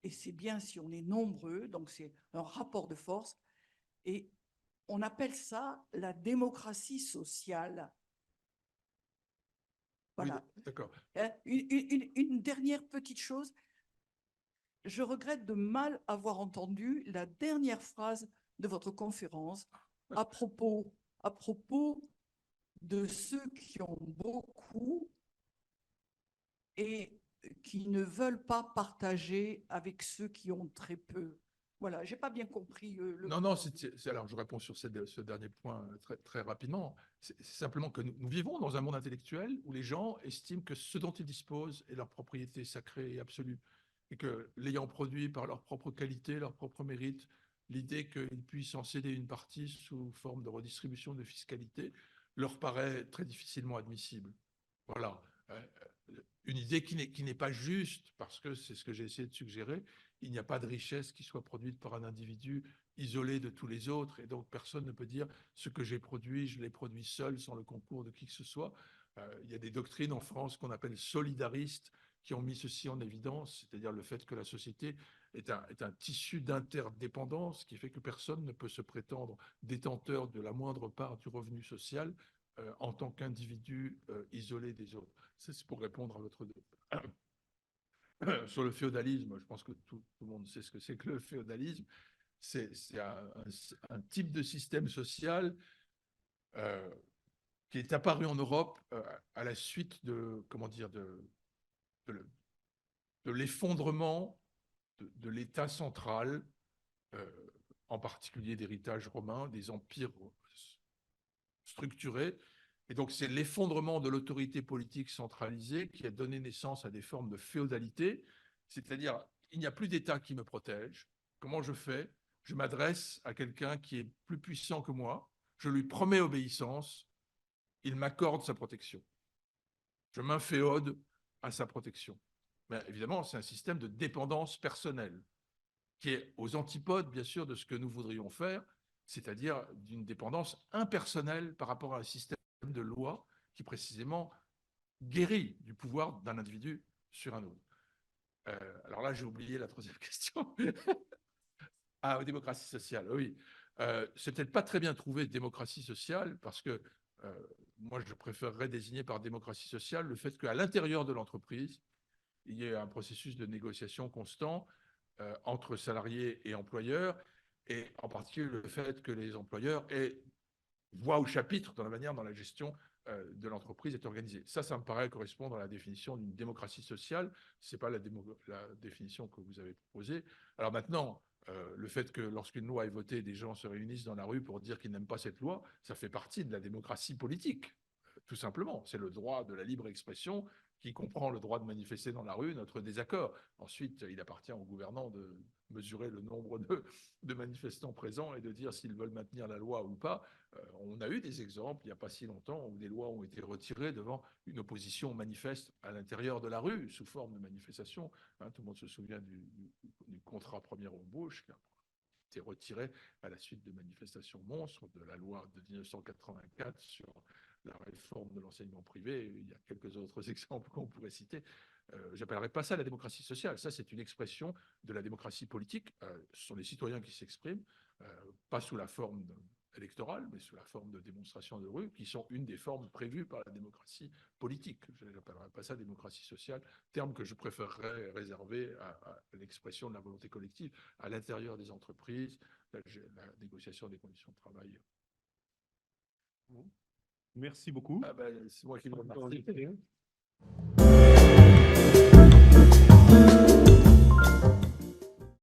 et c'est bien si on est nombreux, donc c'est un rapport de force, et on appelle ça la démocratie sociale. Voilà. Oui, d'accord. Une dernière petite chose. Je regrette de mal avoir entendu la dernière phrase de votre conférence à propos de ceux qui ont beaucoup et qui ne veulent pas partager avec ceux qui ont très peu. Voilà, je n'ai pas bien compris le... Non, alors je réponds sur ce dernier point très, très rapidement. C'est simplement que nous vivons dans un monde intellectuel où les gens estiment que ce dont ils disposent est leur propriété sacrée et absolue. Et que l'ayant produit par leur propre qualité, leur propre mérite, l'idée qu'ils puissent en céder une partie sous forme de redistribution de fiscalité leur paraît très difficilement admissible. Voilà. Une idée qui n'est pas juste, parce que c'est ce que j'ai essayé de suggérer, il n'y a pas de richesse qui soit produite par un individu isolé de tous les autres, et donc personne ne peut dire ce que j'ai produit, je l'ai produit seul, sans le concours de qui que ce soit. Il y a des doctrines en France qu'on appelle solidaristes, qui ont mis ceci en évidence, c'est-à-dire le fait que la société est un tissu d'interdépendance qui fait que personne ne peut se prétendre détenteur de la moindre part du revenu social en tant qu'individu isolé des autres. C'est pour répondre à votre... Sur le féodalisme, je pense que tout le monde sait ce que c'est que le féodalisme. C'est un type de système social qui est apparu en Europe à la suite de, comment dire, de l'effondrement de l'État central, en particulier d'héritage romain, des empires structurés. Et donc, c'est l'effondrement de l'autorité politique centralisée qui a donné naissance à des formes de féodalité, c'est-à-dire, il n'y a plus d'État qui me protège. Comment je fais? Je m'adresse à quelqu'un qui est plus puissant que moi, je lui promets obéissance, il m'accorde sa protection. Je m'inféode à sa protection. Mais évidemment, c'est un système de dépendance personnelle qui est aux antipodes, bien sûr, de ce que nous voudrions faire, c'est-à-dire d'une dépendance impersonnelle par rapport à un système de loi qui, précisément, guérit du pouvoir d'un individu sur un autre. Alors là, j'ai oublié la troisième question. Ah, démocratie sociale, oui. C'est peut-être pas très bien trouvé, démocratie sociale, parce que moi, je préférerais désigner par démocratie sociale le fait qu'à l'intérieur de l'entreprise, il y ait un processus de négociation constant entre salariés et employeurs, et en particulier le fait que les employeurs aient voix au chapitre dans la manière dont la gestion de l'entreprise est organisée. Ça me paraît correspondre à la définition d'une démocratie sociale. Ce n'est pas la définition que vous avez proposée. Alors maintenant, le fait que lorsqu'une loi est votée, des gens se réunissent dans la rue pour dire qu'ils n'aiment pas cette loi, ça fait partie de la démocratie politique, tout simplement. C'est le droit de la libre expression qui comprend le droit de manifester dans la rue, notre désaccord. Ensuite, il appartient aux gouvernants de mesurer le nombre de manifestants présents et de dire s'ils veulent maintenir la loi ou pas. On a eu des exemples il n'y a pas si longtemps où des lois ont été retirées devant une opposition manifeste à l'intérieur de la rue sous forme de manifestation. Hein, tout le monde se souvient du contrat première embauche qui a été retiré à la suite de manifestations monstres, de la loi de 1984 sur la réforme de l'enseignement privé. Il y a quelques autres exemples qu'on pourrait citer. J'appellerais pas ça la démocratie sociale. Ça, c'est une expression de la démocratie politique. Ce sont les citoyens qui s'expriment, pas sous la forme électorale, mais sous la forme de démonstrations de rue, qui sont une des formes prévues par la démocratie politique. Je n'appellerais pas ça démocratie sociale, terme que je préférerais réserver à l'expression de la volonté collective à l'intérieur des entreprises, la négociation des conditions de travail. Merci beaucoup. Ah ben, c'est moi qui vous remercie.